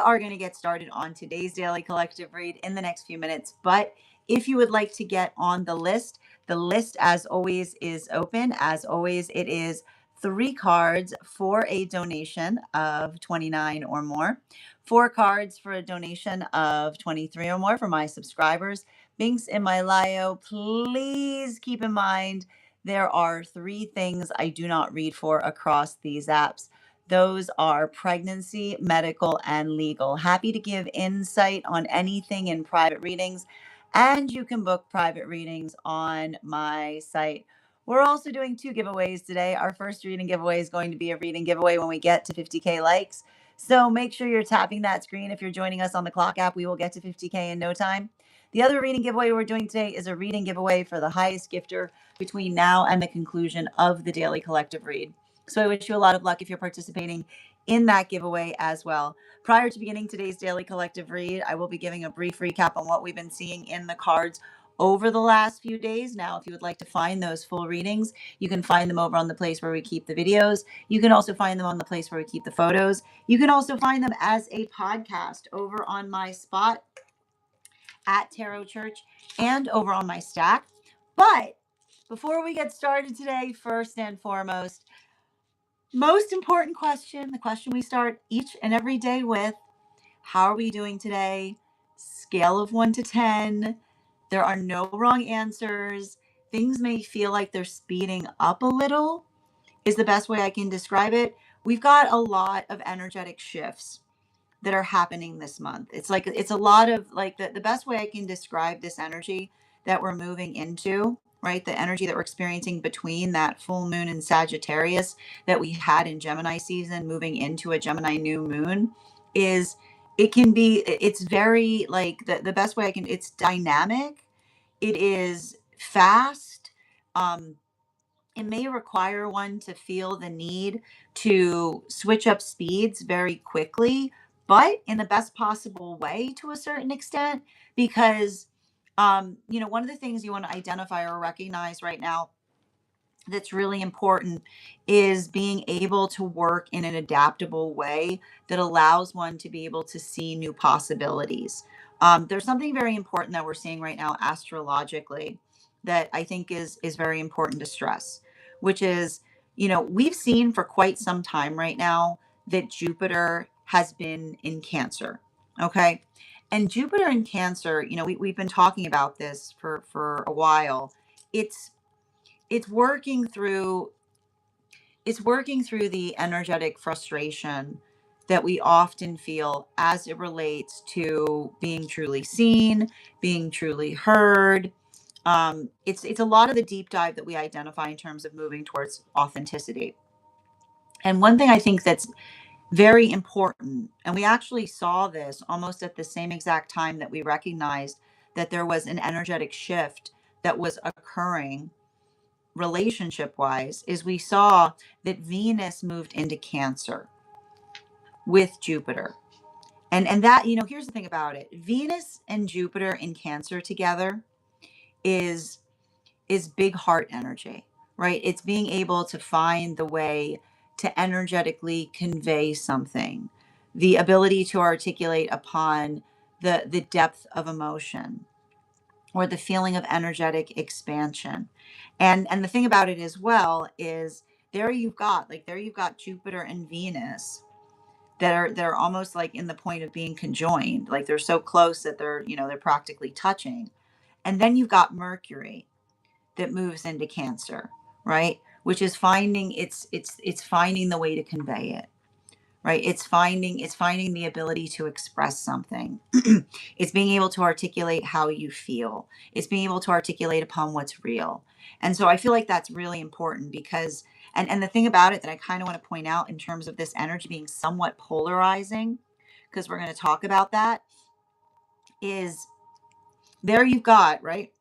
are going to get started on today's daily collective read in the next few minutes. But if you would like to get on the list, as always, is open. As always, it is 3 cards for a donation of 29 or more, 4 cards for a donation of 23 or more for my subscribers. Links in my bio. Please keep in mind there are 3 things I do not read for across these apps. Those are pregnancy, medical, and legal. Happy to give insight on anything in private readings, and you can book private readings on my site. We're also doing 2 giveaways today. Our first reading giveaway is going to be a reading giveaway when we get to 50K likes. So make sure you're tapping that screen. If you're joining us on the Clock app, we will get to 50K in no time. The other reading giveaway we're doing today is a reading giveaway for the highest gifter between now and the conclusion of the daily collective read. So I wish you a lot of luck if you're participating in that giveaway as well. Prior to beginning today's daily collective read, I will be giving a brief recap on what we've been seeing in the cards over the last few days. Now, if you would like to find those full readings, you can find them over on the place where we keep the videos. You can also find them on the place where we keep the photos. You can also find them as a podcast over on my spot at Tarot Church and over on my stack. But before we get started today, first and foremost, most important question, the question we start each and every day with: how are we doing today? Scale of 1 to 10. There are no wrong answers. Things may feel like they're speeding up a little, is the best way I can describe it. We've got a lot of energetic shifts that are happening this month. It's like, it's a lot of like, the best way I can describe this energy that we're moving into, right? The energy that we're experiencing between that full moon in Sagittarius that we had in Gemini season moving into a Gemini new moon is, it can be, it's very like, the best way I can, it's dynamic. It is fast. It may require one to feel the need to switch up speeds very quickly, but in the best possible way to a certain extent, because one of the things you want to identify or recognize right now that's really important is being able to work in an adaptable way that allows one to be able to see new possibilities. There's something very important that we're seeing right now astrologically that I think is very important to stress, which is, we've seen for quite some time right now that Jupiter has been in Cancer. Okay. And Jupiter in Cancer, we've been talking about this for a while. It's it's working through the energetic frustration that we often feel as it relates to being truly seen, being truly heard. It's a lot of the deep dive that we identify in terms of moving towards authenticity. And one thing I think that's very important, and we actually saw this almost at the same exact time that we recognized that there was an energetic shift that was occurring relationship wise, is we saw that Venus moved into Cancer with Jupiter. And that, here's the thing about it. Venus and Jupiter in Cancer together is big heart energy, right? It's being able to find the way to energetically convey something, the ability to articulate upon the depth of emotion or the feeling of energetic expansion. And the thing about it as well is there you've got Jupiter and Venus that are almost like in the point of being conjoined, like they're so close that they're practically touching. And then you've got Mercury that moves into Cancer, right? Which is finding it's finding the way to convey it, right? It's finding the ability to express something. It's being able to articulate how you feel. It's being able to articulate upon what's real. And so I feel like that's really important because, and the thing about it that I kind of want to point out in terms of this energy being somewhat polarizing, because we're going to talk about that, is there you've got, right?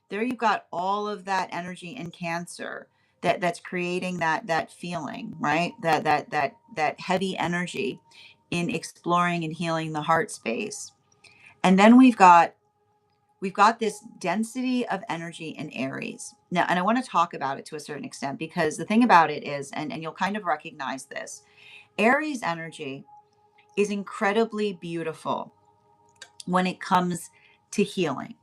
There you've got all of that energy in Cancer that's creating that feeling, right? That heavy energy in exploring and healing the heart space. And then we've got this density of energy in Aries. Now, and I want to talk about it to a certain extent because the thing about it is, and you'll kind of recognize this, Aries energy is incredibly beautiful when it comes to healing,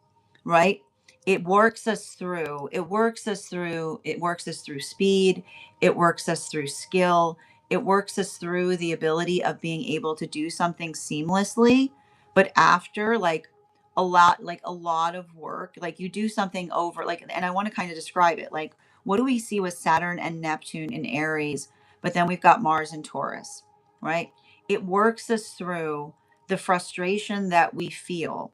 right? It works us through, it works us through speed, it works us through skill, it works us through the ability of being able to do something seamlessly, but after like a lot of work, like you do something over like, and I want to kind of describe it. Like, what do we see with Saturn and Neptune in Aries, but then we've got Mars in Taurus, right? It works us through the frustration that we feel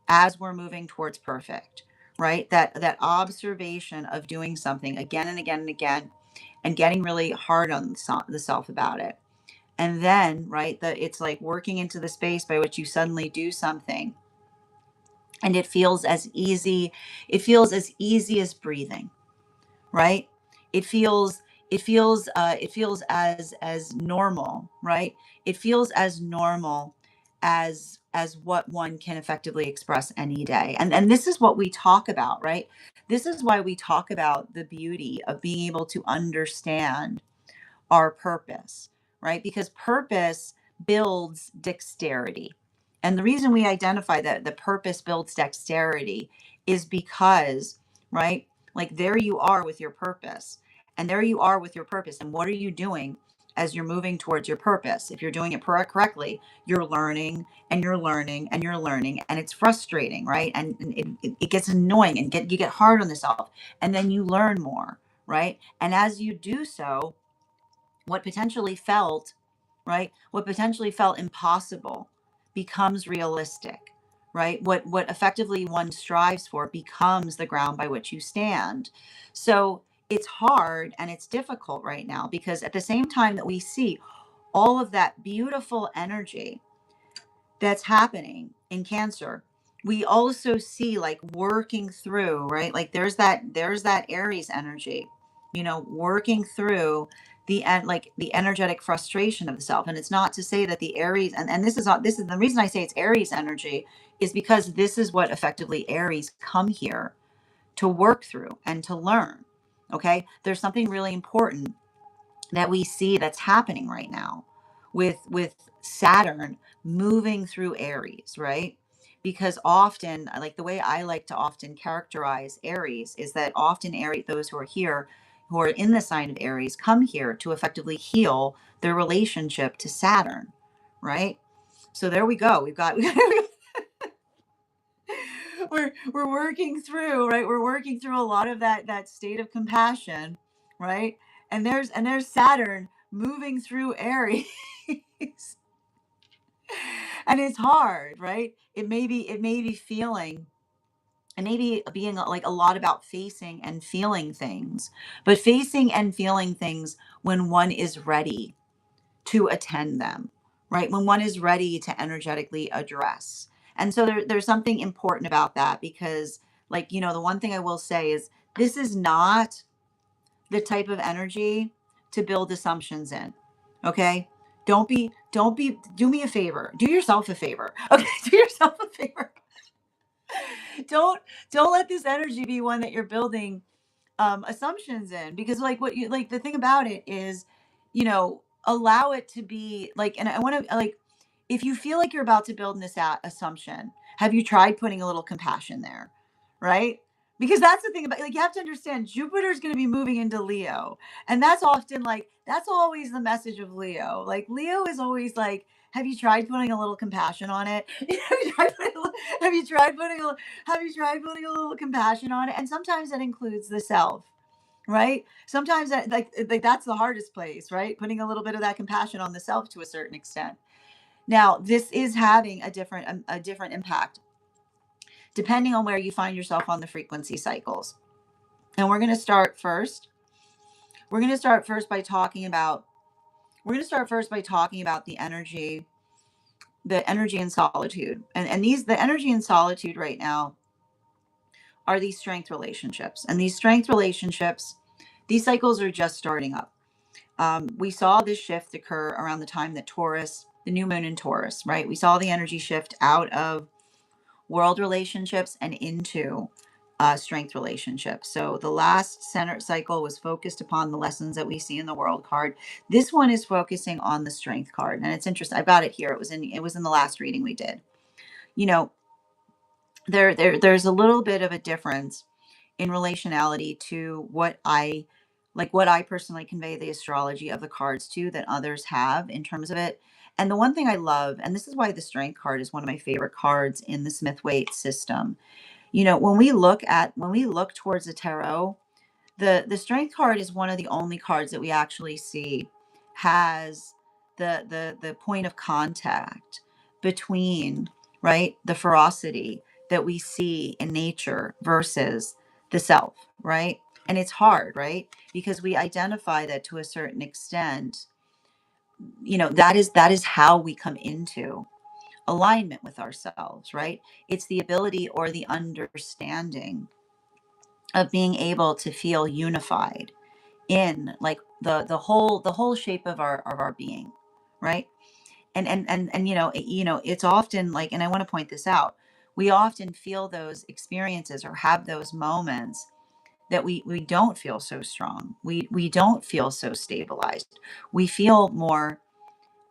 as we're moving towards perfect, right? That observation of doing something again and again and again and getting really hard on the self about it. And then, right, that it's like working into the space by which you suddenly do something and it feels as easy as breathing, right? It feels as normal, right? It feels as normal as what one can effectively express any day. And this is what we talk about, right? This is why we talk about the beauty of being able to understand our purpose, right? Because purpose builds dexterity. And the reason we identify that the purpose builds dexterity is because, right? Like there you are with your purpose. And there you are with your purpose. And what are you doing as you're moving towards your purpose? If you're doing it correctly, you're learning and you're learning and you're learning. And it's frustrating, right? And it gets annoying and you get hard on yourself. And then you learn more, right? And as you do so, what potentially felt, right? What potentially felt impossible becomes realistic, right? What effectively one strives for becomes the ground by which you stand. So it's hard and it's difficult right now because at the same time that we see all of that beautiful energy that's happening in Cancer, we also see like working through, right? Like there's that Aries energy, working through like the energetic frustration of the self. And it's not to say that the Aries, and this is the reason I say it's Aries energy, is because this is what effectively Aries come here to work through and to learn. Okay. There's something really important that we see that's happening right now with Saturn moving through Aries, right? Because often, like the way I like to often characterize Aries is that often Aries, those who are here, who are in the sign of Aries, come here to effectively heal their relationship to Saturn, right? So there we go. We're working through, right? We're working through a lot of that state of compassion, right? And there's Saturn moving through Aries. And it's hard, right? It may be feeling, and maybe being like a lot about facing and feeling things, but facing and feeling things when one is ready to attend them, right? When one is ready to energetically address. And so there's something important about that because, like, the one thing I will say is this is not the type of energy to build assumptions in. Okay. Do me a favor. Do yourself a favor. Okay. Do yourself a favor. don't don't let this energy be one that you're building assumptions in, because like what you like the thing about it is, allow it to be like, and I want to like, if you feel like you're about to build this assumption, have you tried putting a little compassion there, right? Because that's the thing about, like, you have to understand Jupiter is going to be moving into Leo, and that's often like that's always the message of Leo. Like Leo is always like, have you tried putting a little compassion on it? Have you tried putting a have you tried putting a little compassion on it? And sometimes that includes the self, right? Sometimes that like that's the hardest place, right? Putting a little bit of that compassion on the self to a certain extent. Now, this is having a different impact depending on where you find yourself on the frequency cycles. And we're going to start first. We're going to start first by talking about the energy in solitude. And the energy in solitude right now are these strength relationships. And these strength relationships, these cycles are just starting up. We saw this shift occur around the time that the new moon in Taurus, right? We saw the energy shift out of world relationships and into strength relationship. So the last center cycle was focused upon the lessons that we see in the world card. This one is focusing on the strength card, and it's interesting. I've got it here. It was in the last reading we did. You know, there's a little bit of a difference in relationality to what I personally convey the astrology of the cards to that others have in terms of it. And the one thing I love, and this is why the strength card is one of my favorite cards in the Smith Waite system. When we look towards the tarot, the strength card is one of the only cards that we actually see has the point of contact between, right, the ferocity that we see in nature versus the self, right? And it's hard, right? Because we identify that to a certain extent. That is how we come into alignment with ourselves, right? It's the ability or the understanding of being able to feel unified in like the whole shape of our being, right? And it's often like, and I want to point this out, we often feel those experiences or have those moments that we don't feel so strong, we don't feel so stabilized, we feel more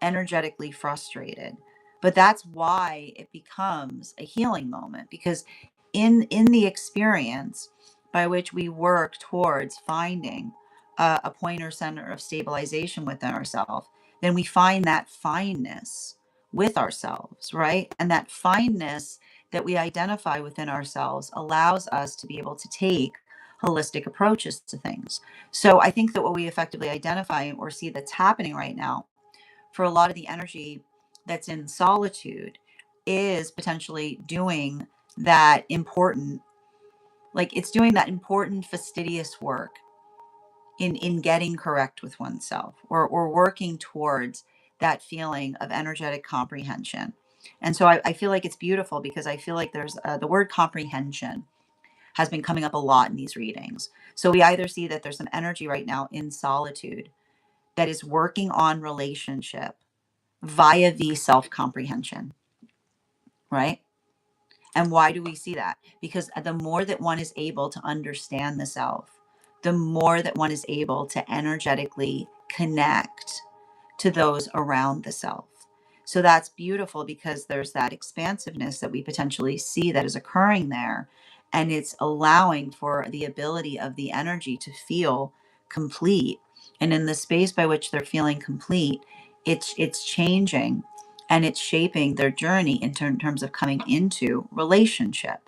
energetically frustrated. But that's why it becomes a healing moment, because in the experience by which we work towards finding a point or center of stabilization within ourselves, then we find that fineness with ourselves, right? And that fineness that we identify within ourselves allows us to be able to take holistic approaches to things. So I think that what we effectively identify or see that's happening right now for a lot of the energy that's in solitude is potentially doing that important, like it's doing that important fastidious work in getting correct with oneself, or working towards that feeling of energetic comprehension. And so I feel like it's beautiful because I feel like there's the word comprehension has been coming up a lot in these readings. So we either see that there's some energy right now in solitude that is working on relationship via the self comprehension, right? And why do we see that? Because the more that one is able to understand the self, the more that one is able to energetically connect to those around the self. So that's beautiful because there's that expansiveness that we potentially see that is occurring there. And it's allowing for the ability of the energy to feel complete. And in the space by which they're feeling complete, it's changing and it's shaping their journey in terms of coming into relationship,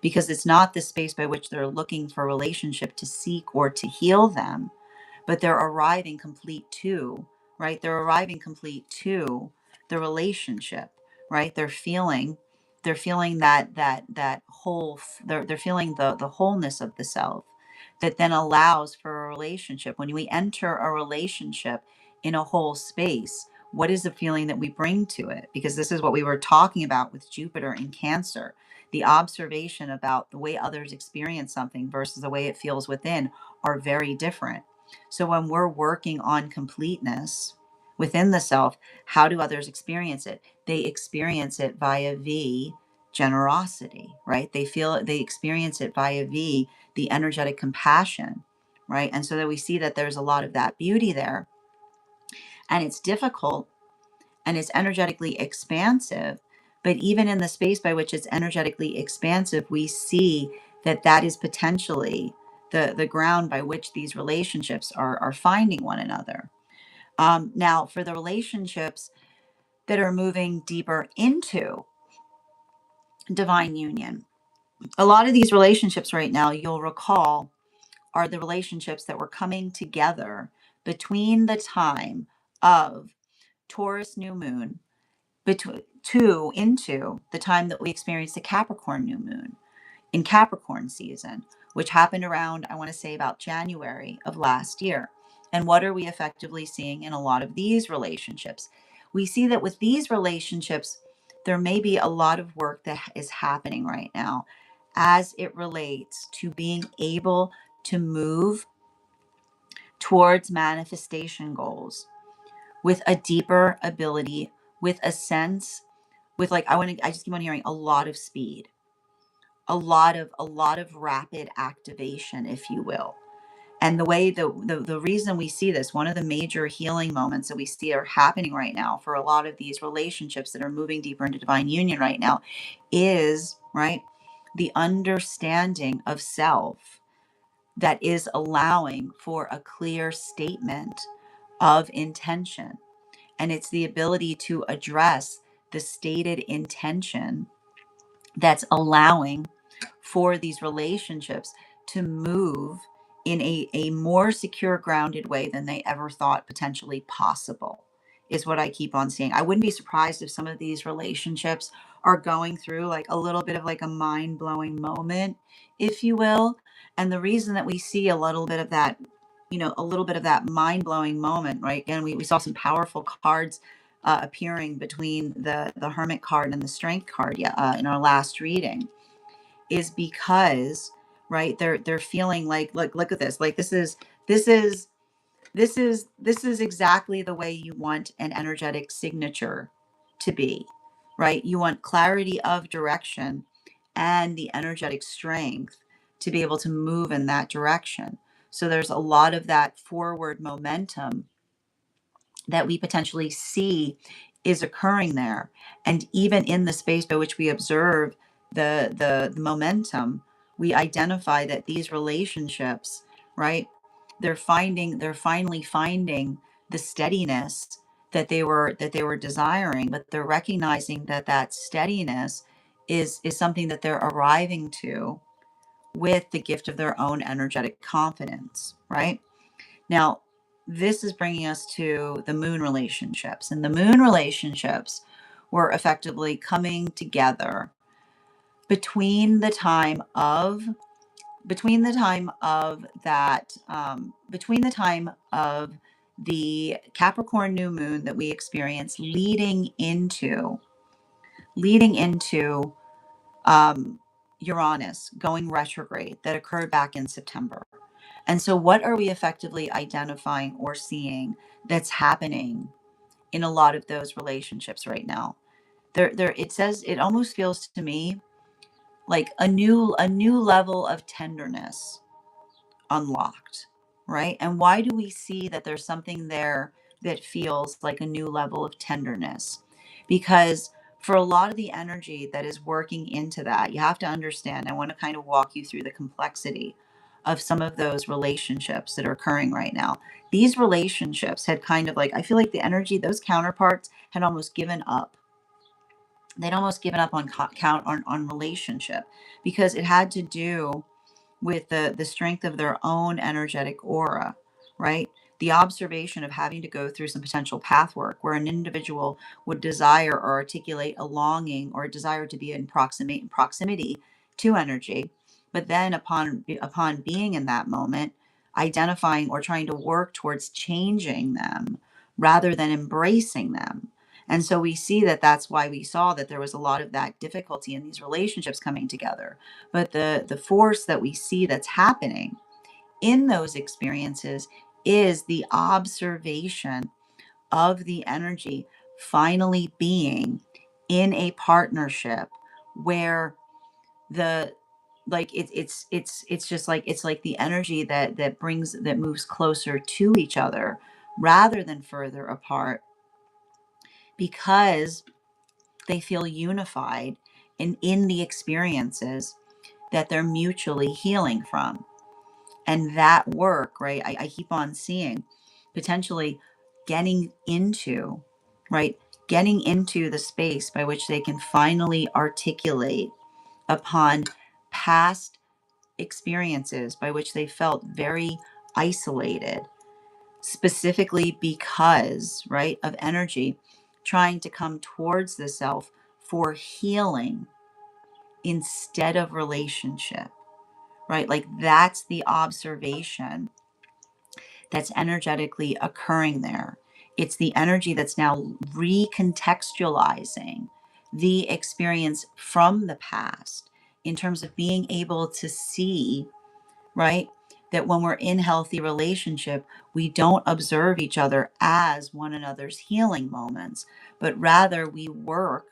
because it's not the space by which they're looking for relationship to seek or to heal them, but they're arriving complete to, right? They're arriving complete to the relationship, right? They're feeling that whole, they're feeling the wholeness of the self that then allows for a relationship. When we enter a relationship in a whole space, what is the feeling that we bring to it? Because this is what we were talking about with Jupiter in Cancer. The observation about the way others experience something versus the way it feels within are very different. So when we're working on completeness within the self, how do others experience it? They experience it via V, generosity, right? They experience it via V, the energetic compassion, right? And so that we see that there's a lot of that beauty there. And it's difficult and it's energetically expansive. But even in the space by which it's energetically expansive, we see that that is potentially the ground by which these relationships are finding one another. Now, for the relationships that are moving deeper into divine union, a lot of these relationships right now, you'll recall, are the relationships that were coming together between the time of Taurus new moon between two into the time that we experienced the Capricorn new moon in Capricorn season, which happened around, I want to say, about January of last year. And what are we effectively seeing in a lot of these relationships? We see that with these relationships, there may be a lot of work that is happening right now as it relates to being able to move towards manifestation goals with a deeper ability, with a sense, with like, I just keep on hearing a lot of speed, a lot of rapid activation, if you will. And the way the reason we see this, one of the major healing moments that we see are happening right now for a lot of these relationships that are moving deeper into divine union right now is, right, the understanding of self that is allowing for a clear statement of intention. And it's the ability to address the stated intention that's allowing for these relationships to move in a more secure, grounded way than they ever thought potentially possible, is what I keep on seeing. I wouldn't be surprised if some of these relationships are going through like a little bit of like a mind blowing moment, if you will. And the reason that we see a little bit of that, a little bit of that mind blowing moment, right? Again, we saw some powerful cards appearing between the Hermit card and the Strength card, yeah, in our last reading, is because, right, they're feeling like, look at this, like this is this is exactly the way you want an energetic signature to be, right? You want clarity of direction and the energetic strength to be able to move in that direction. So there's a lot of that forward momentum that we potentially see is occurring there. And even in the space by which we observe the momentum, we identify that these relationships, right, they're finally finding the steadiness that they were desiring, but they're recognizing that that steadiness is something that they're arriving to with the gift of their own energetic confidence, right? Now, this is bringing us to the moon relationships, and the moon relationships were effectively coming together between the time of between the time of the Capricorn new moon that we experienced leading into Uranus going retrograde that occurred back in September. And so, what are we effectively identifying or seeing that's happening in a lot of those relationships right now? It says, it almost feels to me like a new level of tenderness unlocked, right? And why do we see that there's something there that feels like a new level of tenderness? Because for a lot of the energy that is working into that, you have to understand, I want to kind of walk you through the complexity of some of those relationships that are occurring right now. These relationships had kind of like, I feel like the energy, those counterparts had almost given up. They'd almost given up on count on relationship because it had to do with the strength of their own energetic aura, right? The observation of having to go through some potential path work where an individual would desire or articulate a longing or a desire to be in proximity to energy, but then upon being in that moment, identifying or trying to work towards changing them rather than embracing them. And so we see that that's why we saw that there was a lot of that difficulty in these relationships coming together. But the force that we see that's happening in those experiences is the observation of the energy finally being in a partnership where the like it's just like it's like the energy that moves closer to each other rather than further apart, because they feel unified in the experiences that they're mutually healing from. And that work, right? I keep on seeing potentially getting into, right? Getting into the space by which they can finally articulate upon past experiences by which they felt very isolated, specifically because, right, of energy trying to come towards the self for healing instead of relationship, right? Like that's the observation that's energetically occurring there. It's the energy that's now recontextualizing the experience from the past in terms of being able to see, right, that when we're in healthy relationship, we don't observe each other as one another's healing moments, but rather we work,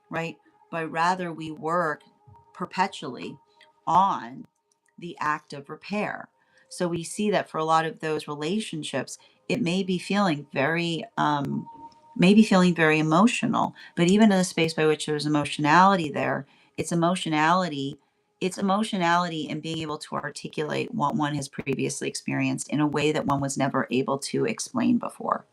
right? But rather we work perpetually on the act of repair. So we see that for a lot of those relationships, it may be feeling very emotional, but even in a space by which there's emotionality there, it's emotionality. It's emotionality and being able to articulate what one has previously experienced in a way that one was never able to explain before.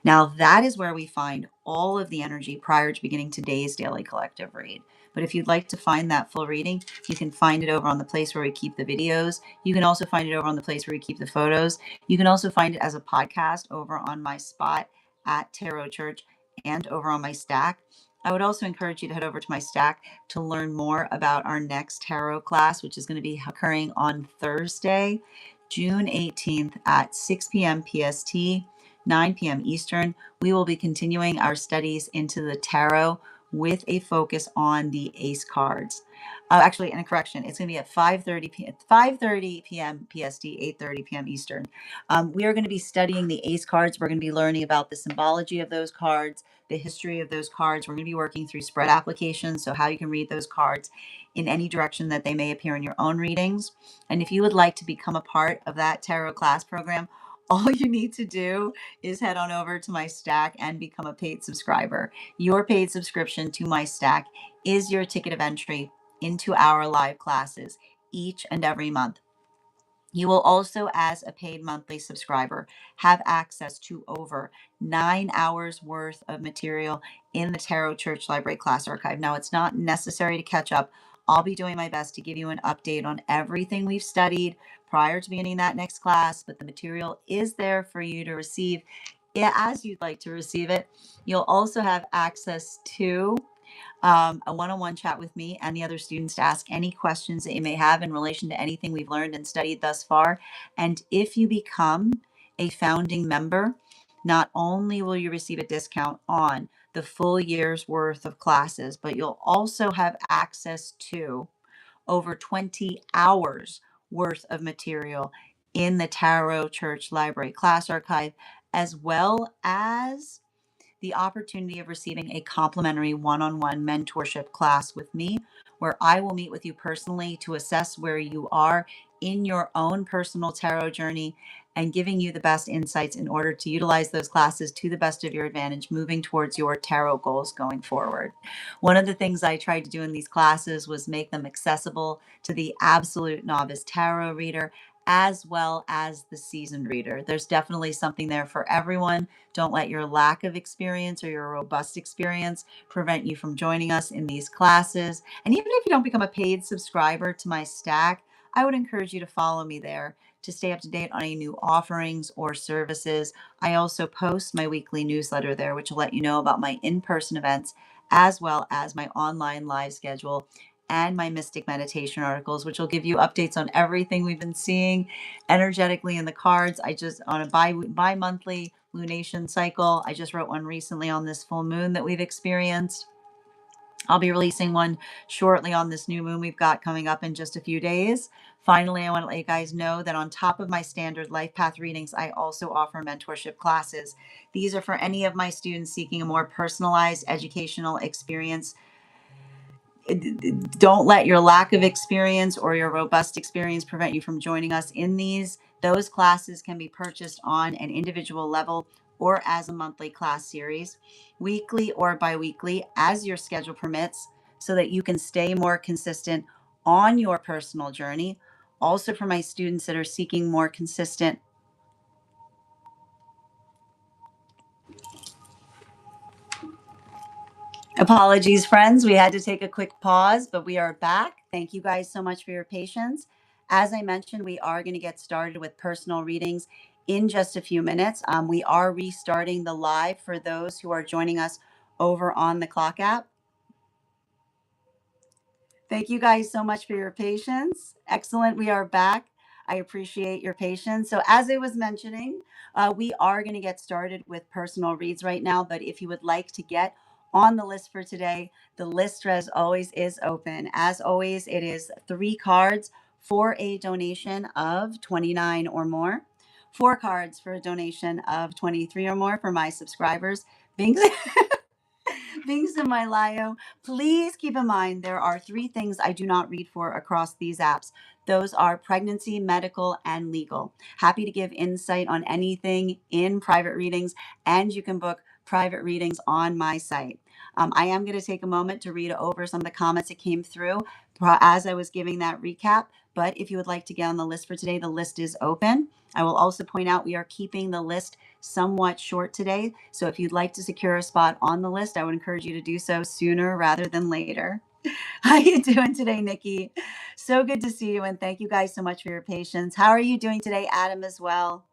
Now, that is where we find all of the energy prior to beginning today's daily collective read. But if you'd like to find that full reading, you can find it over on the place where we keep the videos. You can also find it over on the place where we keep the photos. You can also find it as a podcast over on my spot at Tarot Church and over on my stack. I would also encourage you to head over to my stack to learn more about our next tarot class, which is going to be occurring on Thursday, June 18th at 6 p.m. PST. 9 p.m. Eastern, we will be continuing our studies into the tarot with a focus on the ace cards. Actually, and a correction, it's going to be at 5:30 p.m. PST, 8:30 p.m. Eastern. We are going to be studying the ace cards. We're going to be learning about the symbology of those cards, the history of those cards. We're going to be working through spread applications, so how you can read those cards in any direction that they may appear in your own readings. And if you would like to become a part of that tarot class program, all you need to do is head on over to my stack and become a paid subscriber. Your paid subscription to my stack is your ticket of entry into our live classes each and every month. You will also, as a paid monthly subscriber, have access to over 9 hours worth of material in the Tarot Church Library Class Archive. Now, it's not necessary to catch up. I'll be doing my best to give you an update on everything we've studied prior to beginning that next class, but the material is there for you to receive as you'd like to receive it. You'll also have access to a one-on-one chat with me and the other students to ask any questions that you may have in relation to anything we've learned and studied thus far. And if you become a founding member, not only will you receive a discount on the full year's worth of classes, but you'll also have access to over 20 hours worth of material in the Tarot Church Library Class Archive, as well as the opportunity of receiving a complimentary one-on-one mentorship class with me, where I will meet with you personally to assess where you are in your own personal tarot journey and giving you the best insights in order to utilize those classes to the best of your advantage, moving towards your tarot goals going forward. One of the things I tried to do in these classes was make them accessible to the absolute novice tarot reader as well as the seasoned reader. There's definitely something there for everyone. Don't let your lack of experience or your robust experience prevent you from joining us in these classes. And even if you don't become a paid subscriber to my stack, I would encourage you to follow me there to stay up to date on any new offerings or services. I also post my weekly newsletter there, which will let you know about my in-person events as well as my online live schedule and my mystic meditation articles, which will give you updates on everything we've been seeing energetically in the cards. I just, on a bi-monthly lunation cycle, I just wrote one recently on this full moon that we've experienced. I'll be releasing one shortly on this new moon we've got coming up in just a few days. Finally, I want to let you guys know that on top of my standard life path readings, I also offer mentorship classes. These are for any of my students seeking a more personalized educational experience. Don't let your lack of experience or your robust experience prevent you from joining us in these. Those classes can be purchased on an individual level or as a monthly class series, weekly or biweekly, as your schedule permits, so that you can stay more consistent on your personal journey. Also, for my students that are seeking more consistent apologies, friends. We had to take a quick pause, but we are back. Thank you guys so much for your patience. As I mentioned, we are going to get started with personal readings in just a few minutes. We are restarting the live for those who are joining us over on the Clock app. Thank you guys so much for your patience. Excellent. We are back. I appreciate your patience. So, as I was mentioning, we are going to get started with personal reads right now. But if you would like to get on the list for today, the list, as always, is open. As always, it is 3 cards for a donation of 29 or more, 4 cards for a donation of 23 or more for my subscribers. Being Things in my bio. Please keep in mind there are three things I do not read for across these apps. Those are pregnancy, medical, and legal. Happy to give insight on anything in private readings, and you can book private readings on my site. I am going to take a moment to read over some of the comments that came through as I was giving that recap. But if you would like to get on the list for today, the list is open. I will also point out we are keeping the list somewhat short today. So if you'd like to secure a spot on the list, I would encourage you to do so sooner rather than later. How you doing today, Nikki? So good to see you, and thank you guys so much for your patience. How are you doing today, Adam, as well?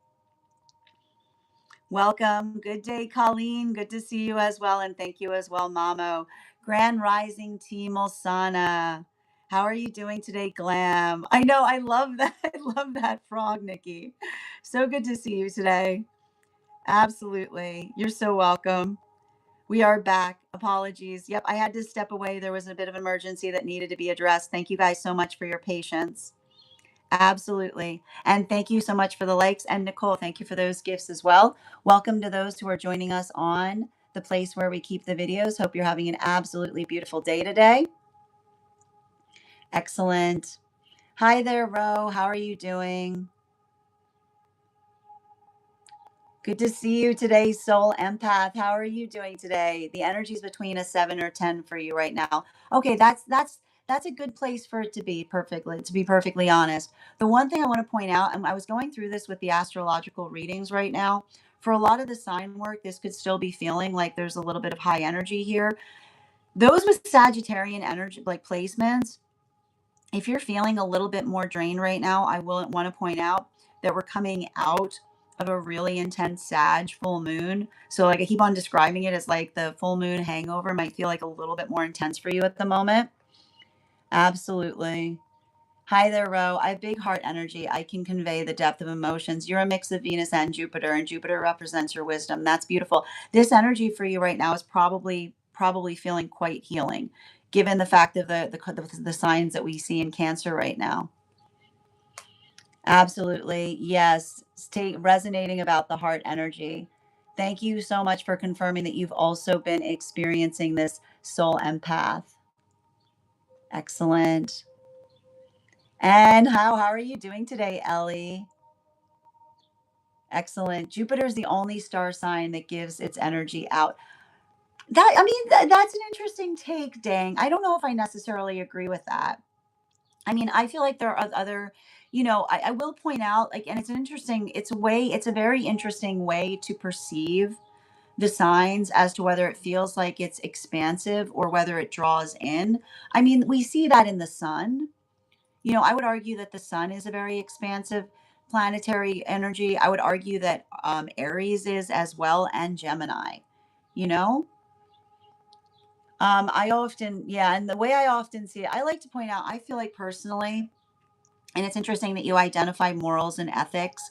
Welcome. Good day, Colleen. Good to see you as well, and thank you as well, Mamo. Grand Rising Team Osana. How are you doing today, Glam? I know, I love that. I love that frog, Nikki. So good to see you today. Absolutely. You're so welcome. We are back. Apologies. Yep, I had to step away. There was a bit of an emergency that needed to be addressed. Thank you guys so much for your patience. Absolutely. And thank you so much for the likes. And Nicole, thank you for those gifts as well. Welcome to those who are joining us on the place where we keep the videos. Hope you're having an absolutely beautiful day today. Excellent. Hi there, Ro. How are you doing? Good to see you today, Soul Empath. How are you doing today? The energy's between a 7 or 10 for you right now. Okay, that's a good place for it to be perfectly honest. The one thing I want to point out, and I was going through this with the astrological readings right now. For a lot of the sign work, this could still be feeling like there's a little bit of high energy here. Those with Sagittarian energy like placements, if you're feeling a little bit more drained right now, I will want to point out that we're coming out of a really intense Sag full moon. So like I keep on describing it as like the full moon hangover might feel like a little bit more intense for you at the moment. Absolutely. Hi there, Ro. I have big heart energy. I can convey the depth of emotions. You're a mix of Venus and Jupiter represents your wisdom. That's beautiful. This energy for you right now is probably feeling quite healing, given the fact of the signs that we see in Cancer right now. Absolutely, yes. Stay resonating about the heart energy. Thank you so much for confirming that you've also been experiencing this soul empath. Excellent. And how are you doing today, Ellie? Excellent. Jupiter is the only star sign that gives its energy out. That I mean, that's an interesting take, dang. I don't know if I necessarily agree with that. I mean, I feel like there are other, I will point out, like, and it's a very interesting way to perceive the signs as to whether it feels like it's expansive or whether it draws in. I mean, we see that in the sun. I would argue that the sun is a very expansive planetary energy. I would argue that Aries is as well, and Gemini. You know, I often, yeah, and the way I often see it, I like to point out, I feel like personally, and it's interesting that you identify morals and ethics.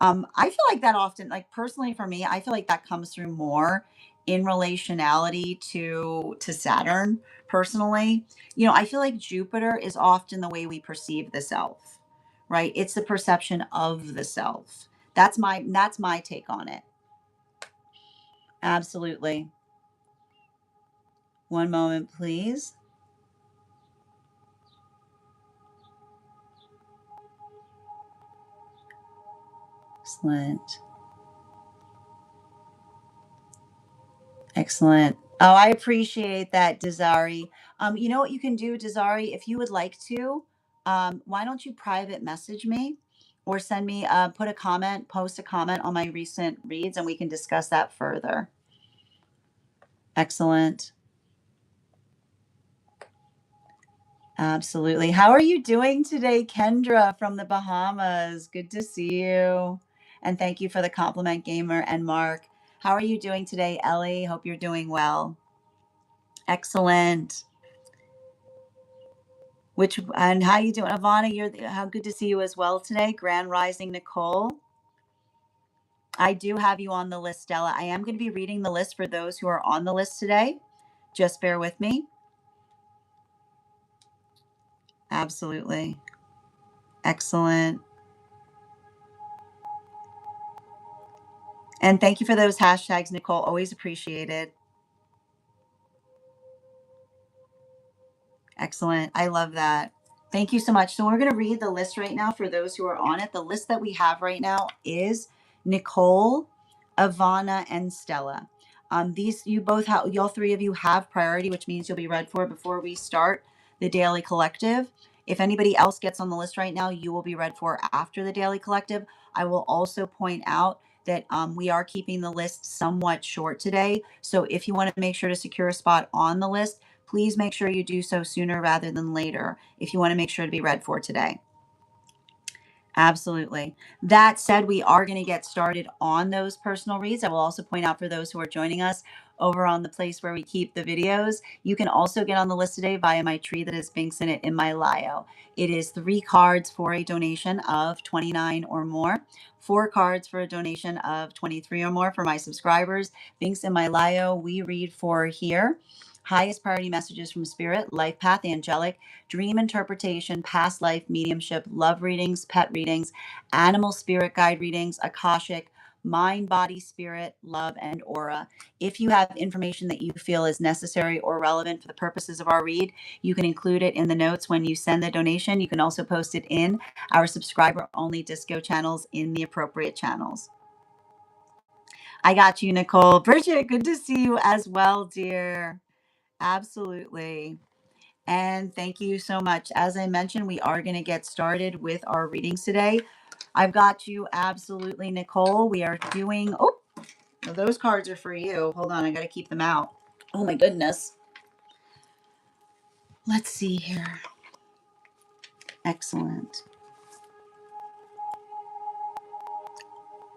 I feel like that often, like personally for me, I feel like that comes through more in relationality to Saturn. Personally, I feel like Jupiter is often the way we perceive the self, right? It's the perception of the self. That's my take on it. Absolutely. One moment, please. Excellent. Excellent. Oh, I appreciate that, Desari. You know what you can do, Desari, if you would like to, why don't you private message me or send me, post a comment on my recent reads, and we can discuss that further. Excellent. Absolutely. How are you doing today, Kendra from the Bahamas? Good to see you. And thank you for the compliment, Gamer and Mark. How are you doing today, Ellie? Hope you're doing well. Excellent. Which and how you doing, Ivana? How good to see you as well today. Grand Rising, Nicole. I do have you on the list, Stella. I am going to be reading the list for those who are on the list today. Just bear with me. Absolutely. Excellent. And thank you for those hashtags, Nicole. Always appreciated. Excellent. I love that. Thank you so much. So we're going to read the list right now for those who are on it. The list that we have right now is Nicole, Ivana, and Stella. These you both have, you all three of you have priority, which means you'll be read for before we start the Daily Collective. If anybody else gets on the list right now, you will be read for after the Daily Collective. I will also point out that we are keeping the list somewhat short today. So if you want to make sure to secure a spot on the list, please make sure you do so sooner rather than later if you want to make sure to be read for today. Absolutely. That said, we are going to get started on those personal reads. I will also point out for those who are joining us over on the place where we keep the videos, you can also get on the list today via my tree that has Binks in it in my bio. It is 3 cards for a donation of 29 or more, 4 cards for a donation of 23 or more for my subscribers. Binks in my bio, we read for here. Highest priority messages from spirit, life path, angelic, dream interpretation, past life, mediumship, love readings, pet readings, animal spirit guide readings, akashic, mind, body, spirit, love, and aura. If you have information that you feel is necessary or relevant for the purposes of our read, you can include it in the notes when you send the donation. You can also post it in our subscriber only disco channels in the appropriate channels. I got you, Nicole. Bridget, good to see you as well, dear. Absolutely. And thank you so much. As I mentioned, we are going to get started with our readings today. I've got you absolutely, Nicole. We are doing, oh, well, those cards are for you. Hold on, I got to keep them out. Oh my goodness. Let's see here. Excellent.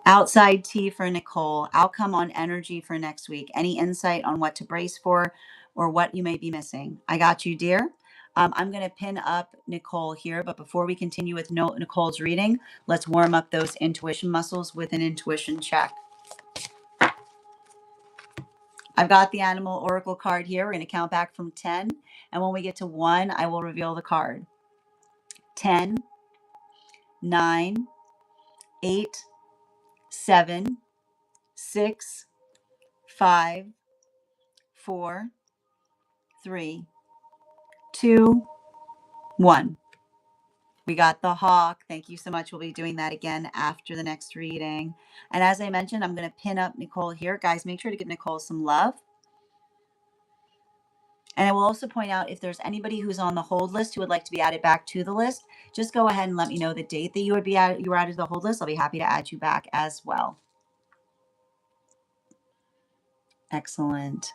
Outside tea for Nicole. Outcome on energy for next week. Any insight on what to brace for or what you may be missing? I got you, dear. I'm going to pin up Nicole here, but before we continue with Nicole's reading, let's warm up those intuition muscles with an intuition check. I've got the animal oracle card here. We're going to count back from 10. And when we get to 1, I will reveal the card. 10, 9, 8, 7, 6, 5, 4, 3, 2, 1. We got the hawk. Thank you so much. We'll be doing that again after the next reading. And as I mentioned, I'm going to pin up Nicole here. Guys, make sure to give Nicole some love. And I will also point out if there's anybody who's on the hold list who would like to be added back to the list, just go ahead and let me know the date that you were added to the hold list. I'll be happy to add you back as well. Excellent.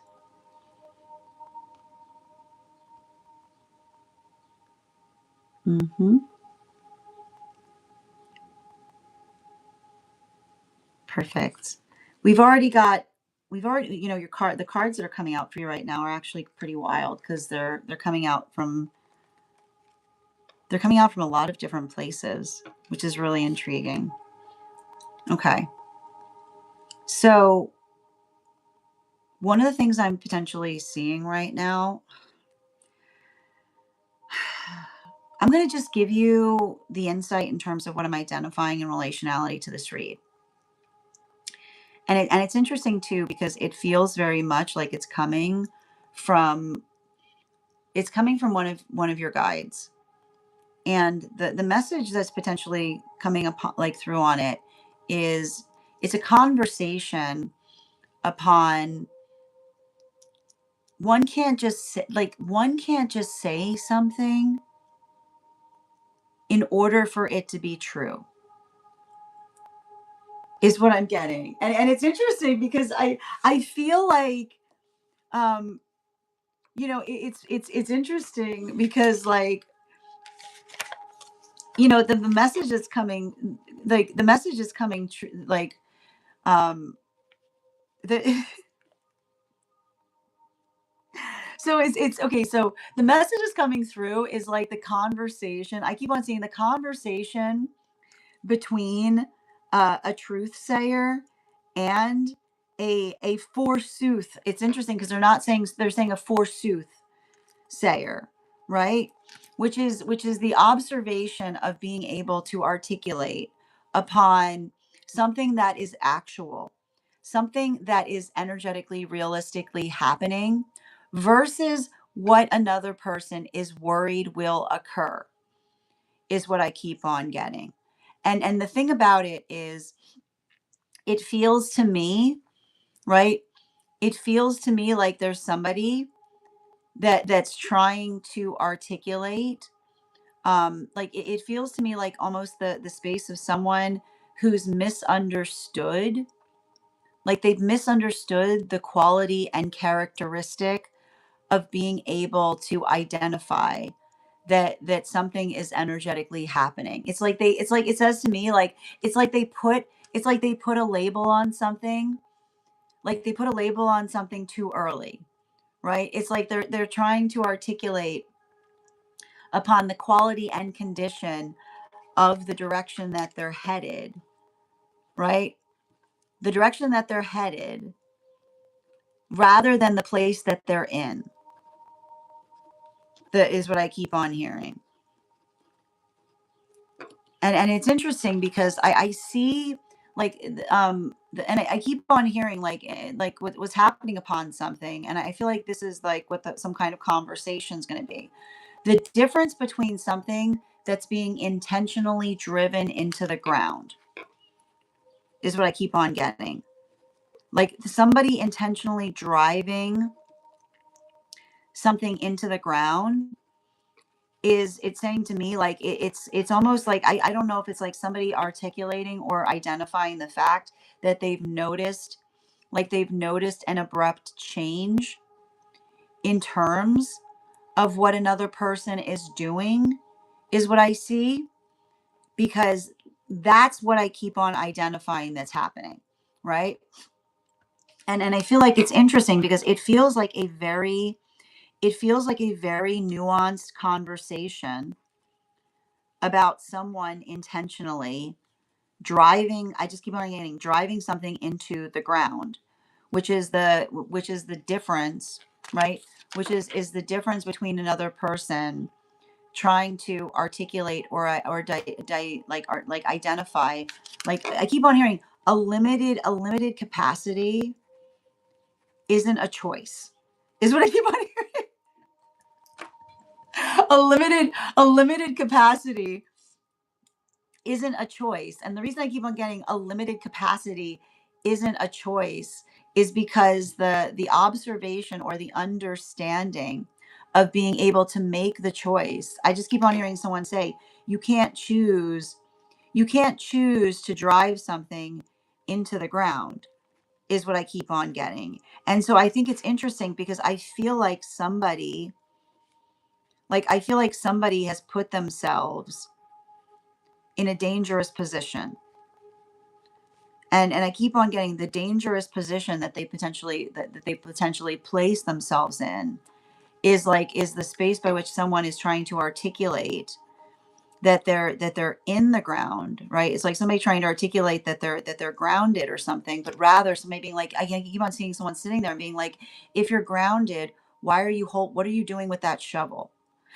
Perfect. We've already, your card, the cards that are coming out for you right now are actually pretty wild because they're coming out from a lot of different places, which is really intriguing. Okay. So one of the things I'm potentially seeing right now, I'm going to just give you the insight in terms of what I'm identifying in relationality to this read. And it's interesting too, because it feels very much like it's coming from one of your guides. And the message that's potentially coming up like through on it is it's a conversation upon one can't just say something in order for it to be true is what I'm getting. And it's interesting because I feel like it's interesting because like the message is coming, like the message is coming true, like the so it's okay. So the message is coming through is like the conversation. I keep on seeing the conversation between a truth sayer and a forsooth. It's interesting because they're saying a forsooth sayer, right? Which is the observation of being able to articulate upon something that is actual, something that is energetically realistically happening versus what another person is worried will occur, is what I keep on getting. And the thing about it is, it feels to me, right? It feels to me like there's somebody that's trying to articulate, like it feels to me like almost the space of someone who's misunderstood, like they've misunderstood the quality and characteristic of being able to identify that something is energetically happening. It's like it says to me, like it's like they put a label on something, like they put a label on something too early, right? It's like they're trying to articulate upon the quality and condition of the direction that they're headed, right? The direction that they're headed rather than the place that they're in. That is what I keep on hearing. And it's interesting because I see, like and I keep on hearing like like what was happening upon something, and I feel like this is like what some kind of conversation is going to be. The difference between something that's being intentionally driven into the ground is what I keep on getting. Like somebody intentionally driving something into the ground, is it's saying to me like it's almost like I don't know if it's like somebody articulating or identifying the fact that they've noticed, like they've noticed an abrupt change in terms of what another person is doing, is what I see, because that's what I keep on identifying that's happening, right? And I feel like it's interesting because it feels like a very nuanced conversation about someone intentionally driving, I just keep on getting driving something into the ground, which is the difference, right? Which is the difference between another person trying to articulate or like identify, like I keep on hearing, a limited capacity isn't a choice, is what I keep on hearing. A limited capacity isn't a choice. And the reason I keep on getting a limited capacity isn't a choice is because the observation or the understanding of being able to make the choice. I just keep on hearing someone say, you can't choose, you can't choose to drive something into the ground, is what I keep on getting. And so I think it's interesting because I feel like somebody has put themselves in a dangerous position. And I keep on getting the dangerous position that they potentially place themselves in is the space by which someone is trying to articulate that they're in the ground, right? It's like somebody trying to articulate that they're grounded or something, but rather somebody being like, I keep on seeing someone sitting there and being like, if you're grounded, what are you doing with that shovel?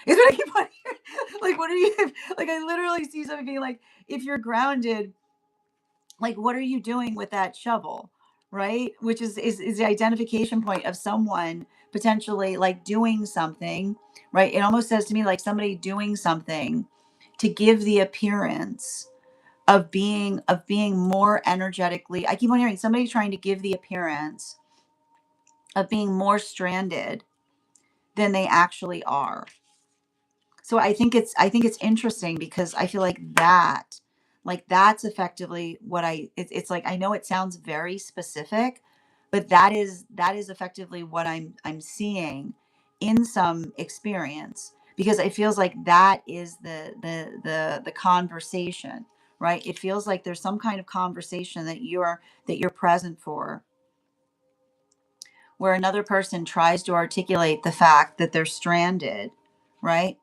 Is what I keep on hearing. Like, what are you, like, I literally see somebody being like, if you're grounded, like what are you doing with that shovel, right? Which is the identification point of someone potentially like doing something, right? It almost says to me like somebody doing something to give the appearance of being more energetically, I keep on hearing somebody trying to give the appearance of being more stranded than they actually are. So I think it's interesting because I feel like that's effectively what it's like, I know it sounds very specific, but that is effectively what I'm seeing in some experience, because it feels like that is the conversation, right? It feels like there's some kind of conversation that you're present for, where another person tries to articulate the fact that they're stranded, right?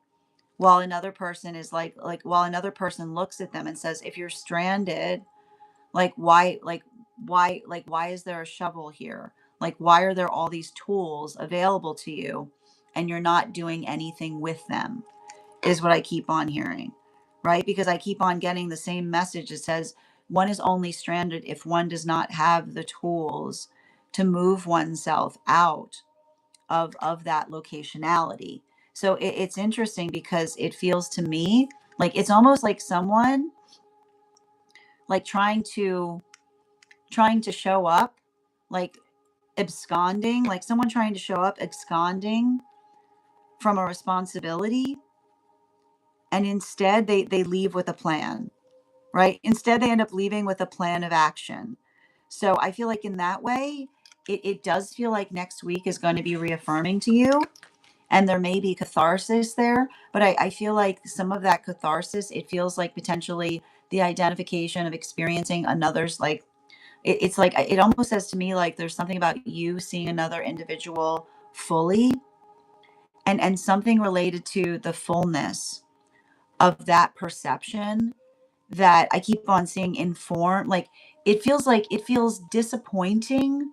While another person is while another person looks at them and says, if you're stranded, like why is there a shovel here? Like why are there all these tools available to you and you're not doing anything with them, is what I keep on hearing, right? Because I keep on getting the same message that says one is only stranded if one does not have the tools to move oneself out of that locationality. So it's interesting because it feels to me like it's almost like someone like trying to show up, like absconding, like someone trying to show up absconding from a responsibility, and instead they leave with a plan, right? Instead they end up leaving with a plan of action. So I feel like in that way, it does feel like next week is going to be reaffirming to you, and there may be catharsis there, but I feel like some of that catharsis, it feels like potentially the identification of experiencing another's like it's like it almost says to me like there's something about you seeing another individual fully, and something related to the fullness of that perception that I keep on seeing inform like it feels disappointing,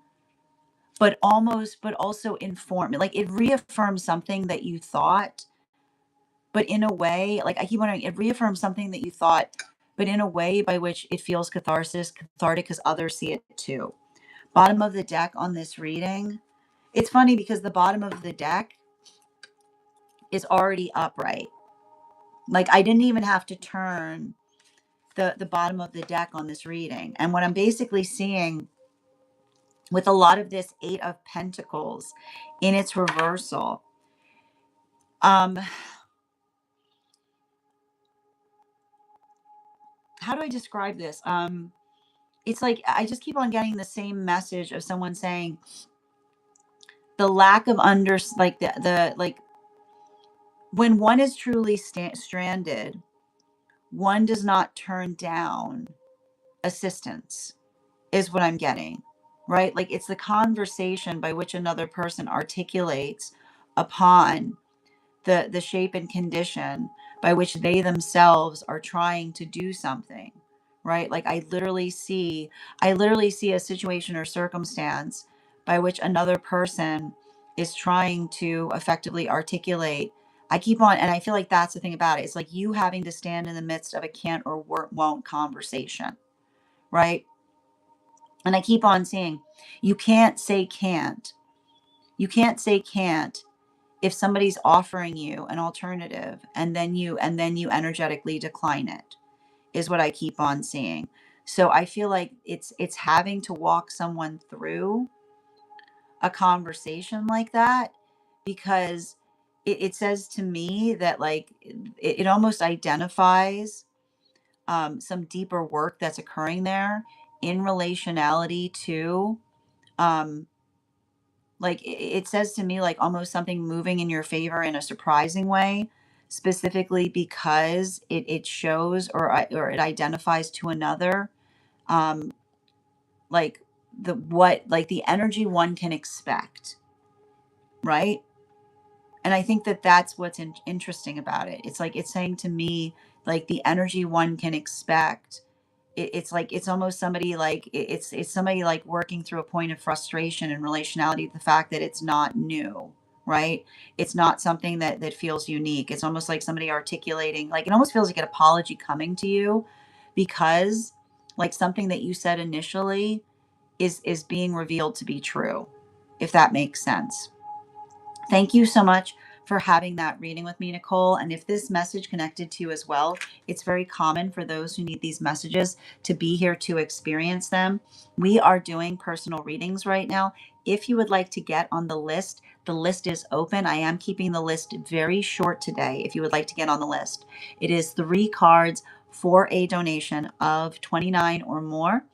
but almost but also inform, like it reaffirms something that you thought, but in a way, like I keep wondering, it reaffirms something that you thought, but in a way by which it feels cathartic because others see it too. Bottom of the deck on this reading, it's funny because the bottom of the deck is already upright. Like I didn't even have to turn the bottom of the deck on this reading. And what I'm basically seeing with a lot of this Eight of Pentacles in its reversal, um, how do I describe this? It's like I just keep on getting the same message of someone saying the lack of like the like when one is truly stranded, one does not turn down assistance, is what I'm getting, right? Like it's the conversation by which another person articulates upon the shape and condition by which they themselves are trying to do something, right? Like I literally see a situation or circumstance by which another person is trying to effectively articulate. I keep on, and I feel like that's the thing about it. It's like you having to stand in the midst of a can't or won't conversation, right? And I keep on seeing you can't say can't. You can't say can't if somebody's offering you an alternative and then you energetically decline it, is what I keep on seeing. So I feel like it's having to walk someone through a conversation like that, because it says to me that like it almost identifies some deeper work that's occurring there in relationality to um like it says to me like almost something moving in your favor in a surprising way, specifically because it shows or it identifies to another um like the energy one can expect, right? And I think that that's what's interesting about it. It's like it's saying to me like the energy one can expect. It's like it's almost somebody like it's somebody like working through a point of frustration in relationality, the fact that it's not new, right? It's not something that feels unique. It's almost like somebody articulating, like it almost feels like an apology coming to you because like something that you said initially is being revealed to be true, if that makes sense. Thank you so much for having that reading with me, Nicole. And if this message connected to you as well, it's very common for those who need these messages to be here to experience them. We are doing personal readings right now. If you would like to get on the list is open. I am keeping the list very short today. If you would like to get on the list, it is 3 cards for a donation of 29 or more.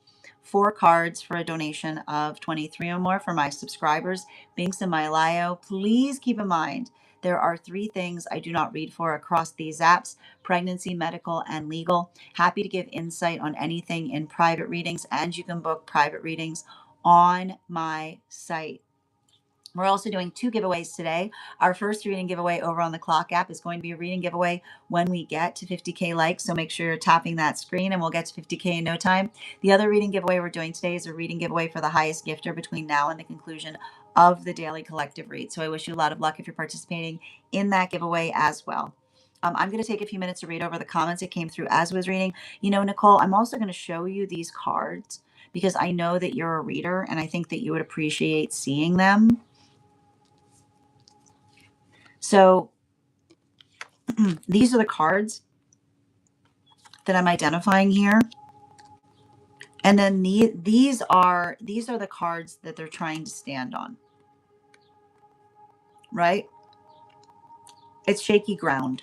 4 cards for a donation of 23 or more for my subscribers. Links in my bio. Please keep in mind, there are 3 things I do not read for across these apps: pregnancy, medical, and legal. Happy to give insight on anything in private readings, and you can book private readings on my site. We're also doing 2 giveaways today. Our first reading giveaway over on the Clock app is going to be a reading giveaway when we get to 50K likes. So make sure you're tapping that screen and we'll get to 50K in no time. The other reading giveaway we're doing today is a reading giveaway for the highest gifter between now and the conclusion of the daily collective read. So I wish you a lot of luck if you're participating in that giveaway as well. I'm going to take a few minutes to read over the comments that came through as I was reading. You know, Nicole, I'm also going to show you these cards because I know that you're a reader and I think that you would appreciate seeing them. So these are the cards that I'm identifying here. And then these are the cards that they're trying to stand on, right? It's shaky ground.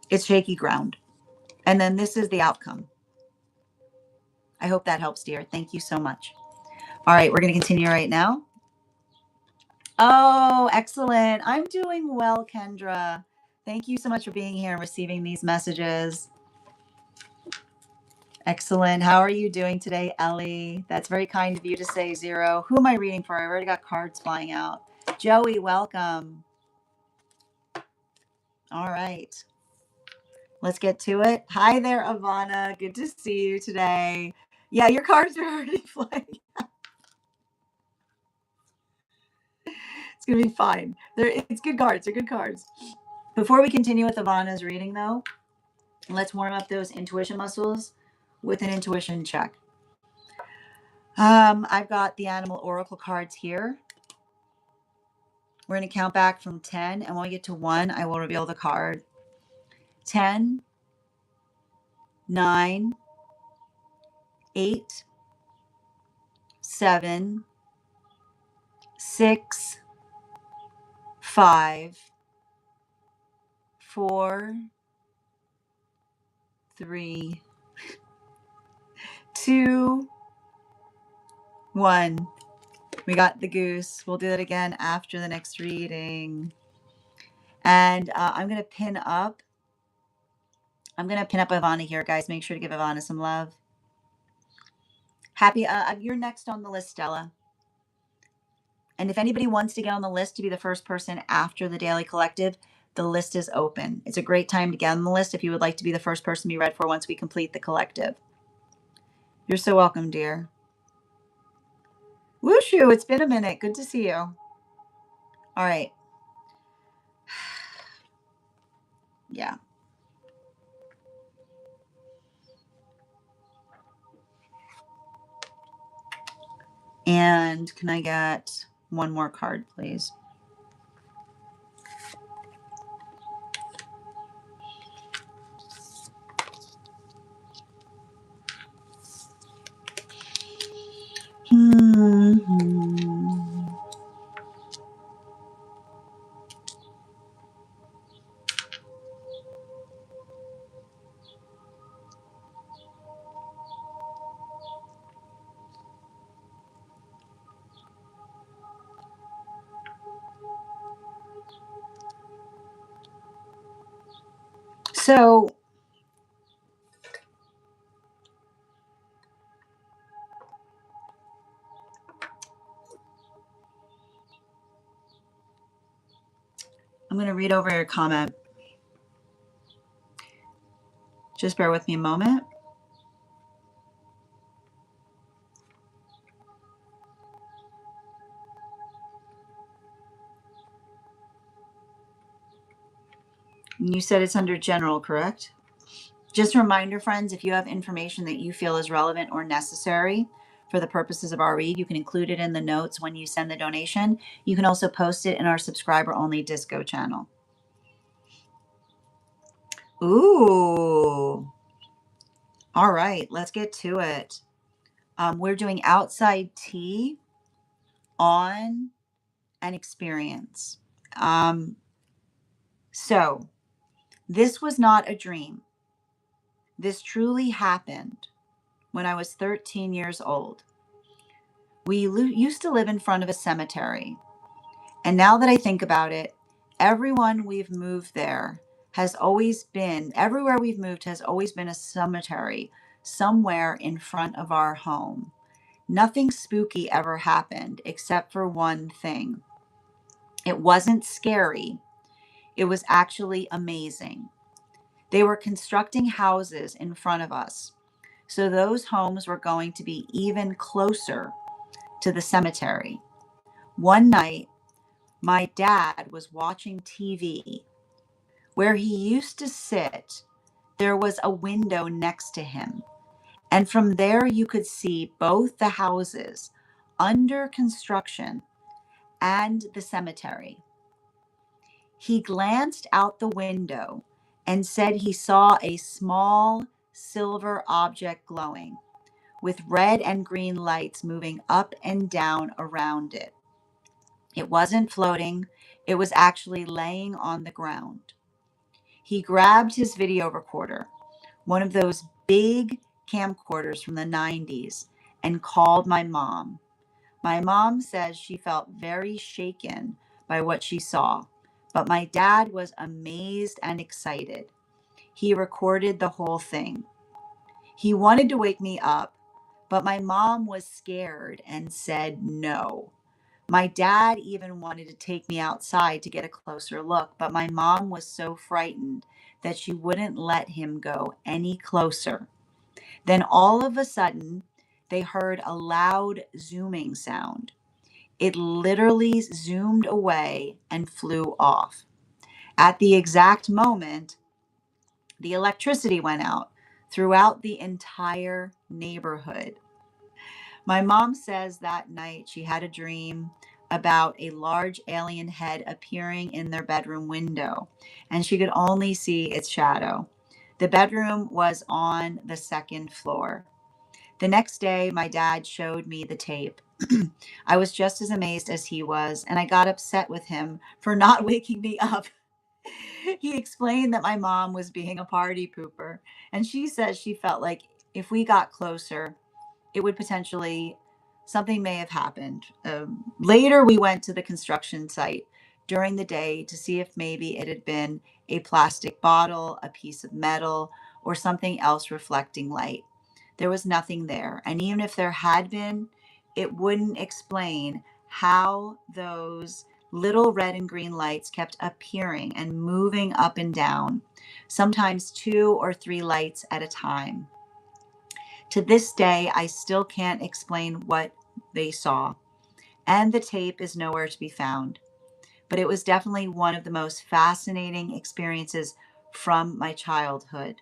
It's shaky ground. And then this is the outcome. I hope that helps, dear. Thank you so much. All right, we're going to continue right now. Oh, excellent. I'm doing well, Kendra. Thank you so much for being here and receiving these messages. Excellent. How are you doing today, Ellie? That's very kind of you to say 0. Who am I reading for? I already got cards flying out. Joey, welcome. All right. Let's get to it. Hi there, Ivana. Good to see you today. Yeah, your cards are already flying. It's going to be fine. It's good cards. They're good cards. Before we continue with Ivana's reading, though, let's warm up those intuition muscles with an intuition check. I've got the animal oracle cards here. We're going to count back from 10, and when we get to 1, I will reveal the card. 10, 9, 8, 7, 6, 5, 4, 3, 2, 1. We got the goose. We'll do that again after the next reading. And I'm going to pin up Ivana here, guys. Make sure to give Ivana some love. Happy, you're next on the list, Stella. And if anybody wants to get on the list to be the first person after the Daily Collective, the list is open. It's a great time to get on the list if you would like to be the first person to be read for once we complete the collective. You're so welcome, dear. Wushu, it's been a minute. Good to see you. All right. Yeah. And can I get one more card, please? So I'm going to read over your comment. Just bear with me a moment. You said it's under general, correct? Just a reminder, friends, if you have information that you feel is relevant or necessary for the purposes of our read, you can include it in the notes when you send the donation. You can also post it in our subscriber-only Disco channel. Ooh. All right, let's get to it. We're doing outside tea on an experience. So this was not a dream. This truly happened when I was 13 years old. We used to live in front of a cemetery. And now that I think about it, everyone we've moved there has always been, everywhere we've moved has always been a cemetery somewhere in front of our home. Nothing spooky ever happened except for one thing. It wasn't scary. It was actually amazing. They were constructing houses in front of us. So those homes were going to be even closer to the cemetery. One night, my dad was watching TV. Where he used to sit, there was a window next to him. And from there, you could see both the houses under construction and the cemetery. He glanced out the window and said he saw a small silver object glowing, with red and green lights moving up and down around it. It wasn't floating, it was actually laying on the ground. He grabbed his video recorder, one of those big camcorders from the 90s, and called my mom. My mom says she felt very shaken by what she saw, but my dad was amazed and excited. He recorded the whole thing. He wanted to wake me up, but my mom was scared and said no. My dad even wanted to take me outside to get a closer look, but my mom was so frightened that she wouldn't let him go any closer. Then all of a sudden, they heard a loud zooming sound. It literally zoomed away and flew off. At the exact moment, the electricity went out throughout the entire neighborhood. My mom says that night she had a dream about a large alien head appearing in their bedroom window, and she could only see its shadow. The bedroom was on the second floor. The next day, my dad showed me the tape. I was just as amazed as he was, and I got upset with him for not waking me up. He explained that my mom was being a party pooper, and she says she felt like if we got closer, it would potentially, something may have happened. Later, we went to the construction site during the day to see if maybe it had been a plastic bottle, a piece of metal, or something else reflecting light. There was nothing there. And even if there had been, it wouldn't explain how those little red and green lights kept appearing and moving up and down, sometimes 2 or 3 lights at a time. To this day, I still can't explain what they saw, and the tape is nowhere to be found. But it was definitely one of the most fascinating experiences from my childhood.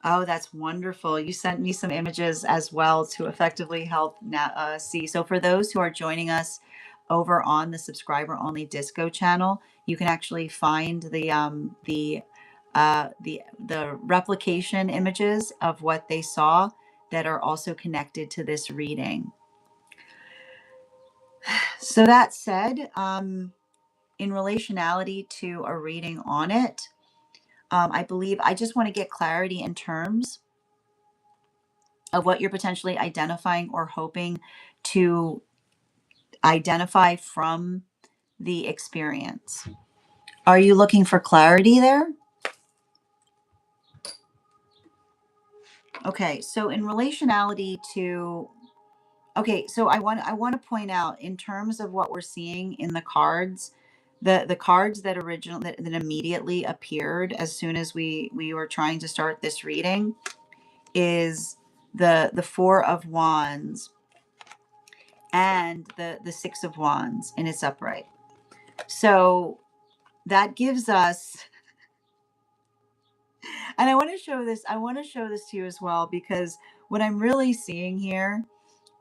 Oh, that's wonderful. You sent me some images as well to effectively help see. So, for those who are joining us over on the subscriber only disco channel, you can actually find the replication images of what they saw that are also connected to this reading. So that said, in relationality to a reading on it, I believe I just want to get clarity in terms of what you're potentially identifying or hoping to identify from the experience. Are you looking for clarity there? Okay, so in relationality to, okay, so I want to point out in terms of what we're seeing in the cards, the cards that that immediately appeared as soon as we were trying to start this reading is the 4 of Wands and the 6 of Wands in its upright. So that gives us, and I want to show this. I want to show this to you as well because what I'm really seeing here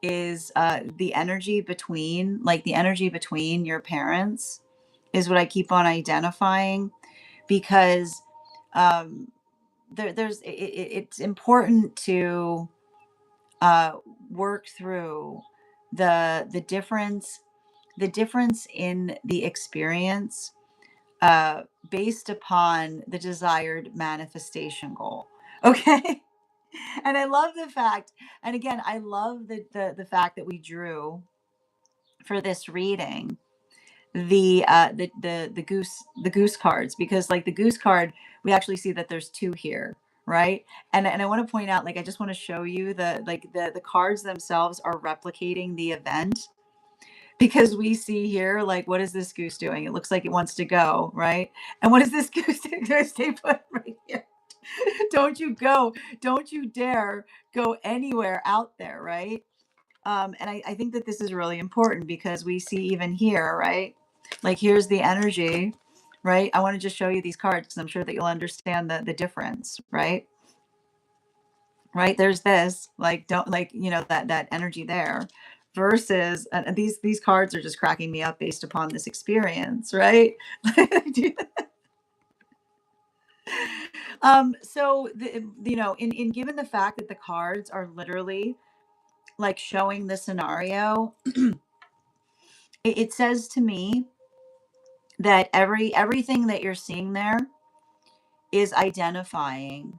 is the energy between, like the energy between your parents, is what I keep on identifying because um, it's important to uh, work through the difference in the experience based upon the desired manifestation goal. Okay. And I love the fact, and again, I love the fact that we drew for this reading the goose cards, because like the goose card, we actually see that there's two here, right? And I want to point out, like I just want to show you the cards themselves are replicating the event, because we see here, like, what is this goose doing? It looks like it wants to go, right? And what is this goose doing? They put right here. Don't you go, don't you dare go anywhere out there, right? And I think that this is really important because we see even here, right? Like here's the energy, right? I want to just show you these cards because I'm sure that you'll understand the difference, right? Right? There's this, like, don't, like, that energy there, versus these cards are just cracking me up based upon this experience, right? So in given the fact that the cards are literally like showing the scenario, it says to me that everything that you're seeing there is identifying,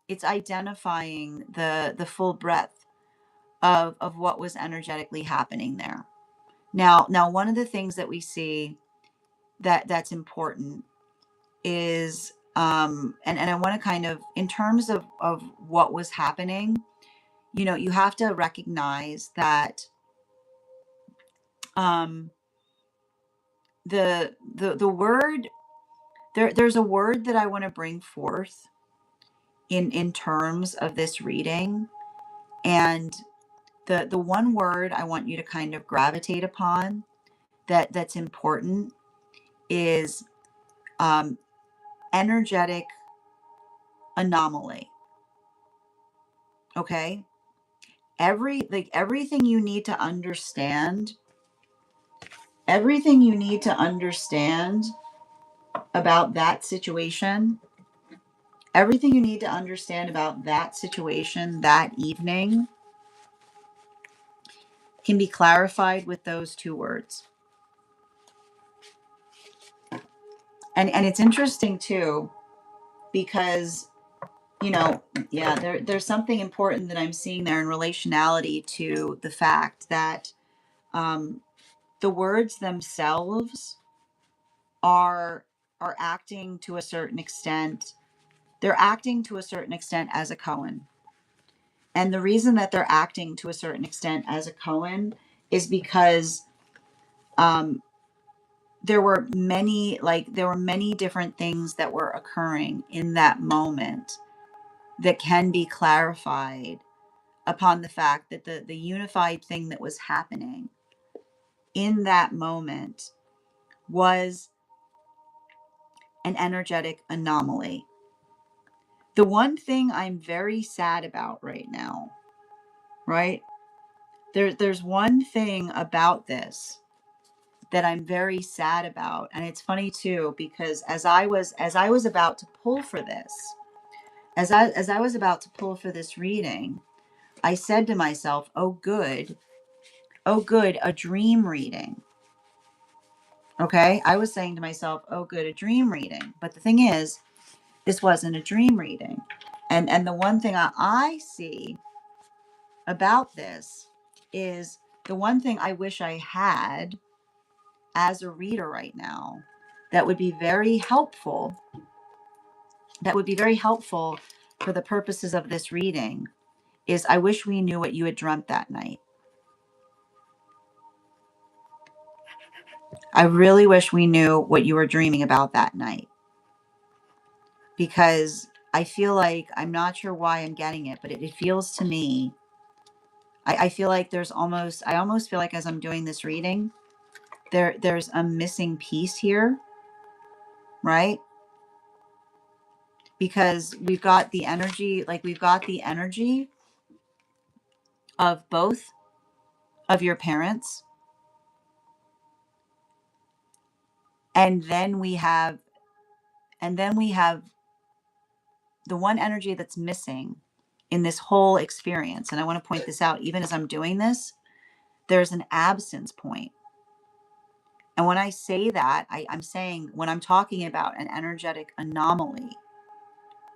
it's identifying the full breadth of what was energetically happening there. Now one of the things that we see that's important is, and I want to kind of, in terms of what was happening, you have to recognize that, um the word, there's a word that I want to bring forth in terms of this reading, and the one word I want you to kind of gravitate upon that's important is, um energetic anomaly. Okay, everything you need to understand, everything you need to understand about that situation, everything you need to understand about that situation that evening can be clarified with those two words. And it's interesting too, because, yeah, there's something important that I'm seeing there in relationality to the fact that, um, the words themselves are are acting to a certain extent. They're acting to a certain extent as a koan. And the reason that they're acting to a certain extent as a koan is because, um, there were many different things that were occurring in that moment that can be clarified upon the fact that the unified thing that was happening in that moment was an energetic anomaly. The one thing I'm very sad about right now, right? There's one thing about this that I'm very sad about. And it's funny too, because as I was about to pull for this, as I was about to pull for this reading, I said to myself, oh good, a dream reading. Okay? I was saying to myself, oh good, a dream reading. But the thing is, this wasn't a dream reading. And the one thing I see about this is, the one thing I wish I had as a reader right now that would be very helpful, that would be very helpful for the purposes of this reading, is I wish we knew what you had dreamt that night. I really wish we knew what you were dreaming about that night, because I feel like, I'm not sure why I'm getting it, but it feels to me, I feel like I almost feel like, as I'm doing this reading, there's a missing piece here, right? Because we've got the energy of both of your parents, and then we have the one energy that's missing in this whole experience. And I want to point this out, even as I'm doing this, there's an absence point. And when I say that, I'm saying, when I'm talking about an energetic anomaly,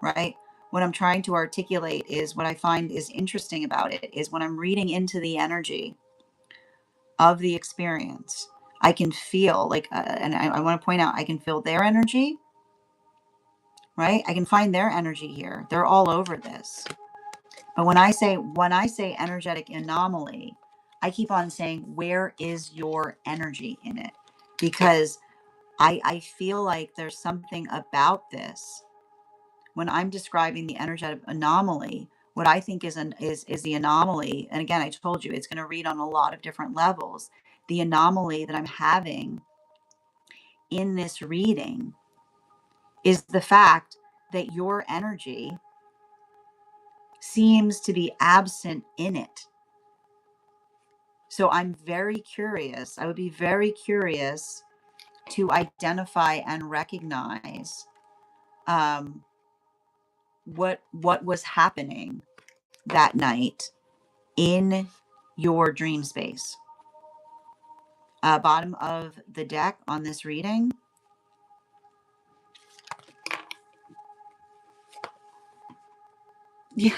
right? What I'm trying to articulate is, what I find is interesting about it is, when I'm reading into the energy of the experience, I can feel like, and I want to point out, I can feel their energy, right? I can find their energy here. They're all over this. But when I say energetic anomaly, I keep on saying, where is your energy in it? Because I feel like there's something about this. When I'm describing the energetic anomaly, what I think is the anomaly, and again, I told you, it's going to read on a lot of different levels. The anomaly that I'm having in this reading is the fact that your energy seems to be absent in it. So I'm very curious. I would be very curious to identify and recognize um, what was happening that night in your dream space. Bottom of the deck on this reading. Yeah.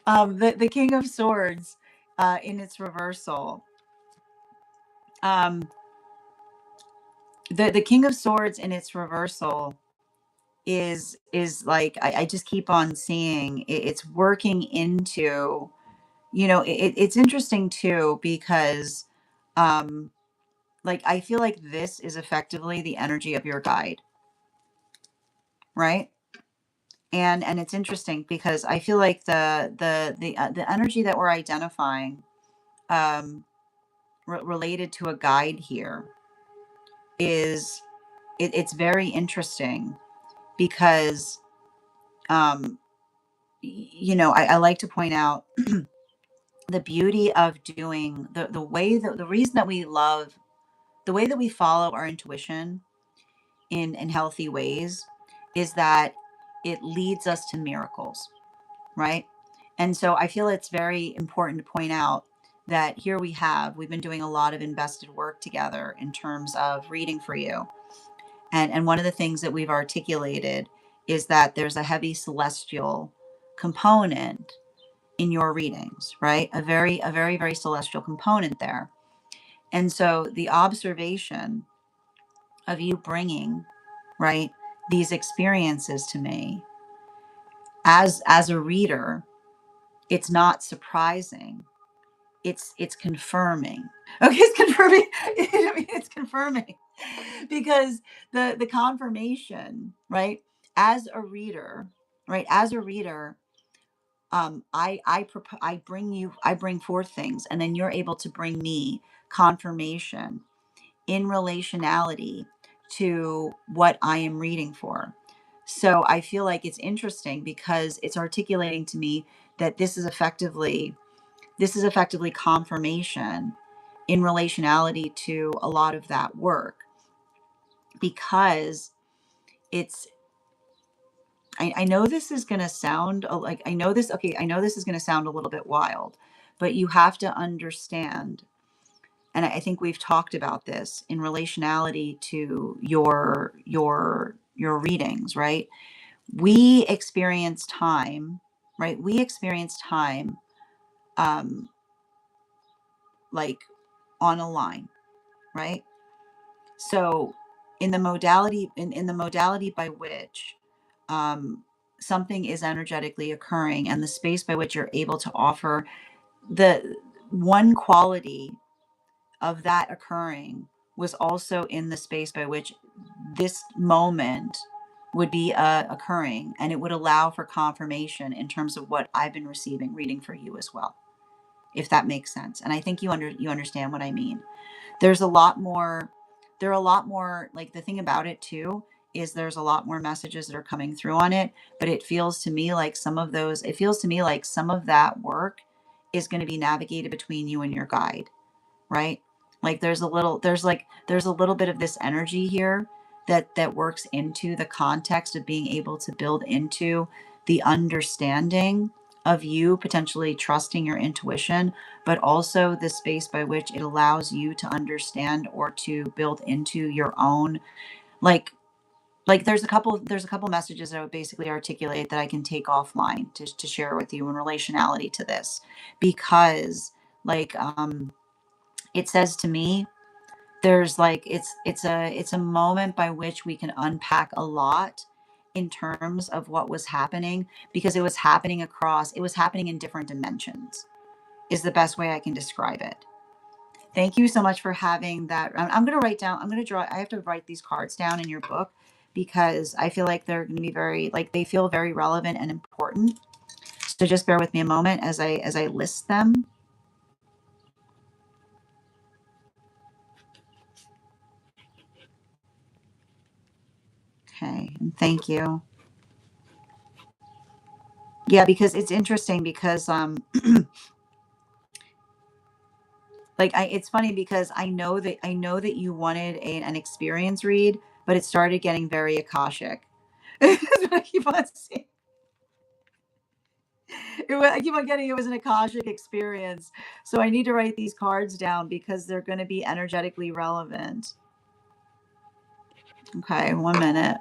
The King of Swords in its reversal. Um, the King of Swords in its reversal is like I just keep on seeing it's working into, it's interesting too because um like I feel like this is effectively the energy of your guide, right? And it's interesting because I feel like the energy that we're identifying um related to a guide here is it's very interesting because um I like to point out the beauty of doing the way that the reason that we love the way that we follow our intuition in healthy ways is that it leads us to miracles, right? And so I feel it's very important to point out that here we've been doing a lot of invested work together in terms of reading for you. And one of the things that we've articulated is that there's a heavy celestial component in your readings, right? A very, very celestial component there. And so the observation of you bringing, right, these experiences to me as a reader, it's not surprising. It's confirming. Okay, it's confirming. I mean, it's confirming because the confirmation, right? As a reader, right? As a reader, I bring forth things, and then you're able to bring me confirmation in relationality to what I am reading for. So I feel like it's interesting because it's articulating to me that this is effectively confirmation in relationality to a lot of that work because it's I know this is going to sound like I know this is going to sound a little bit wild, but you have to understand, and I think we've talked about this in relationality to your readings, right? We experience time, right? We experience time um like on a line, right? So in the modality by which um, something is energetically occurring and the space by which you're able to offer the one quality of that occurring was also in the space by which this moment would be occurring, and it would allow for confirmation in terms of what I've been receiving reading for you as well, if that makes sense. And I think you understand what I mean. There's a lot more there are a lot more, like, the thing about it too is there's a lot more messages that are coming through on it, but it feels to me like some of that work is going to be navigated between you and your guide, right? Like there's a little bit of this energy here that works into the context of being able to build into the understanding of you potentially trusting your intuition, but also the space by which it allows you to understand or to build into your own, like there's a couple messages that I would basically articulate that I can take offline to share with you in relationality to this, because like it says to me there's like it's a moment by which we can unpack a lot in terms of what was happening, because it was happening in different dimensions is the best way I can describe it. Thank you so much for having that. I'm going to write down, I'm going to draw, I have to write these cards down in your book because I feel like they're going to be they feel very relevant and important. So just bear with me a moment as I list them. Okay, and thank you. Yeah, because it's interesting because Like it's funny because I know that you wanted an experience read, but it started getting very akashic. That's what I keep on seeing. I keep on getting it was an akashic experience. So I need to write these cards down because they're going to be energetically relevant. Okay, 1 minute.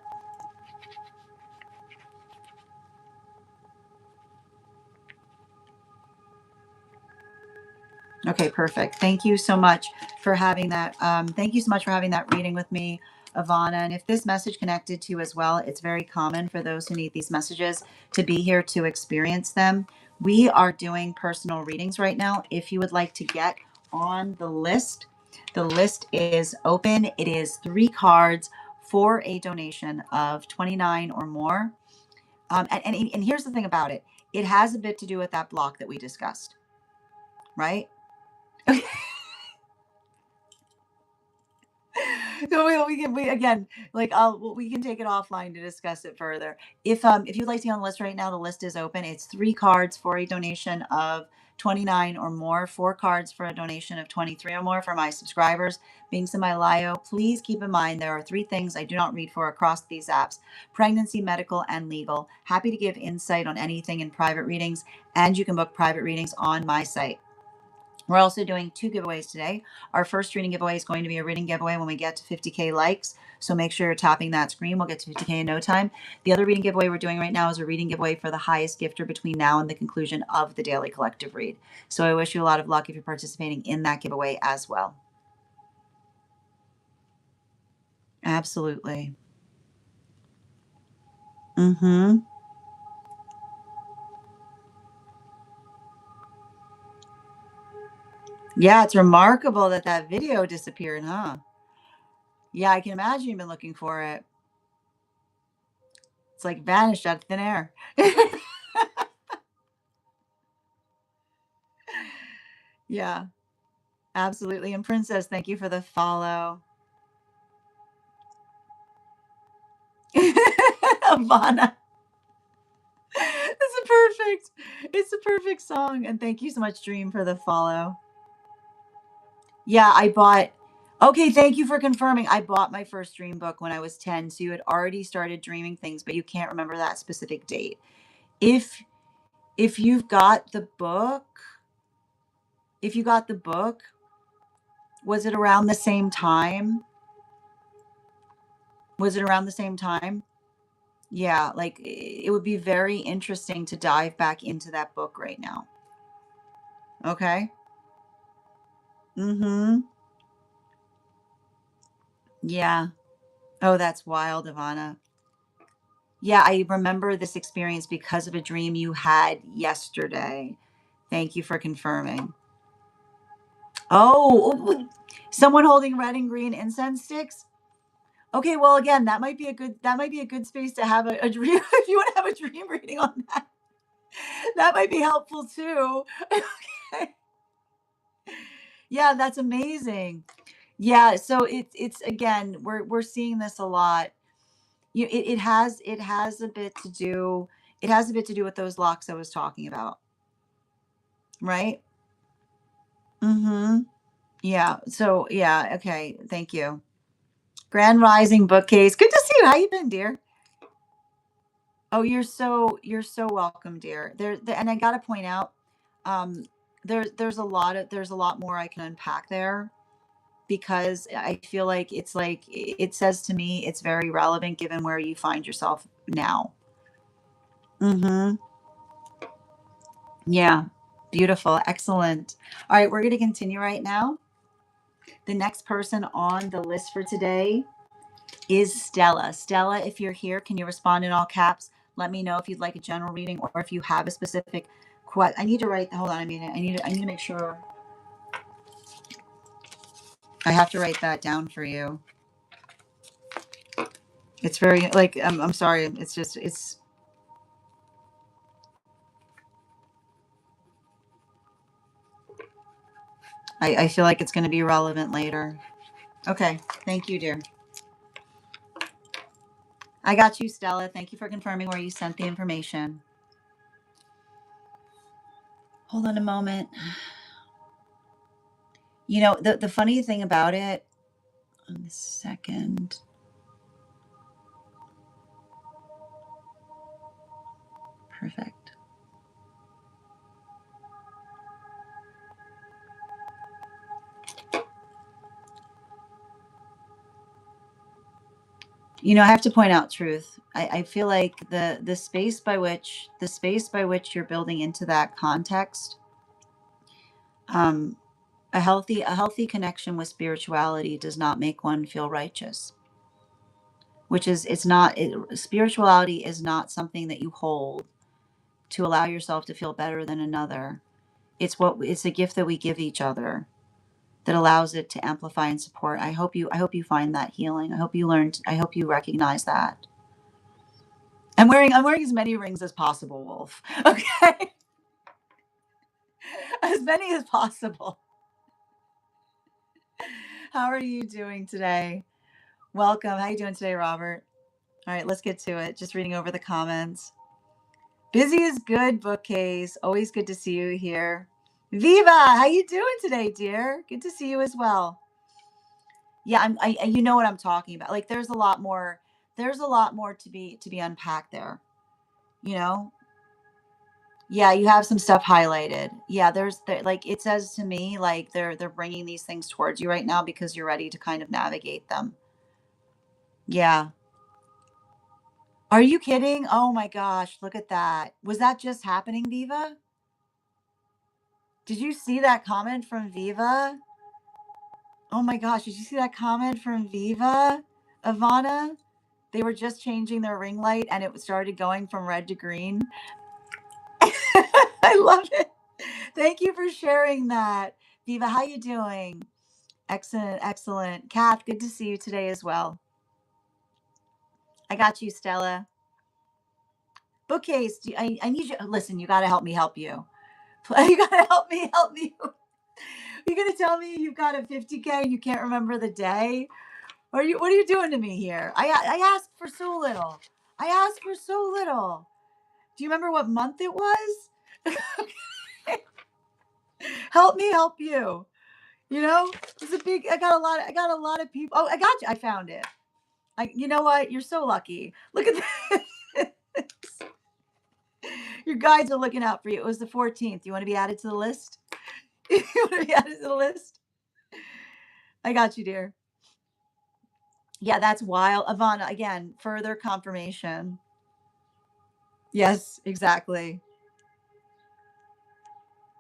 Okay, perfect. Thank you so much for having that. Thank you so much for having that reading with me, Ivana. And if this message connected to you as well, it's very common for those who need these messages to be here to experience them. We are doing personal readings right now. If you would like to get on the list is open. It is 3 cards for a donation of 29 or more. And here's the thing about it. It has a bit to do with that block that we discussed, right? So we again, like we can take it offline to discuss it further. If you'd like to be on the list right now, the list is open. It's 3 cards for a donation of 29 or more, 4 cards for a donation of 23 or more for my subscribers. Being Semi-Lio, please keep in mind there are 3 things I do not read for across these apps: pregnancy, medical, and legal. Happy to give insight on anything in private readings, and you can book private readings on my site. We're also doing 2 giveaways today. Our first reading giveaway is going to be a reading giveaway when we get to 50K likes. So make sure you're tapping that screen. We'll get to 50K in no time. The other reading giveaway we're doing right now is a reading giveaway for the highest gifter between now and the conclusion of the daily collective read. So I wish you a lot of luck if you're participating in that giveaway as well. Absolutely. Mm-hmm. Yeah, it's remarkable that that video disappeared, huh? Yeah, I can imagine you've been looking for it. It's like vanished out of thin air. Yeah. Absolutely. And Princess, thank you for the follow. Ivana. It's a perfect song. And thank you so much, Dream, for the follow. Yeah, I bought okay, thank you for confirming. I bought my first dream book when I was 10. So you had already started dreaming things, but you can't remember that specific date. If if you've got the book, if you got the book, was it around the same time? Was it around the same time? Yeah, like it would be very interesting to dive back into that book right now. Okay. Mm-hmm. Yeah. Oh, that's wild, Ivana. Yeah, I remember this experience because of a dream you had yesterday. Thank you for confirming. Oh, someone holding red and green incense sticks. Okay, well, again, that might be a good space to have a dream if you want to have a dream reading on that. That might be helpful too. Okay. Yeah, that's amazing. Yeah, so it's again, we're seeing this a lot. It has a bit to do with those locks I was talking about, right? Mm-hmm. Yeah. So yeah, okay. Thank you. Grand Rising bookcase. Good to see you. How you been, dear? Oh, you're so welcome, dear. And I gotta point out, um, there's a lot more I can unpack there because I feel like it says to me it's very relevant given where you find yourself now. Mm-hmm. Yeah. Beautiful. Excellent. All right, we're going to continue right now. The next person on the list for today is Stella. Stella, if you're here, can you respond in all caps? Let me know if you'd like a general reading or if you have a specific question. I need to write. Hold on a minute. I need to make sure. I have to write that down for you. It's very like I'm sorry. It's just it's. I feel like it's going to be relevant later. Okay. Thank you, dear. I got you, Stella. Thank you for confirming where you sent the information. Hold on a moment. The funny thing about it, on the second, perfect. I have to point out truth. I feel like the space by which you're building into that context, um, a healthy connection with spirituality does not make one feel righteous. Which is it's not it, spirituality is not something that you hold to allow yourself to feel better than another. It's a gift that we give each other that allows it to amplify and support. I hope you find that healing. I hope you recognize that. I'm wearing as many rings as possible, Wolf. Okay. As many as possible. How are you doing today? Welcome. How you doing today, Robert? All right, let's get to it. Just reading over the comments. Busy is good, bookcase. Always good to see you here. Viva, how you doing today, dear? Good to see you as well. Yeah, you know what I'm talking about. Like there's a lot more to be unpacked there, you know? Yeah, you have some stuff highlighted. Yeah, like it says to me like they're bringing these things towards you right now because you're ready to kind of navigate them. Yeah. Are you kidding? Oh my gosh, look at that. Was that just happening, Viva? Did you see that comment from Viva? Oh my gosh, did you see that comment from Viva, Ivana? They were just changing their ring light and it started going from red to green. I love it. Thank you for sharing that. Viva, how you doing? Excellent, excellent. Kath, good to see you today as well. I got you, Stella. Bookcase, I need you. Listen, you got to help me help you. You got to help me. You're going to tell me you've got a 50K and you can't remember the day? What are you doing to me here? I asked for so little. I asked for so little. Do you remember what month it was? Help me help you. It's a big. I got a lot of people. Oh, I got you. I found it. You know what? You're so lucky. Look at that. Your guides are looking out for you. It was the 14th. You want to be added to the list? You want to be added to the list? I got you, dear. Yeah, that's wild. Ivana, again, further confirmation. Yes, exactly.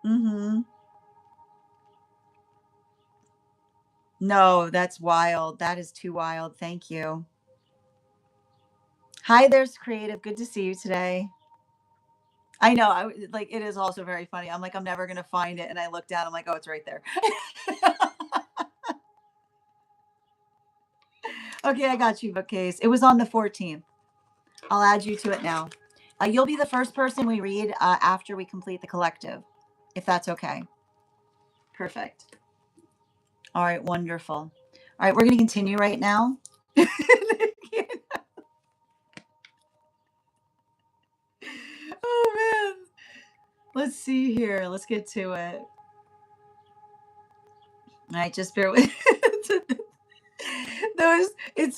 Mm-hmm. No, that's wild. That is too wild. Thank you. Hi, there's creative. Good to see you today. I know. Like it is also very funny. I'm like, I'm never gonna find it, and I look down. I'm like, oh, it's right there. Okay, I got you, bookcase. It was on the 14th. I'll add you to it now. You'll be the first person we read after we complete the collective, if that's okay. Perfect. All right, wonderful. All right, we're going to continue right now. Oh man. Let's see here. Let's get to it. All right, just bear with those. It's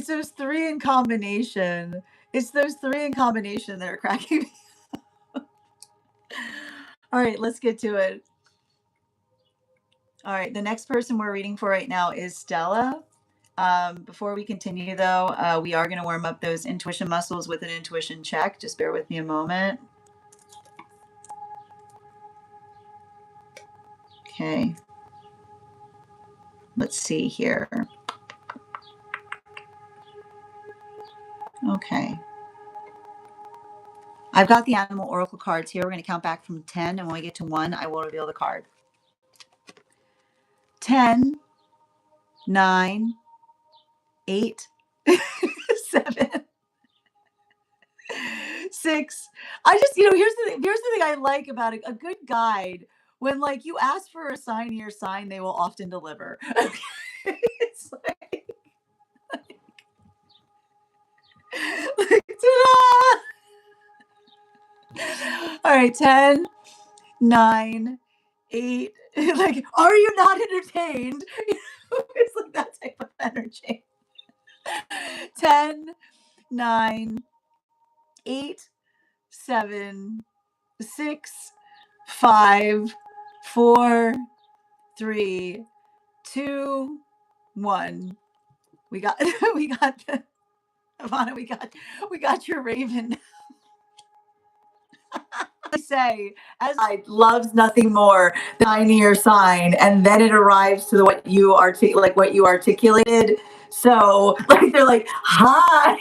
those three in combination. It's those three in combination that are cracking me. All right, let's get to it. All right, the next person we're reading for right now is Stella. Before we continue, though, we are going to warm up those intuition muscles with an intuition check. Just bear with me a moment. Okay. Let's see here. Okay. I've got the animal oracle cards here. We're going to count back from 10, and when we get to 1, I will reveal the card. 10, 9, 8, 7, 6. Here's the thing I like about a good guide. When like you ask for a sign of your sign, they will often deliver. It's like ta-da! All right, 10, 9, 8, Like, are you not entertained? It's like that type of energy. 10, 9, 8, 7, 6, 5, 4, 3, 2, 1. We got we got the Ivana, we got your raven. Say, as I loves nothing more than tinier sign, and then it arrives to the what you what you articulated. So like they're like, hi.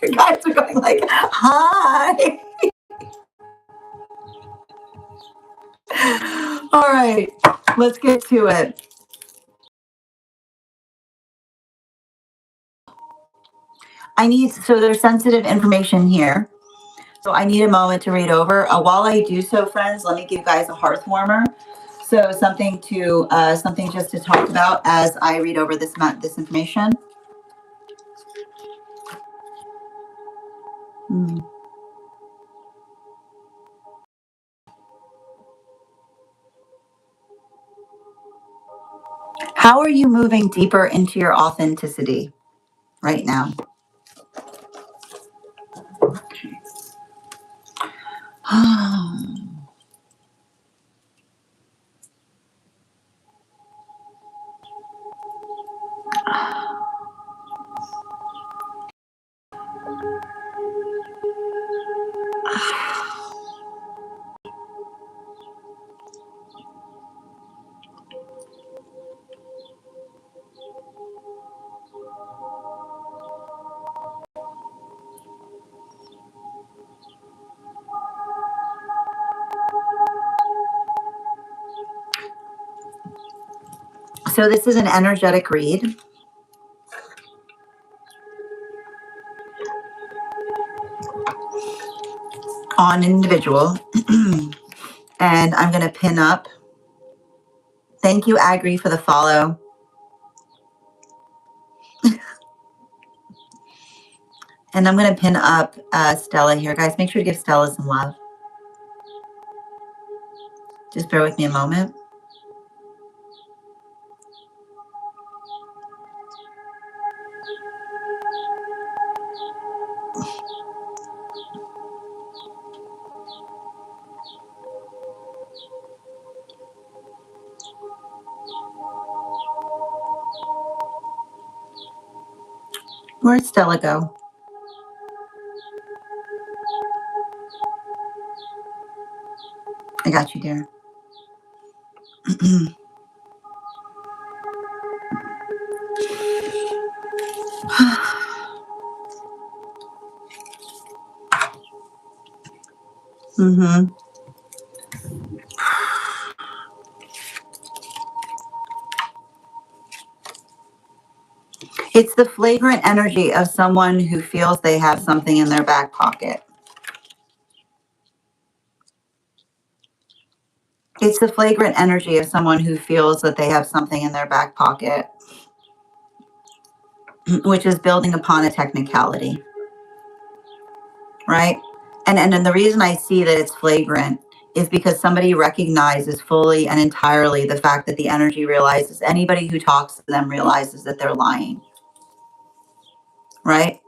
Your guys are going like, hi. All right, let's get to it. So there's sensitive information here. So I need a moment to read over. While I do so, friends, let me give you guys a hearth warmer. So something just to talk about as I read over this information. Mm. How are you moving deeper into your authenticity right now? So this is an energetic read on an individual. And I'm going to pin up. Thank you, Agri, for the follow. And I'm going to pin up Stella here. Guys, make sure to give Stella some love. Just bear with me a moment. Where'd Stella go? I got you, dear. Mm-hmm. It's the flagrant energy of someone who feels they have something in their back pocket. It's the flagrant energy of someone who feels that they have something in their back pocket, which is building upon a technicality, right? And the reason I see that it's flagrant is because somebody recognizes fully and entirely the fact that the energy realizes anybody who talks to them realizes that they're lying, right?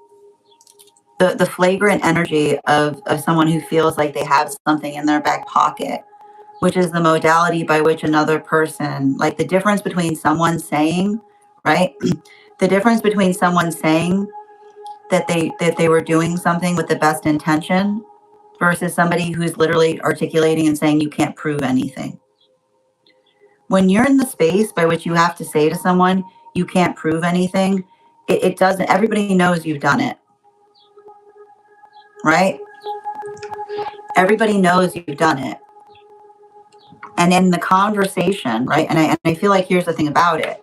The flagrant energy of someone who feels like they have something in their back pocket, which is the modality by which another person, like the difference between someone saying, right? The difference between someone saying that they were doing something with the best intention versus somebody who's literally articulating and saying you can't prove anything. When you're in the space by which you have to say to someone you can't prove anything, it doesn't, everybody knows you've done it, right? Everybody knows you've done it. And in the conversation, right? And I feel like here's the thing about it,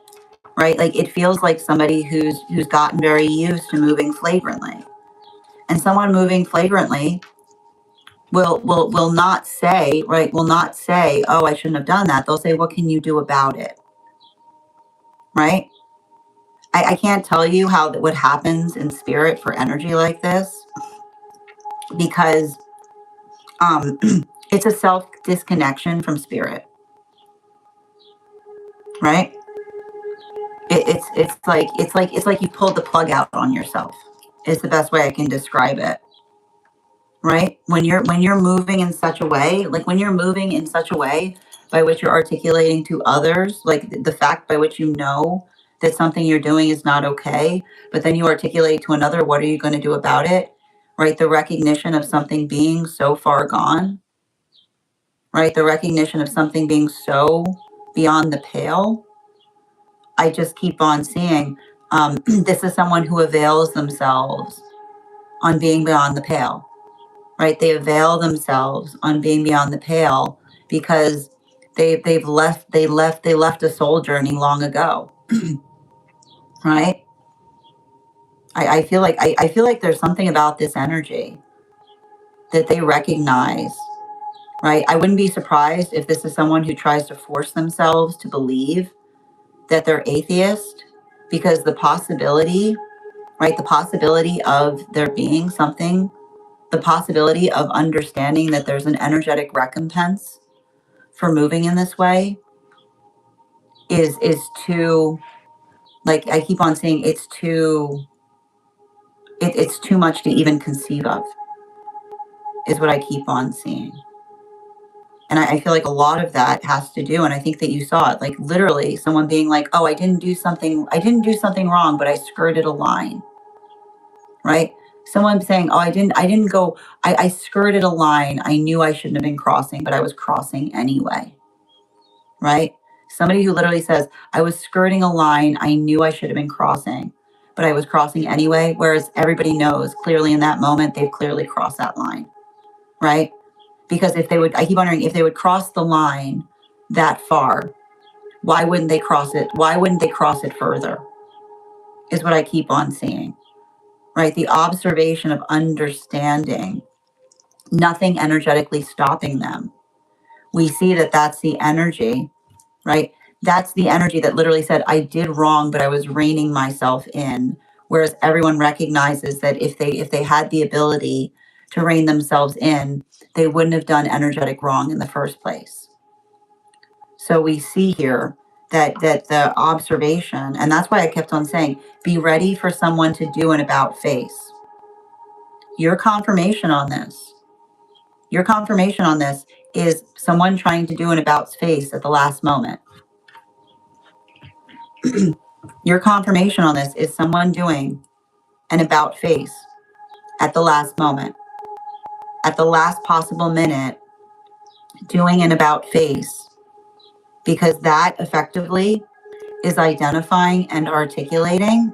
right? Like it feels like somebody who's gotten very used to moving flagrantly. And someone moving flagrantly will not say, right, will not say, oh, I shouldn't have done that. They'll say, what can you do about it? Right? I can't tell you what happens in spirit for energy like this because it's a self disconnection from spirit. right? It's like you pulled the plug out on yourself. Is the best way I can describe it. Right? When you're moving in such a way, like when you're moving in such a way by which you're articulating to others, like the fact by which you know that something you're doing is not okay, but then you articulate to another, what are you going to do about it? Right? The recognition of something being so far gone, right? The recognition of something being so beyond the pale. I just keep on seeing this is someone who avails themselves on being beyond the pale, right? They avail themselves on being beyond the pale because they left a soul journey long ago, right? I feel like there's something about this energy that they recognize, right? I wouldn't be surprised if this is someone who tries to force themselves to believe that they're atheist because the possibility, right? The possibility of there being something, the possibility of understanding that there's an energetic recompense for moving in this way is too, like I keep on saying, it's too much to even conceive of, is what I keep on seeing. And I feel like a lot of that has to do, and I think that you saw it, like literally someone being like, oh, I didn't do something wrong, but I skirted a line, right? Someone saying, oh, I didn't go, I skirted a line. I knew I shouldn't have been crossing, but I was crossing anyway, right? Somebody who literally says, I was skirting a line. I knew I should have been crossing, but I was crossing anyway. Whereas everybody knows clearly in that moment, they've clearly crossed that line, right? Because I keep wondering if they would cross the line that far, why wouldn't they cross it? Why wouldn't they cross it further? Is what I keep on seeing, right? The observation of understanding, nothing energetically stopping them. We see that that's the energy, right? That's the energy that literally said, I did wrong, but I was reining myself in. Whereas everyone recognizes that if they had the ability to rein themselves in, they wouldn't have done energetic wrong in the first place. So we see here that the observation, and that's why I kept on saying, be ready for someone to do an about face. Your confirmation on this is someone trying to do an about face at the last moment. Your confirmation on this is someone doing an about face at the last moment, at the last possible minute, doing an about face, because that effectively is identifying and articulating.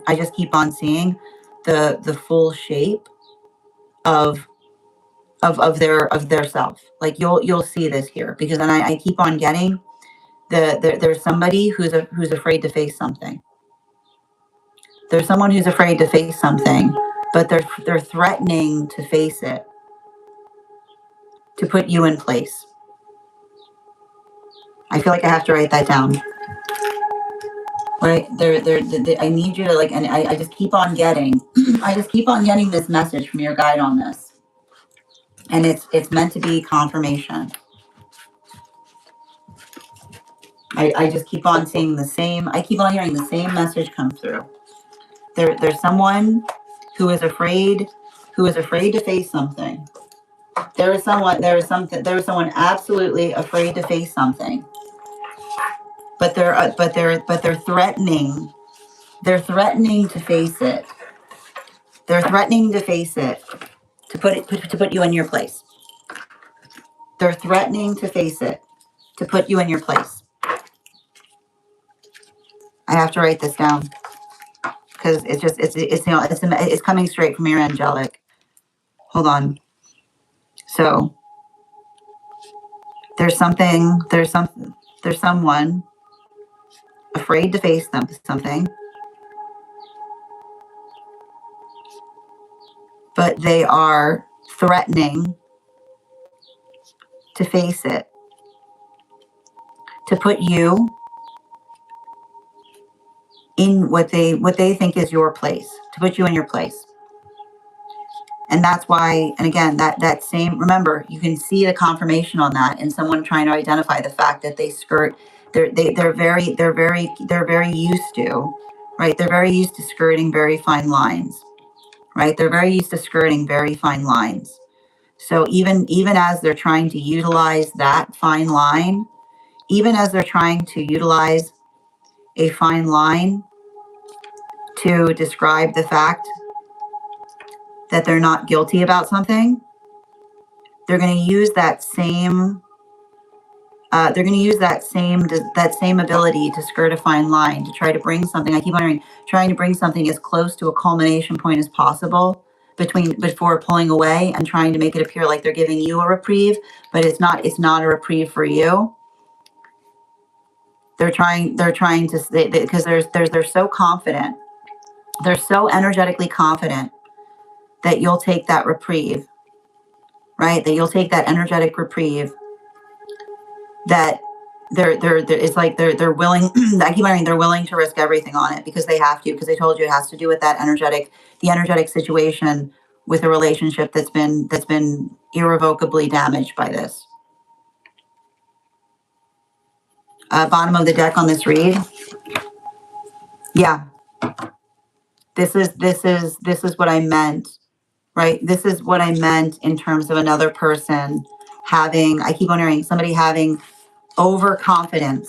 I just keep on seeing the full shape of their self. Like you'll see this here, because then I keep on getting there's somebody who's afraid to face something. There's someone who's afraid to face something, but they're threatening to face it, to put you in place. I feel like I have to write that down. Right? I need you to like, and I just keep on getting, I just keep on getting this message from your guide on this. And it's meant to be confirmation. I just keep on seeing I keep on hearing the same message come through. There's someone who is afraid to face something. There is someone absolutely afraid to face something. But they're threatening. They're threatening to face it. They're threatening to face it, to put you in your place. They're threatening to face it, to put you in your place. I have to write this down because it's coming straight from your angelic. Hold on. So there's someone afraid to face something, but they are threatening to face it, to put you in what they think is your place, to put you in your place. And that's why, and again, that same, remember, you can see the confirmation on that in someone trying to identify the fact that they skirt they're very used to, right? They're very used to skirting very fine lines, right? They're very used to skirting very fine lines. So even as they're trying to utilize that fine line, even as they're trying to utilize a fine line to describe the fact that they're not guilty about something, they're going to use that same that same ability to skirt a fine line to try to bring something. I keep wondering, trying to bring something as close to a culmination point as possible before pulling away and trying to make it appear like they're giving you a reprieve, but it's not a reprieve for you. They're trying to say, because they're so confident, they're so energetically confident that you'll take that reprieve, right? That you'll take that energetic reprieve, that it's like they're willing. I keep hearing they're willing to risk everything on it because they have to, because they told you it has to do with the energetic situation with a relationship that's been irrevocably damaged by this. Bottom of the deck on this read. Yeah. This is what I meant, right? This is what I meant in terms of another person having, I keep wondering, somebody having overconfidence,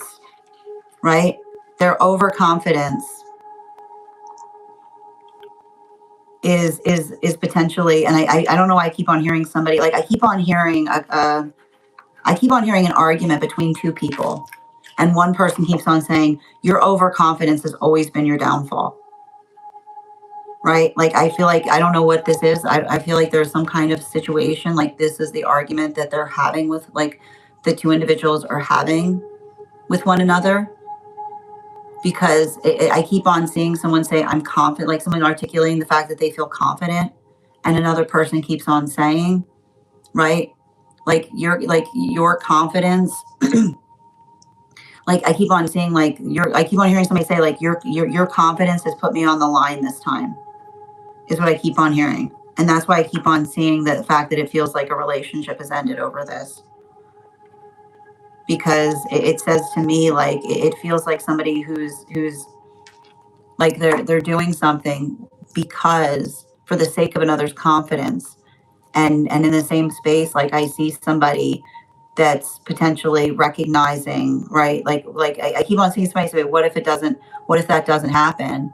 right? Their overconfidence is potentially, and I don't know why I keep on hearing somebody, like I keep on hearing an argument between two people, and one person keeps on saying, your overconfidence has always been your downfall. Right? Like, I feel like, I don't know what this is. I feel like there's some kind of situation, like this is the argument that they're having with, like, the two individuals are having with one another. Because I keep on seeing someone say, I'm confident, like someone articulating the fact that they feel confident. And another person keeps on saying, right? Like your confidence. Like I keep on seeing, like, I keep on hearing somebody say, like, your confidence has put me on the line this time. Is what I keep on hearing. And that's why I keep on seeing the fact that it feels like a relationship has ended over this. Because it says to me, like, it feels like somebody who's like they're doing something because for the sake of another's confidence. And in the same space, like I see somebody that's potentially recognizing, right? Like I keep on seeing somebody say, what if that doesn't happen?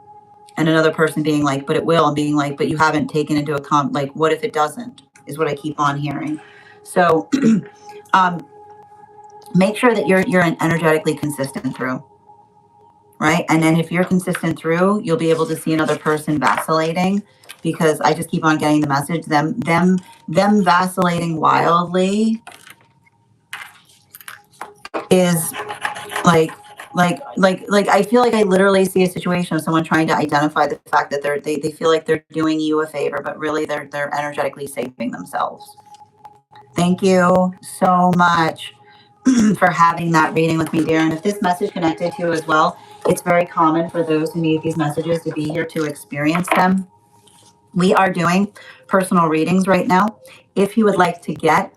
And another person being like, but it will, and being like, but you haven't taken into account, like, what if it doesn't, is what I keep on hearing. So make sure that you're energetically consistent through, right? And then if you're consistent through, you'll be able to see another person vacillating, because I just keep on getting the message, them vacillating wildly is like I feel like I literally see a situation of someone trying to identify the fact that they feel like they're doing you a favor, but really they're energetically saving themselves. Thank you so much for having that reading with me, dear. And if this message connected to you as well, it's very common for those who need these messages to be here to experience them. We are doing personal readings right now. If you would like to get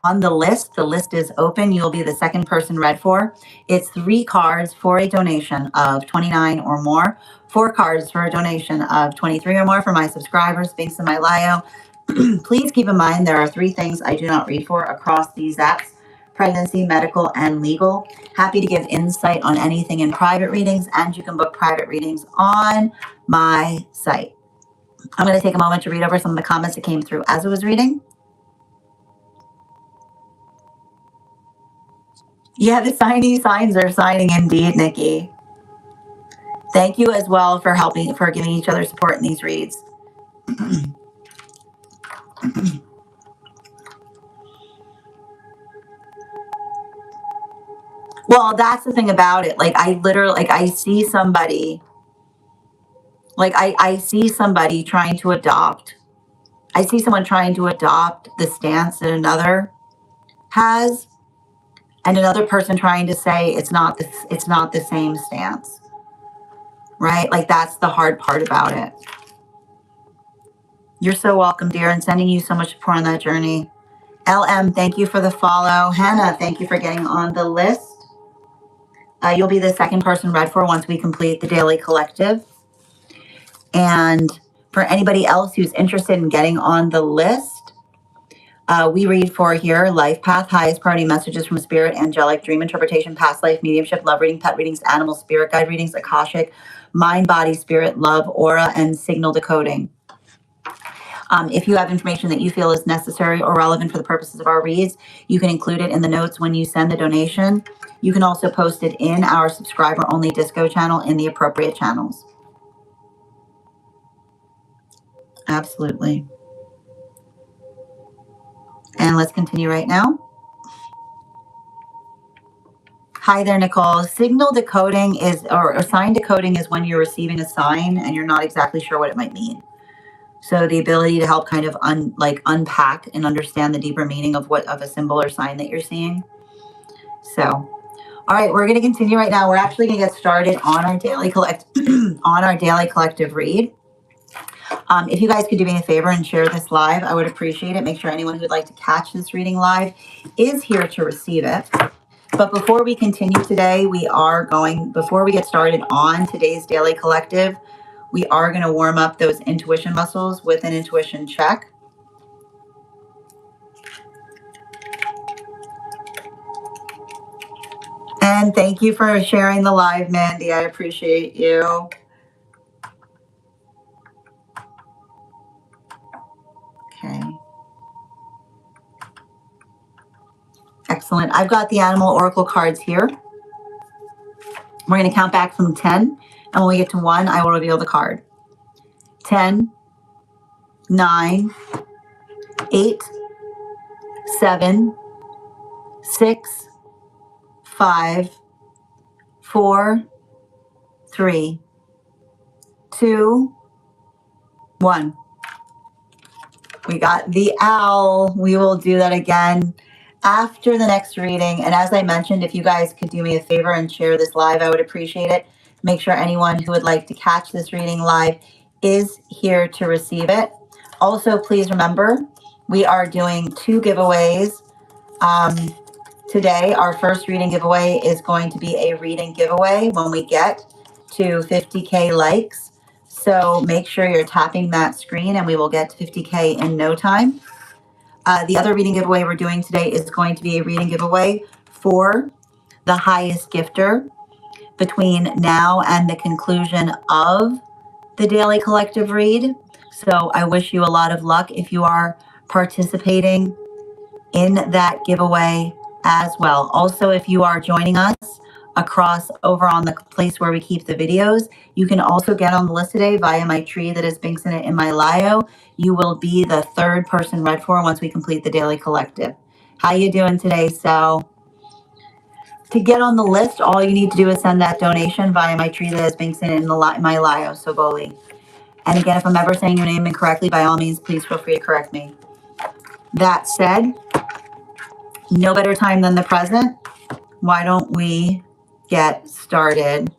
on the list is open. You'll be the second person read for. It's 3 cards for a donation of $29 or more, 4 cards for a donation of $23 or more for my subscribers. Thanks to my Lio. Please keep in mind there are 3 things I do not read for across these apps: pregnancy, medical, and legal. Happy to give insight on anything in private readings, and you can book private readings on my site. I'm going to take a moment to read over some of the comments that came through as I was reading. Yeah, the signs are signing indeed, Nikki. Thank you as well for giving each other support in these reads. Well, that's the thing about it. Like, I literally, like, I see somebody, like, I see somebody trying to adopt. I see someone trying to adopt the stance that another has, and another person trying to say it's not the same stance. Right? Like, that's the hard part about it. You're so welcome, dear, and sending you so much support on that journey. LM, thank you for the follow. Hannah, thank you for getting on the list. You'll be the second person read for once we complete the daily collective. And for anybody else who's interested in getting on the list, we read for here life path, highest priority messages from spirit, angelic, dream interpretation, past life, mediumship, love reading, pet readings, animal spirit guide readings, akashic, mind, body, spirit, love, aura, and signal decoding. If you have information that you feel is necessary or relevant for the purposes of our reads, you can include it in the notes when you send the donation. You can also post it in our subscriber only disco channel in the appropriate channels. Absolutely. And let's continue right now. Hi there, Nicole. Signal decoding is, or sign decoding is when you're receiving a sign and you're not exactly sure what it might mean. So the ability to help kind of unpack and understand the deeper meaning of a symbol or sign that you're seeing. So, all right, we're going to continue right now. We're actually going to get started on our daily collective read. If you guys could do me a favor and share this live, I would appreciate it. Make sure anyone who would like to catch this reading live is here to receive it. But before we continue today, before we get started on today's daily collective, we are going to warm up those intuition muscles with an intuition check. And thank you for sharing the live, Mandy. I appreciate you. Okay. Excellent. I've got the animal oracle cards here. We're going to count back from 10. And when we get to 1, I will reveal the card. 10, 9, 8, 7, 6, 5, 4, 3, 2, 1. We got the owl. We will do that again after the next reading. And as I mentioned, if you guys could do me a favor and share this live, I would appreciate it. Make sure anyone who would like to catch this reading live is here to receive it. Also, please remember, we are doing 2 giveaways. Today, our first reading giveaway is going to be a reading giveaway when we get to 50K likes. So make sure you're tapping that screen and we will get to 50K in no time. The other reading giveaway we're doing today is going to be a reading giveaway for the highest gifter between now and the conclusion of the daily collective read. So I wish you a lot of luck if you are participating in that giveaway as well. Also, if you are joining us across over on the place where we keep the videos, you can also get on the list today via my tree that is Binks in it in my bio. You will be the 3rd person read for once we complete the daily collective. How you doing today, Sal? To get on the list, all you need to do is send that donation via my tree that is Binks in it in my bio, so Goli. And again, if I'm ever saying your name incorrectly, by all means, please feel free to correct me. That said, no better time than the present. Why don't we get started?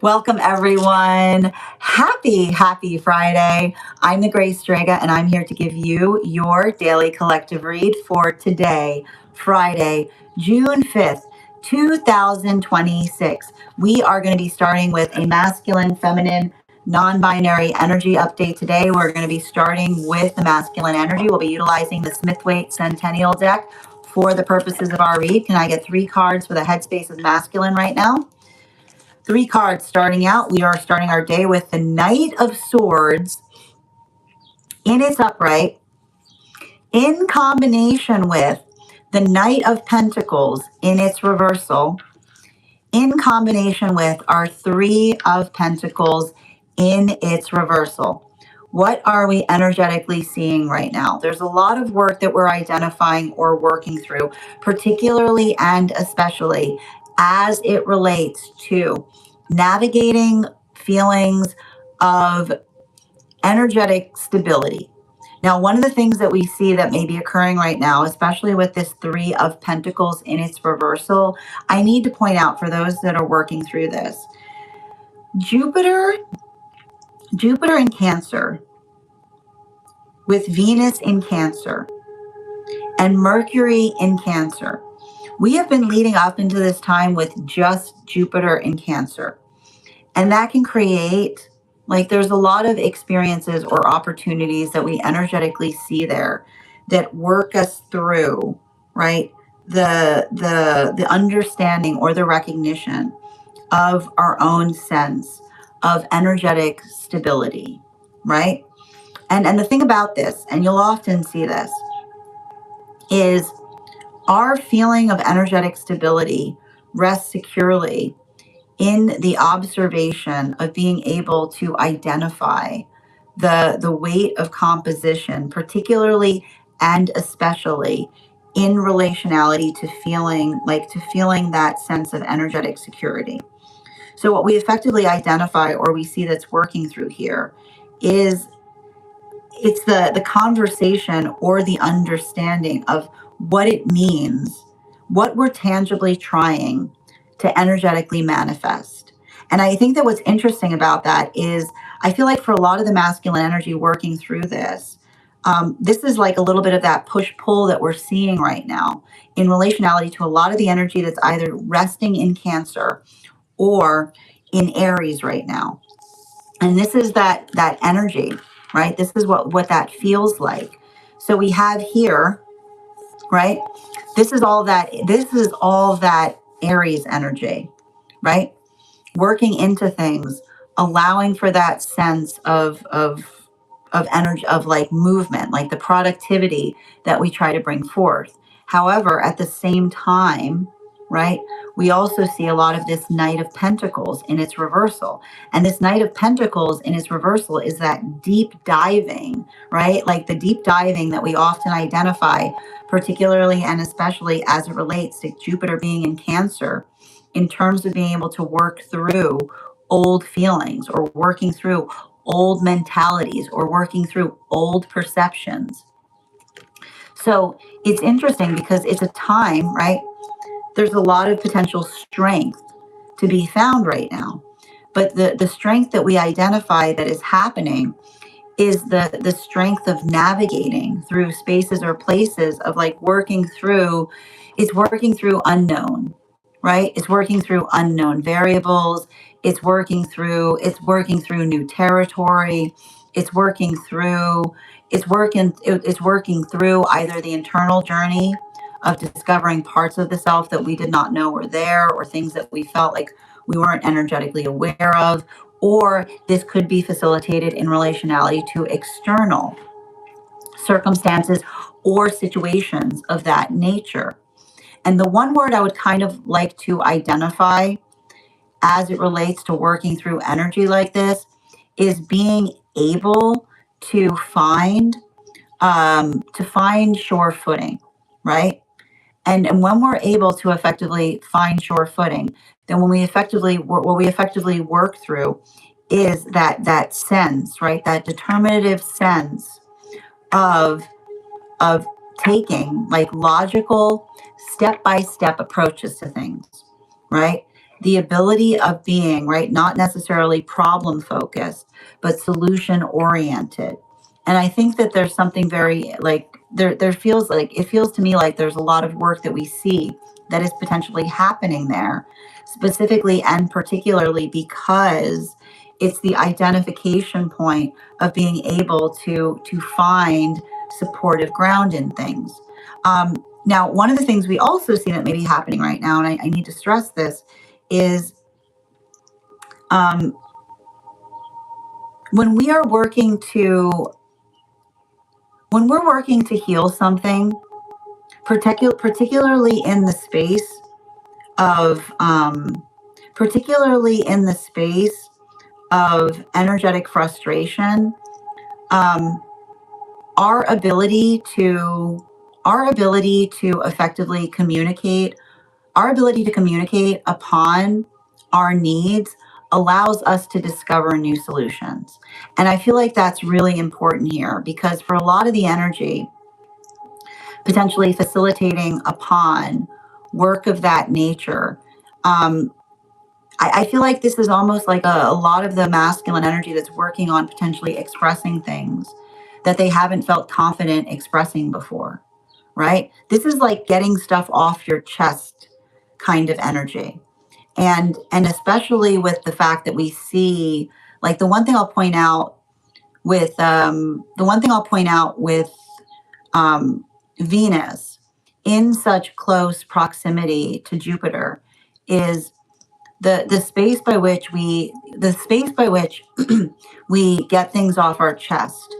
Welcome, everyone. Happy Friday. I'm the Grace Strega, and I'm here to give you your daily collective read for today, Friday, June 5th, 2026. We are going to be starting with a masculine, feminine, non-binary energy update today. We're going to be starting with the masculine energy. We'll be utilizing the Smith-Waite Centennial deck for the purposes of our read. Can I get 3 cards for the headspace of masculine right now? 3 cards starting out. We are starting our day with the Knight of Swords in its upright, in combination with the Knight of Pentacles in its reversal, in combination with our 3 of Pentacles in its reversal. What are we energetically seeing right now? There's a lot of work that we're identifying or working through, particularly and especially as it relates to navigating feelings of energetic stability. Now, one of the things that we see that may be occurring right now, especially with this 3 of Pentacles in its reversal, I need to point out for those that are working through this, Jupiter in Cancer, with Venus in Cancer, and Mercury in Cancer. We have been leading up into this time with just Jupiter in Cancer. And that can create, like, there's a lot of experiences or opportunities that we energetically see there that work us through, right? The understanding or the recognition of our own sense of energetic stability, right? And the thing about this, and you'll often see this, is our feeling of energetic stability rests securely in the observation of being able to identify the weight of composition, particularly and especially in relationality to feeling that sense of energetic security. So what we effectively identify or we see that's working through here is it's the conversation or the understanding of what it means, what we're tangibly trying to energetically manifest. And I think that what's interesting about that is I feel like for a lot of the masculine energy working through this, this is like a little bit of that push pull that we're seeing right now in relationality to a lot of the energy that's either resting in Cancer or in Aries right now. And this is that energy, right? This is what that feels like. So we have here, right? This is all that Aries energy, right? Working into things, allowing for that sense of energy, of like movement, like the productivity that we try to bring forth. However, at the same time, right, we also see a lot of this Knight of Pentacles in its reversal. And this Knight of Pentacles in its reversal is that deep diving, right? Like the deep diving that we often identify, particularly and especially as it relates to Jupiter being in Cancer, in terms of being able to work through old feelings or working through old mentalities or working through old perceptions. So it's interesting because it's a time, right? There's a lot of potential strength to be found right now. But the strength that we identify that is happening is the strength of navigating through spaces or places of like working through unknown, right? It's working through unknown variables. It's working through new territory. It's working through either the internal journey of discovering parts of the self that we did not know were there, or things that we felt like we weren't energetically aware of, or this could be facilitated in relationality to external circumstances or situations of that nature. And the one word I would kind of like to identify as it relates to working through energy like this is being able to find sure footing, right? And when we're able to effectively find sure footing, then what we effectively work through is that sense, right? That determinative sense of of taking like logical step-by-step approaches to things, right? The ability of being, right, not necessarily problem focused, but solution oriented. And I think that there's something very like there feels like it feels to me like there's a lot of work that we see that is potentially happening there, specifically and particularly because it's the identification point of being able to find supportive ground in things. Now, one of the things we also see that may be happening right now, and I need to stress this, is um, when we are working to when we're working to heal something, particularly in the space of particularly in the space of energetic frustration, um, our ability to effectively communicate, our ability to communicate upon our needs allows us to discover new solutions. And I feel like that's really important here because for a lot of the energy, potentially facilitating upon work of that nature, I feel like this is almost like a lot of the masculine energy that's working on potentially expressing things that they haven't felt confident expressing before, right? This is like getting stuff off your chest kind of energy. And especially with the fact that we see, like, the one thing I'll point out with Venus in such close proximity to Jupiter is the space by which we get things off our chest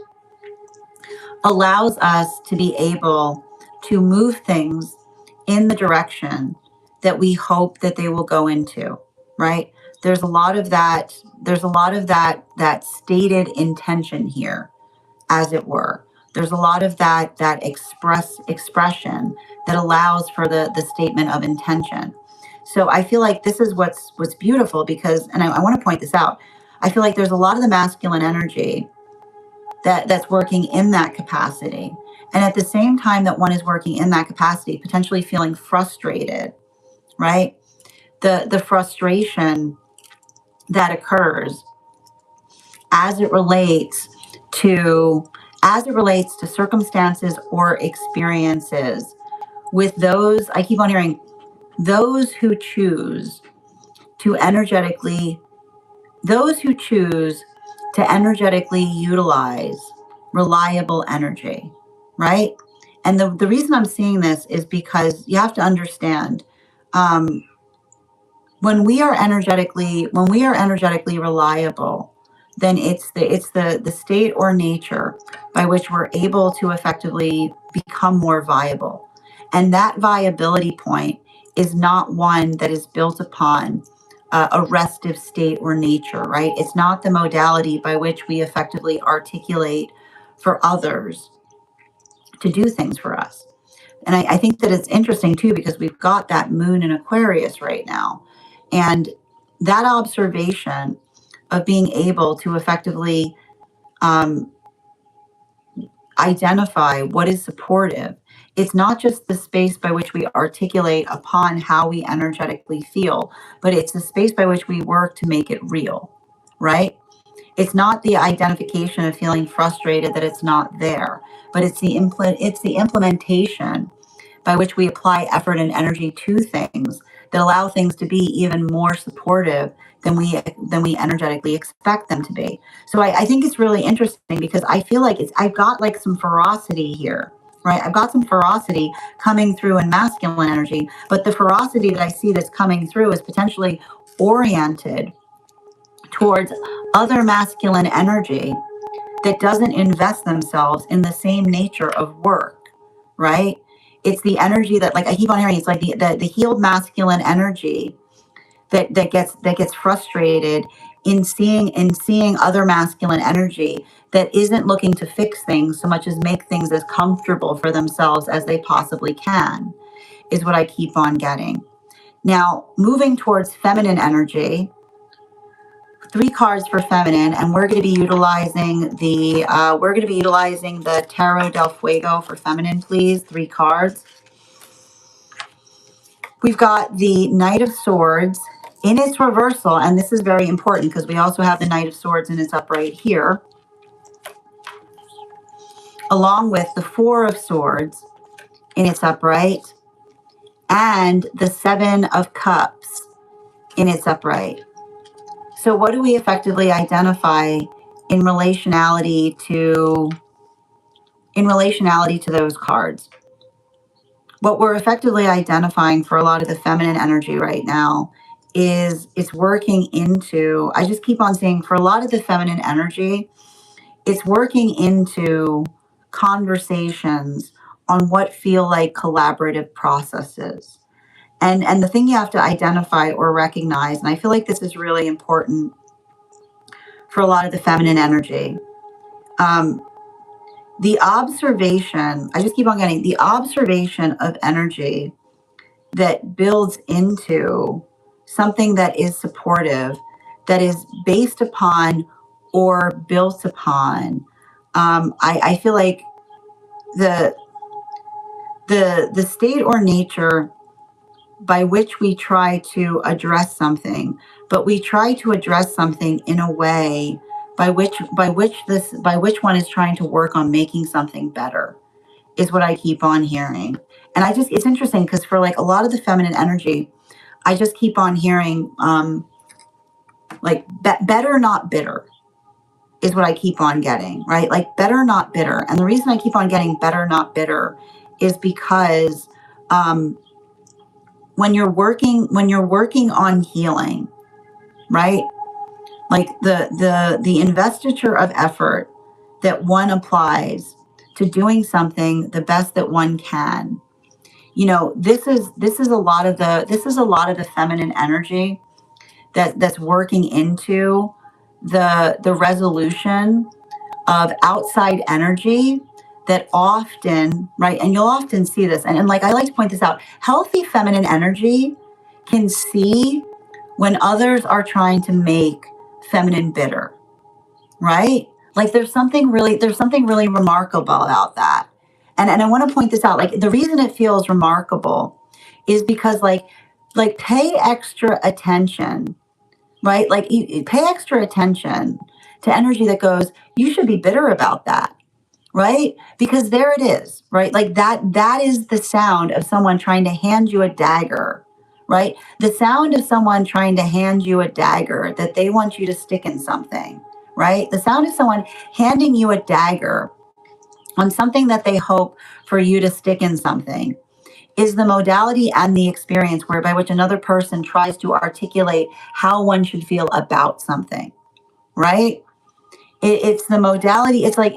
allows us to be able to move things in the direction that we hope that they will go into, right? There's a lot of that stated intention here, as it were. There's a lot of that expression that allows for the statement of intention. So I feel like this is what's beautiful, because, and I want to point this out, I feel like there's a lot of the masculine energy that's working in that capacity. And at the same time that one is working in that capacity, potentially feeling frustrated, right? The frustration that occurs as it relates to circumstances or experiences with those, I keep on hearing, those who choose to energetically utilize reliable energy, right? And the reason I'm seeing this is because you have to understand, when we are energetically reliable, then it's the state or nature by which we're able to effectively become more viable. And that viability point is not one that is built upon a restive state or nature, right? It's not the modality by which we effectively articulate for others to do things for us. And I think that it's interesting too, because we've got that moon in Aquarius right now. And that observation of being able to effectively identify what is supportive. It's not just the space by which we articulate upon how we energetically feel, but it's the space by which we work to make it real, right? It's not the identification of feeling frustrated that it's not there, but it's the implementation by which we apply effort and energy to things that allow things to be even more supportive than we energetically expect them to be. So I think it's really interesting, because I feel like I've got like some ferocity here, right? I've got some ferocity coming through in masculine energy, but the ferocity that I see that's coming through is potentially oriented towards other masculine energy that doesn't invest themselves in the same nature of work, right? It's the energy that, like, I keep on hearing, it's like the healed masculine energy that gets frustrated in seeing other masculine energy that isn't looking to fix things so much as make things as comfortable for themselves as they possibly can, is what I keep on getting. Now, moving towards feminine energy, 3 cards for feminine, and we're going to be utilizing the Tarot del Fuego for feminine, please. 3 cards. We've got the Knight of Swords in its reversal, and this is very important because we also have the Knight of Swords in its upright here, along with the Four of Swords in its upright, and the Seven of Cups in its upright. So what do we effectively identify in relationality to those cards? What we're effectively identifying for a lot of the feminine energy right now is it's working into, I just keep on saying, for a lot of the feminine energy, it's working into conversations on what feel like collaborative processes. And the thing you have to identify or recognize, and I feel like this is really important for a lot of the feminine energy, the observation, I just keep on getting the observation of energy that builds into something that is supportive, that is based upon or built upon. I feel like the state or nature by which we try to address something, but we try to address something in a way by which one is trying to work on making something better, is what I keep on hearing. And it's interesting because for like a lot of the feminine energy, I just keep on hearing, like, better, not bitter is what I keep on getting, right? Like, better, not bitter. And the reason I keep on getting better, not bitter is because, when you're working on healing, right? Like the investiture of effort that one applies to doing something the best that one can. This is a lot of the feminine energy that's working into the resolution of outside energy that often, right, and you'll often see this, and like I like to point this out, healthy feminine energy can see when others are trying to make feminine bitter, right? Like there's something really remarkable about that. And I want to point this out. Like the reason it feels remarkable is because like pay extra attention, right? Like you pay extra attention to energy that goes, you should be bitter about that, right? Because there it is, right? Like that is the sound of someone trying to hand you a dagger, right? The sound of someone trying to hand you a dagger that they want you to stick in something, right? The sound of someone handing you a dagger on something that they hope for you to stick in something is the modality and the experience whereby which another person tries to articulate how one should feel about something, right? It's the modality. It's like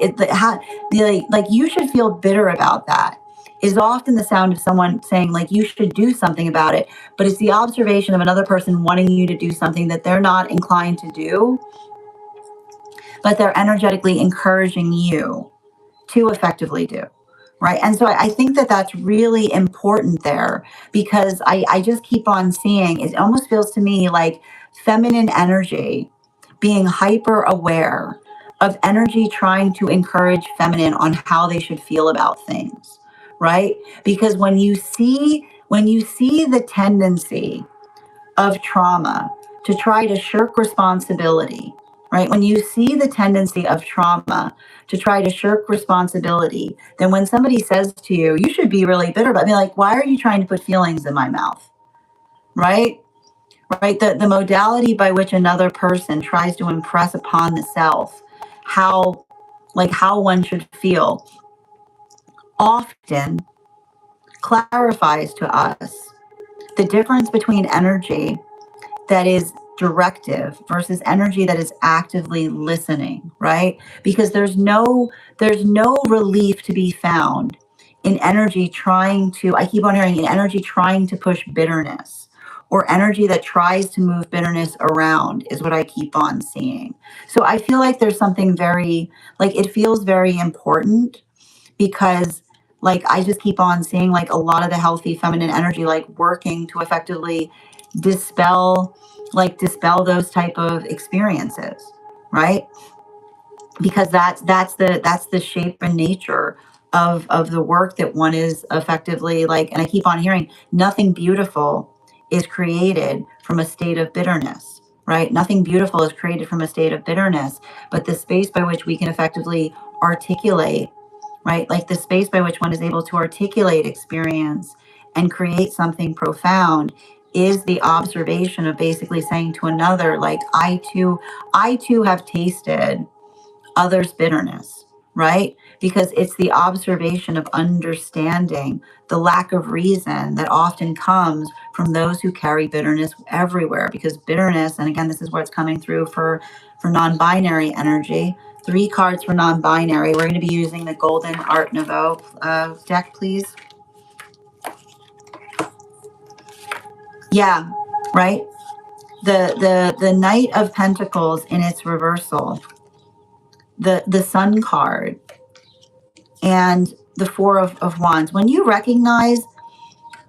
like you should feel bitter about that is often the sound of someone saying like you should do something about it, but it's the observation of another person wanting you to do something that they're not inclined to do, but they're energetically encouraging you to effectively do. Right. And so I think that that's really important there because I just keep on seeing it almost feels to me like feminine energy being hyper aware of energy trying to encourage feminine on how they should feel about things. Right. Because when you see the tendency of trauma to try to shirk responsibility, right? When you see the tendency of trauma to try to shirk responsibility, then when somebody says to you, you should be really bitter about me, like, why are you trying to put feelings in my mouth? Right? Right? The modality by which another person tries to impress upon the self how how one should feel often clarifies to us the difference between energy that is directive versus energy that is actively listening, right? Because there's no relief to be found in energy trying to, I keep on hearing, in energy trying to push bitterness or energy that tries to move bitterness around is what I keep on seeing. So I feel like there's something very, like it feels very important because like I just keep on seeing like a lot of the healthy feminine energy like working to effectively dispel dispel those type of experiences, right? Because that's the shape and nature of the work that one is effectively like, and I keep on hearing nothing beautiful is created from a state of bitterness, right? Nothing beautiful is created from a state of bitterness, but the space by which we can effectively articulate, right? Like the space by which one is able to articulate experience and create something profound is the observation of basically saying to another, like, I too have tasted others' bitterness, right? Because it's the observation of understanding the lack of reason that often comes from those who carry bitterness everywhere. Because bitterness, and again, this is where it's coming through for non-binary energy. 3 cards for non-binary. We're going to be using the Golden Art Nouveau deck, please. Yeah, right. The Knight of Pentacles in its reversal, the Sun card, and the Four of Wands. When you recognize,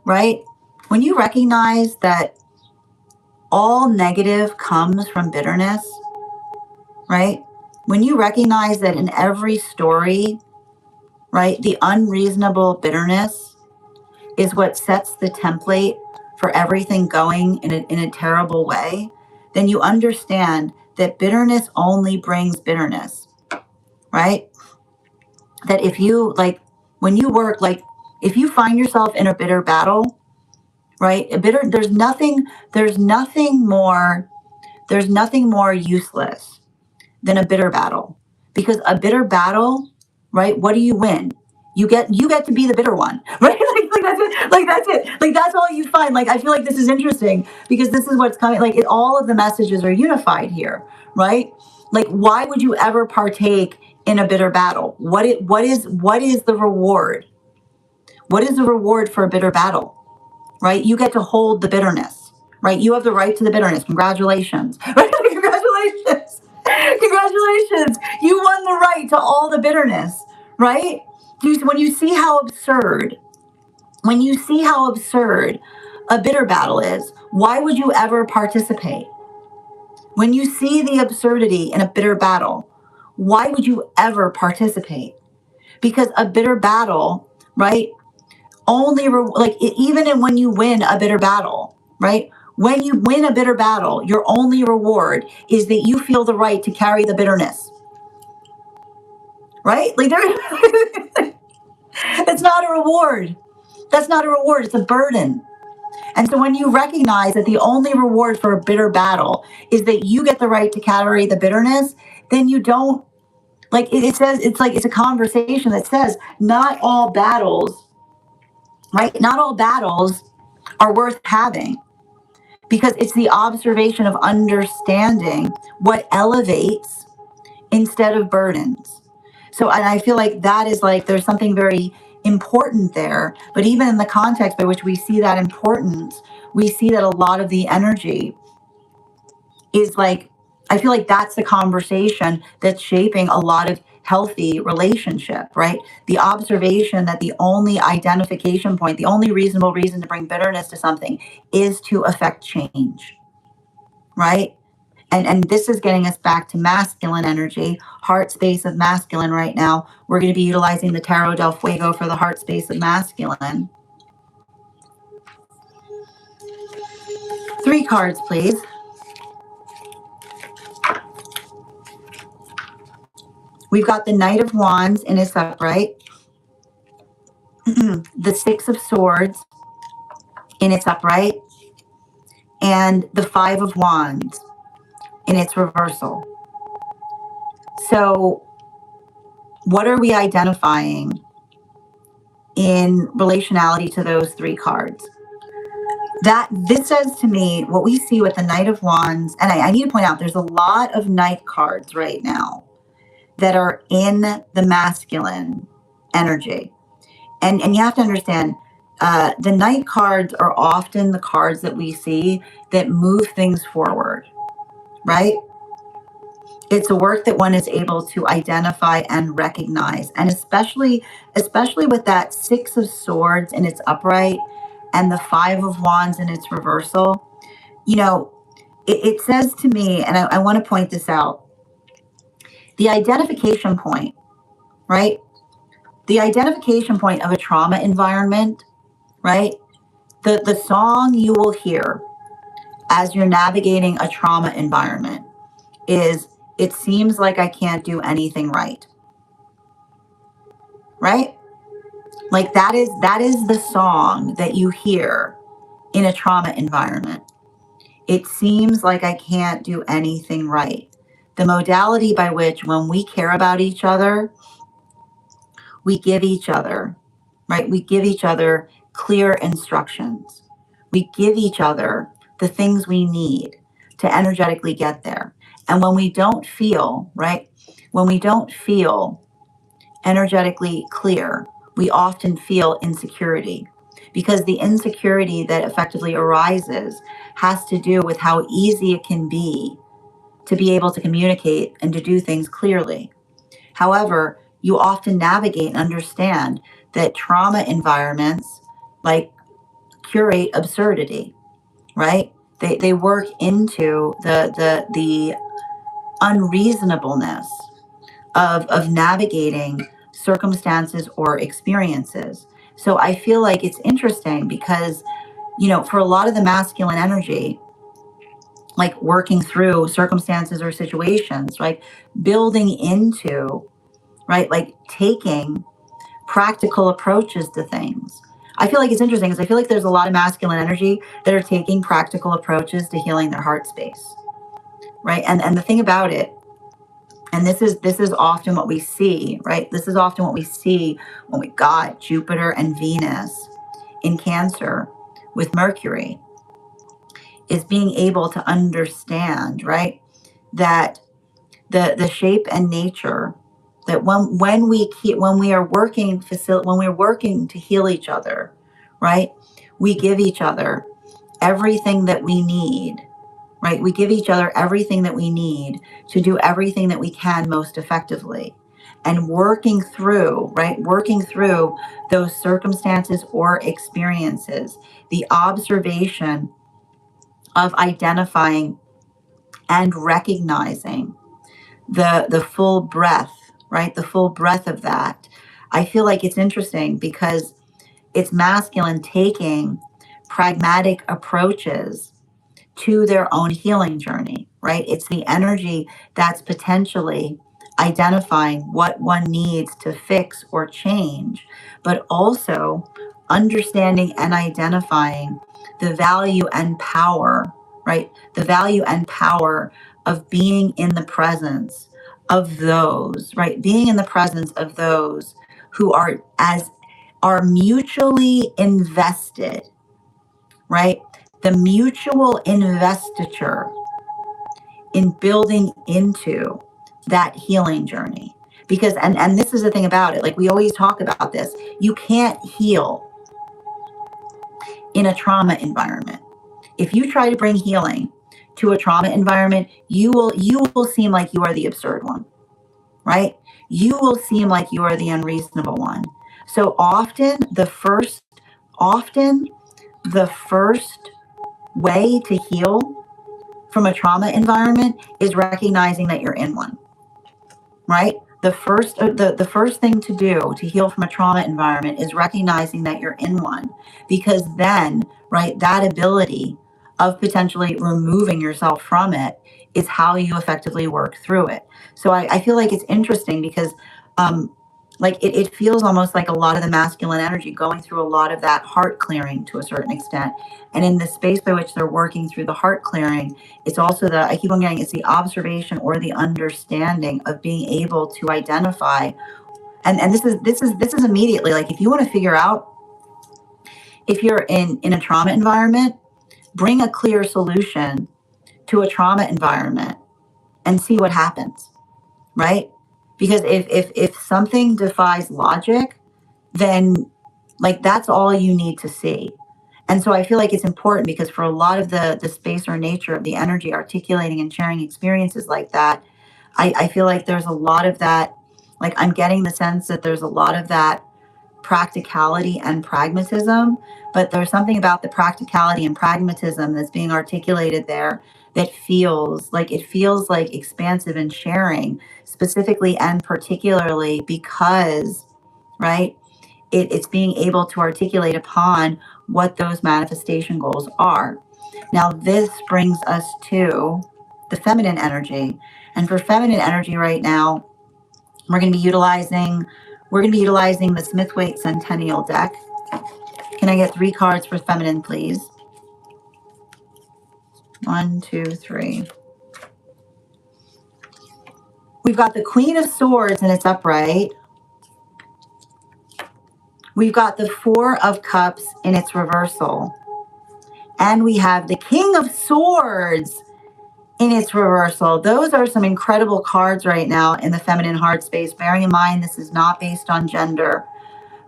right, when you recognize that all negative comes from bitterness, right? When you recognize that in every story, right, the unreasonable bitterness is what sets the template for everything going in a terrible way, then you understand that bitterness only brings bitterness, right? That if you when you work, like if you find yourself in a bitter battle, right? There's nothing more useless than a bitter battle. Because a bitter battle, right? What do you win? You get to be the bitter one, right? Like that's it. Like that's it. Like that's all you find. Like I feel like this is interesting because this is what's coming. Like all of the messages are unified here, right? Like why would you ever partake in a bitter battle? What is the reward? What is the reward for a bitter battle? Right? You get to hold the bitterness, right? You have the right to the bitterness. Congratulations. Right? Congratulations. Congratulations. You won the right to all the bitterness, right? When you see how absurd, a bitter battle is, why would you ever participate? When you see the absurdity in a bitter battle, why would you ever participate? Because a bitter battle, right? Even when you win a bitter battle, right? When you win a bitter battle, your only reward is that you feel the right to carry the bitterness, right? Like it's not a reward. That's not a reward. It's a burden. And so when you recognize that the only reward for a bitter battle is that you get the right to carry the bitterness, then you don't it says it's a conversation that says not all battles, right? Not all battles are worth having because it's the observation of understanding what elevates instead of burdens. So, and I feel like that is there's something very important there. But even in the context by which we see that importance, we see that a lot of the energy is I feel like that's the conversation that's shaping a lot of healthy relationship, right? The observation that the only identification point, the only reasonable reason to bring bitterness to something is to affect change, right? And this is getting us back to masculine energy, heart space of masculine right now. We're going to be utilizing the Tarot del Fuego for the heart space of masculine. 3 cards, please. We've got the Knight of Wands in its upright, the 6 of Swords in its upright, and the 5 of Wands in its reversal. So what are we identifying in relationality to those 3 cards? That this says to me, what we see with the Knight of Wands, and I need to point out, there's a lot of Knight cards right now that are in the masculine energy. And you have to understand, the Knight cards are often the cards that we see that move things forward, right? It's a work that one is able to identify and recognize. And especially with that 6 of Swords in its upright and the 5 of Wands in its reversal, it says to me, and I want to point this out, the identification point, right? The identification point of a trauma environment, right? The song you will hear as you're navigating a trauma environment is, it seems like I can't do anything right. Right? Like that is the song that you hear in a trauma environment. It seems like I can't do anything right. The modality by which, when we care about each other, we give each other, right? We give each other clear instructions. We give each other the things we need to energetically get there. And when we don't feel, right? When we don't feel energetically clear, we often feel insecurity, because the insecurity that effectively arises has to do with how easy it can be to be able to communicate and to do things clearly. However, you often navigate and understand that trauma environments curate absurdity, right? They work into the unreasonableness of navigating circumstances or experiences. So I feel like it's interesting because, for a lot of the masculine energy, working through circumstances or situations, building into, right, taking practical approaches to things. I feel like it's interesting because I feel like there's a lot of masculine energy that are taking practical approaches to healing their heart space, right? And the thing about it, and this is often what we see, right? This is often what we see when we got Jupiter and Venus in Cancer with Mercury, is being able to understand, right, that the shape and nature, that when we are working when we're working to heal each other, right, we give each other everything that we need, right? We give each other everything that we need to do everything that we can most effectively. And working through, right, working through those circumstances or experiences, the observation of identifying and recognizing the full breadth, right? The full breadth of that. I feel like it's interesting because it's masculine taking pragmatic approaches to their own healing journey, right? It's the energy that's potentially identifying what one needs to fix or change, but also understanding and identifying the value and power, right? The value and power of being in the presence of those, right? Being in the presence of those who are mutually invested, right? The mutual investiture in building into that healing journey. Because, and this is the thing about it, like we always talk about this, you can't heal in a trauma environment. If you try to bring healing to a trauma environment, you will seem like you are the absurd one, right? You will seem like you are the unreasonable one. So often the first way to heal from a trauma environment is recognizing that you're in one, right? The first thing to do to heal from a trauma environment is recognizing that you're in one, because then, right, that ability of potentially removing yourself from it is how you effectively work through it. So I feel like it's interesting because like it feels almost like a lot of the masculine energy going through a lot of that heart clearing to a certain extent. And in the space by which they're working through the heart clearing, it's also I keep on getting, it's the observation or the understanding of being able to identify. And this is immediately, like if you want to figure out if you're in a trauma environment, bring a clear solution to a trauma environment and see what happens, right? Because if something defies logic, then like that's all you need to see. And so I feel like it's important because for a lot of the space or nature of the energy articulating and sharing experiences like that, I feel like there's a lot of that, like I'm getting the sense that there's a lot of that practicality and pragmatism, but there's something about the practicality and pragmatism that's being articulated there that feels like expansive and sharing, specifically and particularly because, right, it's being able to articulate upon what those manifestation goals are. Now this brings us to the feminine energy, and for feminine energy right now, we're going to be utilizing the Smith-Waite Centennial deck. Can I get 3 cards for feminine, please? 1, 2, 3. We've got the Queen of Swords and it's upright. We've got the 4 of Cups in its reversal. And we have the King of Swords in its reversal. Those are some incredible cards right now in the feminine heart space. Bearing in mind, this is not based on gender,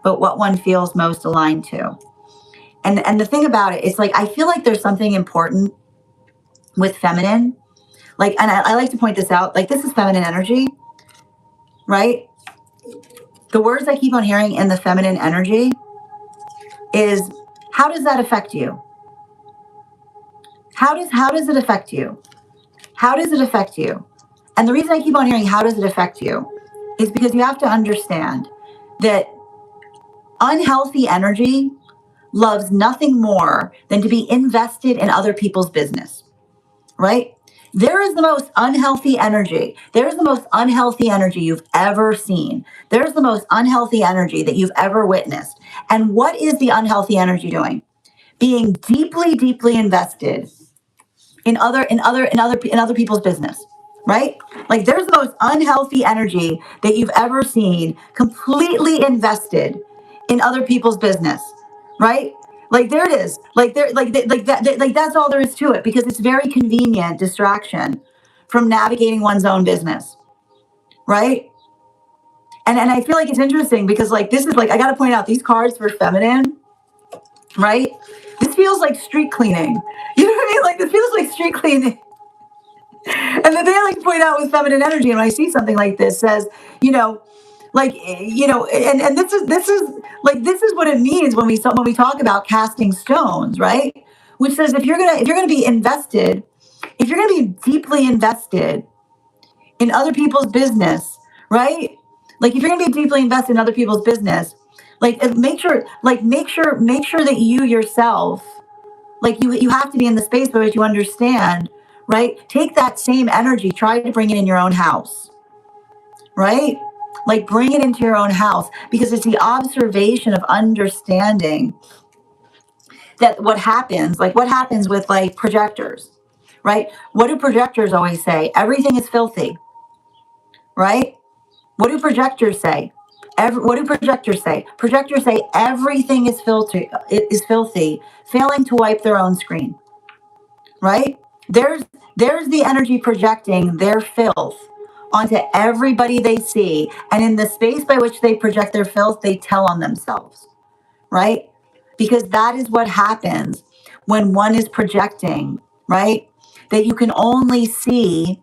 but what one feels most aligned to. And the thing about it is, like, I feel like there's something important with feminine. Like, and I like to point this out, like, this is feminine energy, right? The words I keep on hearing in the feminine energy is, how does that affect you? How does it affect you? How does it affect you? And the reason I keep on hearing, how does it affect you, is because you have to understand that unhealthy energy loves nothing more than to be invested in other people's business, right? There is the most unhealthy energy. There's the most unhealthy energy you've ever seen. There's the most unhealthy energy that you've ever witnessed. And what is the unhealthy energy doing? Being deeply, deeply invested in other people's business, right? Like there's the most unhealthy energy that you've ever seen, completely invested in other people's business, right? Like there it is. Like that's all there is to it, because it's very convenient distraction from navigating one's own business, right? And I feel like it's interesting because like this is like, I got to point out these cards for feminine, right? This feels like street cleaning. You know what I mean? Like this feels like street cleaning. And the thing I like to point out with feminine energy, and when I see something like this, says, you know, and this is what it means when we talk about casting stones, right? Which says if you're gonna be invested, if you're gonna be deeply invested in other people's business, right? Like if you're gonna be deeply invested in other people's business, like make sure that you yourself, like you have to be in the space by which you understand, right? Take that same energy, try to bring it in your own house, right? Like bring it into your own house, because it's the observation of understanding that what happens with like projectors, right? What do projectors always say? Everything is filthy, right? What do projectors say? What do projectors say? Projectors say everything is filthy. It is filthy, failing to wipe their own screen, right? There's the energy projecting their filth onto everybody they see, and in the space by which they project their filth, they tell on themselves, right? Because that is what happens when one is projecting, right? That you can only see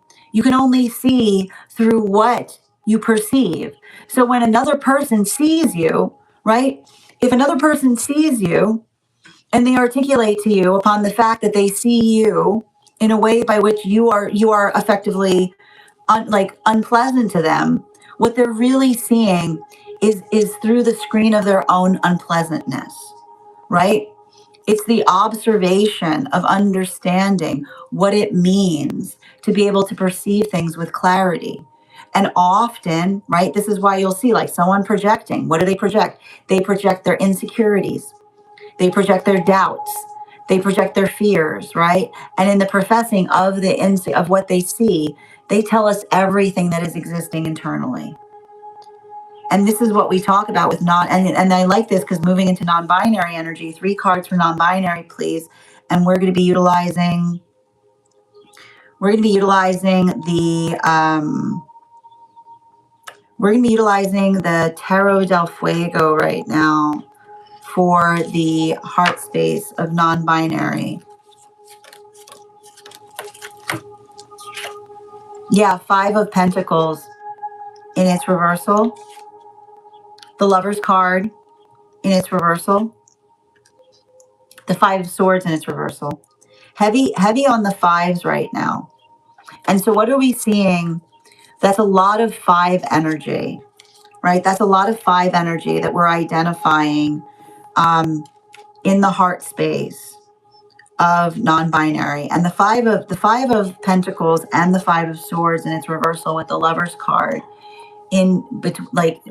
through what you perceive. So when another person sees you, right? If another person sees you and they articulate to you upon the fact that they see you in a way by which you are effectively unpleasant to them, what they're really seeing is through the screen of their own unpleasantness, right? It's the observation of understanding what it means to be able to perceive things with clarity. And often, right, this is why you'll see like someone projecting. What do they project? They project their insecurities. They project their doubts. They project their fears, right? And in the professing of of what they see, they tell us everything that is existing internally. And this is what we talk about with and I like this because moving into non-binary energy, 3 cards for non-binary, please. And we're going to be utilizing the Tarot del Fuego right now for the heart space of non-binary. Yeah, 5 of Pentacles in its reversal. The Lover's card in its reversal. The 5 of Swords in its reversal. Heavy on the 5s right now. And so what are we seeing? That's a lot of 5 energy, right? That's a lot of 5 energy that we're identifying in the heart space of non-binary. And the 5 of Pentacles and the 5 of Swords in its reversal with the Lover's card in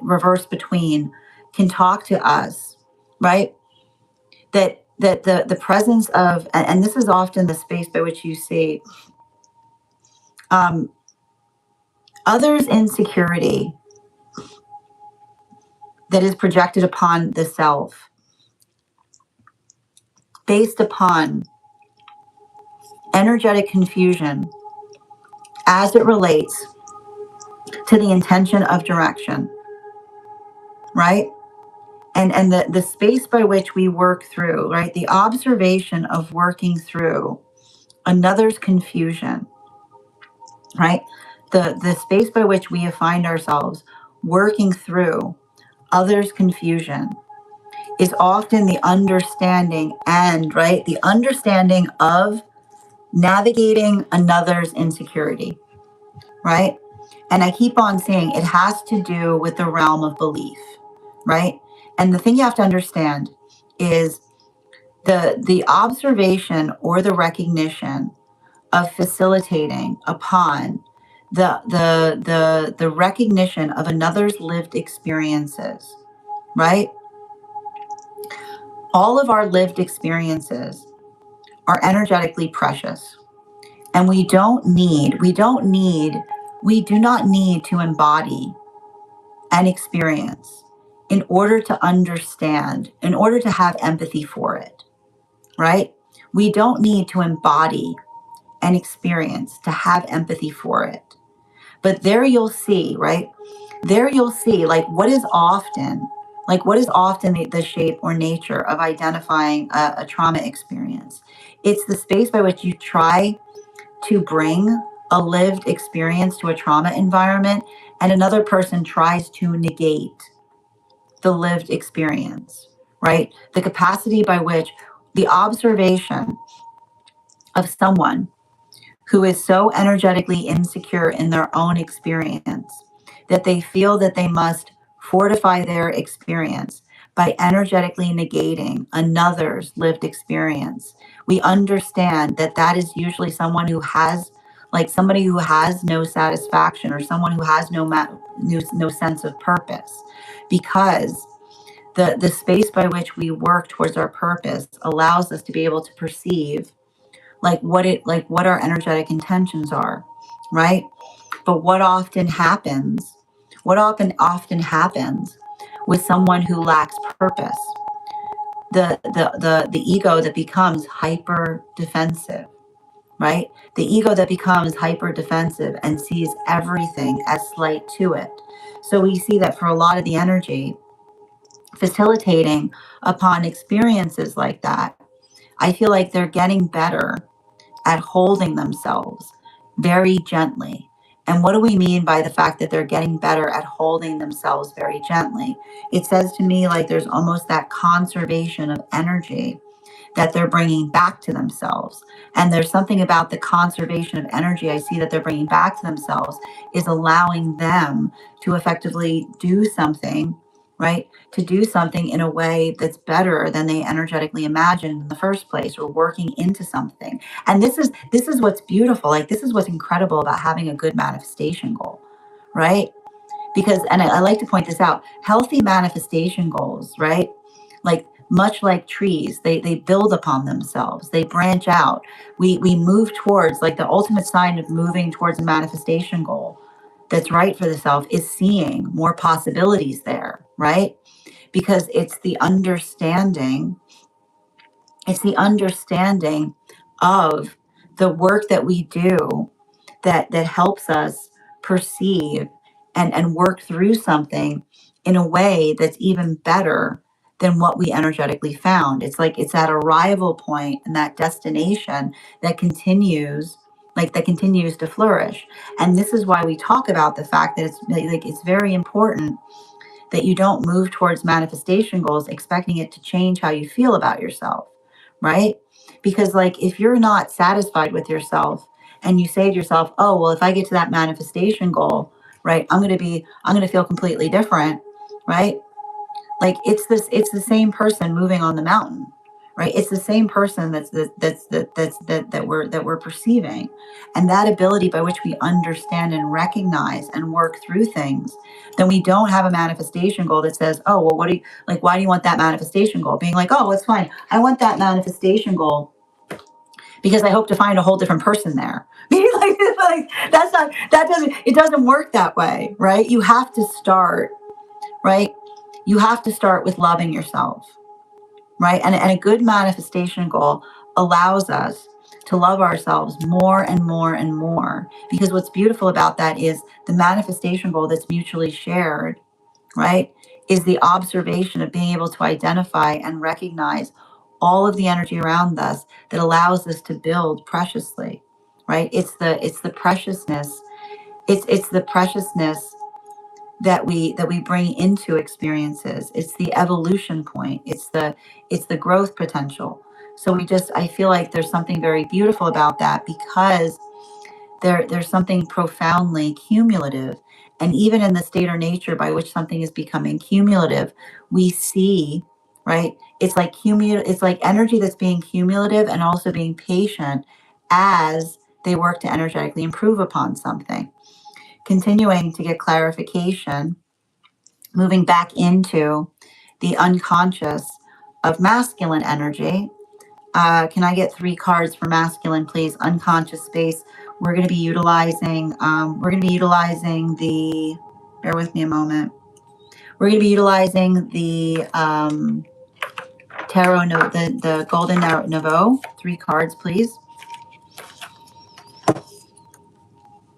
reverse between can talk to us, right? That the presence of, and this is often the space by which you see others' insecurity that is projected upon the self based upon energetic confusion as it relates to the intention of direction, right? And the space by which we work through, right? The observation of working through another's confusion, right? The space by which we find ourselves working through others' confusion is often the understanding the understanding of navigating another's insecurity, right? And I keep on saying it has to do with the realm of belief, right? And the thing you have to understand is the observation or the recognition of facilitating upon the recognition of another's lived experiences, right? All of our lived experiences are energetically precious, and we do not need to embody an experience in order to understand, in order to have empathy for it, right? We don't need to embody an experience to have empathy for it. But there you'll see, right? There you'll see what is often the shape or nature of identifying a trauma experience. It's the space by which you try to bring a lived experience to a trauma environment, and another person tries to negate the lived experience, right? The capacity by which the observation of someone who is so energetically insecure in their own experience that they feel that they must fortify their experience by energetically negating another's lived experience. We understand that that is usually someone who has, like somebody who has no satisfaction, or someone who has no sense of purpose, because the space by which we work towards our purpose allows us to be able to perceive what our energetic intentions are, right? But what often happens with someone who lacks purpose, the ego that becomes hyper defensive, right? The ego that becomes hyper defensive and sees everything as slight to it. So we see that for a lot of the energy facilitating upon experiences like that, I feel like they're getting better at holding themselves very gently. And what do we mean by the fact that they're getting better at holding themselves very gently? It says to me like there's almost that conservation of energy that they're bringing back to themselves. And there's something about the conservation of energy I see that they're bringing back to themselves is allowing them to effectively do something, right? To do something in a way that's better than they energetically imagined in the first place, or working into something. And this is what's beautiful. Like, this is what's incredible about having a good manifestation goal, right? Because, and I like to point this out, healthy manifestation goals, right? Like, much like trees, they build upon themselves, they branch out. We move towards, like, the ultimate sign of moving towards a manifestation goal that's right for the self is seeing more possibilities there, right? Because it's the understanding of the work that we do that helps us perceive and work through something in a way that's even better than what we energetically found. It's like it's that arrival point and that destination that continues to flourish. And this is why we talk about the fact that it's very important that you don't move towards manifestation goals expecting it to change how you feel about yourself, right? Because, like, if you're not satisfied with yourself and you say to yourself, oh, well, if I get to that manifestation goal, right, I'm going to feel completely different, right? Like, it's the same person moving on the mountain, right? It's the same person that we're perceiving. And that ability by which we understand and recognize and work through things, then we don't have a manifestation goal that says, oh, well, why do you want that manifestation goal? Being like, oh, it's fine, I want that manifestation goal because I hope to find a whole different person there. It doesn't work that way, right? You have to start, right? You have to start with loving yourself, right? And a good manifestation goal allows us to love ourselves more and more and more, because what's beautiful about that is the manifestation goal that's mutually shared, right, is the observation of being able to identify and recognize all of the energy around us that allows us to build preciously, right? It's the preciousness. It's the preciousness that we bring into experiences. It's the evolution point. It's the growth potential. So I feel like there's something very beautiful about that, because there's something profoundly cumulative. And even in the state or nature by which something is becoming cumulative, we see, right? It's like energy that's being cumulative and also being patient as They work to energetically improve upon something. Continuing to get clarification, moving back into the unconscious of masculine energy. Can I get 3 cards for masculine, please? Unconscious space. We're going to be utilizing. The. Bear with me a moment. We're going to be utilizing the tarot note, the golden nouveau. 3 cards, please.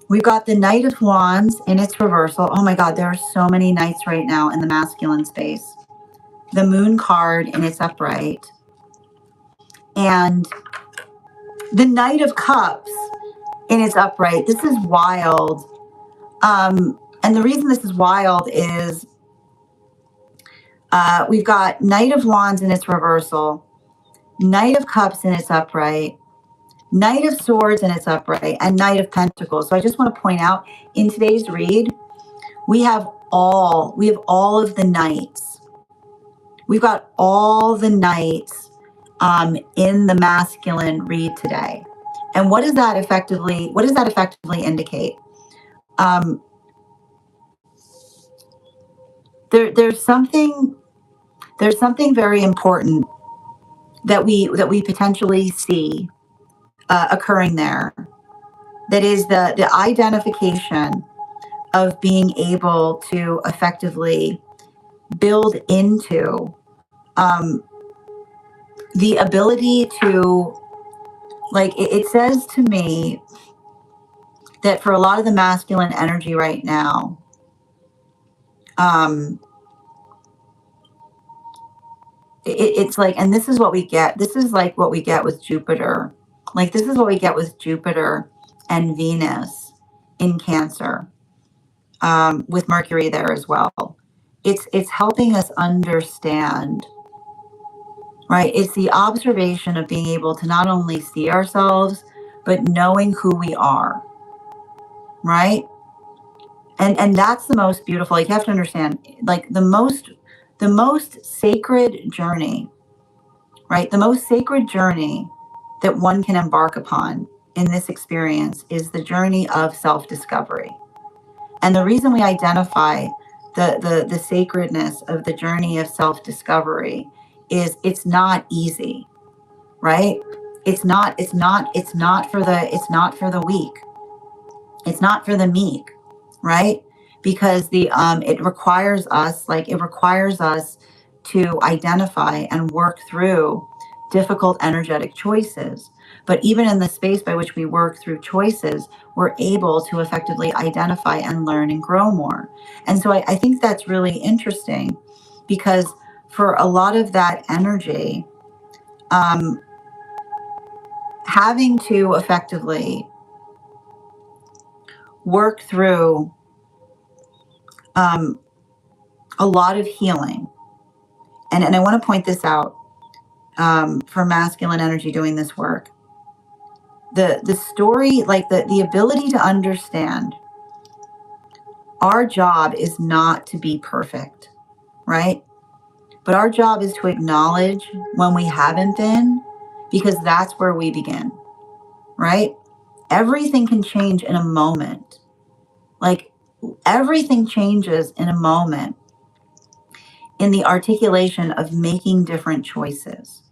We've got the Knight of Wands in its reversal. Oh my God, there are so many knights right now in the masculine space. The Moon card in its upright. And the Knight of Cups in its upright. This is wild. And the reason this is wild is we've got Knight of Wands in its reversal, Knight of Cups in its upright, Knight of Swords in its upright, and Knight of Pentacles. So I just want to point out, in today's read, we have all of the knights. We've got all the knights in the masculine read today. And what does that effectively indicate? There's something very important that we potentially see occurring there. That is the identification of being able to effectively build into the ability to, like, it says to me that for a lot of the masculine energy right now, it's like, and this is what we get. This is like what we get with Jupiter. Like, this is what we get with Jupiter and Venus in Cancer, with Mercury there as well. It's helping us understand, right? It's the observation of being able to not only see ourselves, but knowing who we are, right? And that's the most beautiful. Like, you have to understand, like, the most sacred journey, right? The most sacred journey that one can embark upon in this experience is the journey of self-discovery. And the reason we identify the sacredness of the journey of self-discovery is it's not easy, right? It's not for the weak. It's not for the meek, right? Because it requires us to identify and work through difficult energetic choices. But even in the space by which we work through choices, we're able to effectively identify and learn and grow more. And so I think that's really interesting, because for a lot of that energy, having to effectively work through a lot of healing. And I want to point this out, for masculine energy doing this work. The story, like the ability to understand, our job is not to be perfect, right? But our job is to acknowledge when we haven't been, because that's where we begin, right? Everything can change in a moment. Like, everything changes in a moment in the articulation of making different choices.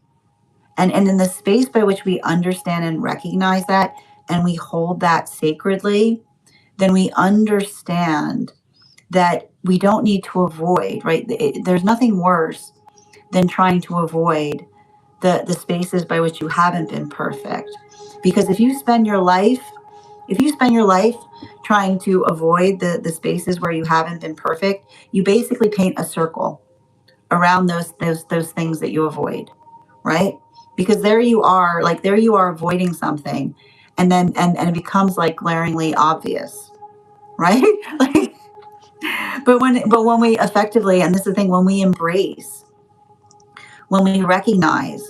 And in the space by which we understand and recognize that, and we hold that sacredly, then we understand that we don't need to avoid, right? There's nothing worse than trying to avoid the spaces by which you haven't been perfect. Because if you spend your life trying to avoid the spaces where you haven't been perfect, you basically paint a circle around those things that you avoid, right? Because there you are avoiding something, and then and it becomes like glaringly obvious, right? Like, but when we effectively, and this is the thing, when we recognize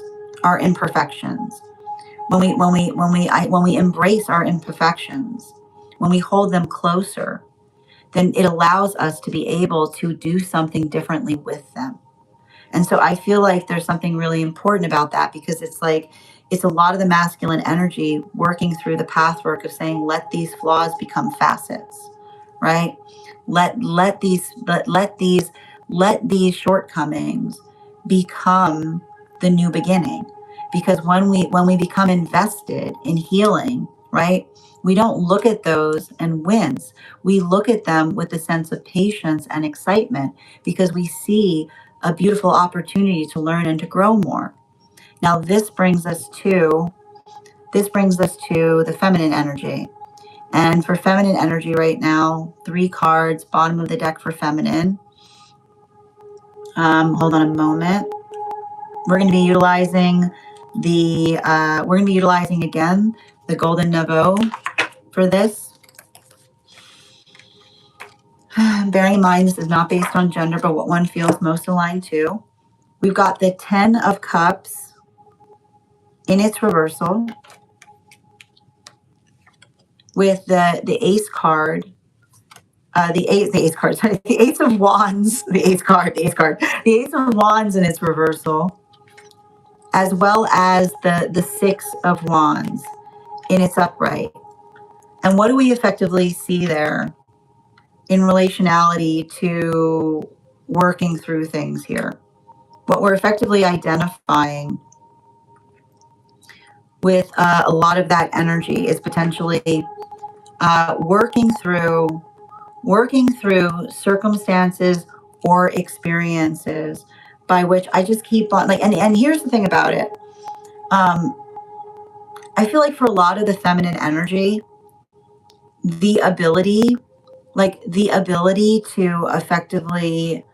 our imperfections, when we embrace our imperfections, when we hold them closer, then it allows us to be able to do something differently with them. And so I feel like there's something really important about that, because it's like, it's a lot of the masculine energy working through the pathwork of saying, let these flaws become facets, right? Let these shortcomings become the new beginning. Because when we become invested in healing, right, we don't look at those and wince. We look at them with a sense of patience and excitement because we see a beautiful opportunity to learn and to grow more. Now this brings us to the feminine energy. And for feminine energy right now, 3 cards, bottom of the deck for feminine. Hold on a moment. We're going to be utilizing again the Golden Nouveau for this. Bearing in mind this is not based on gender, but what one feels most aligned to. We've got the 10 of Cups in its reversal with the Ace card. The Ace of Wands, the Ace of Wands in its reversal, as well as the 6 of Wands in its upright. And what do we effectively see there in relationality to working through things here? What we're effectively identifying with a lot of that energy is potentially working through circumstances or experiences by which I just keep on and here's the thing about it. I feel like for a lot of the feminine energy, the ability to effectively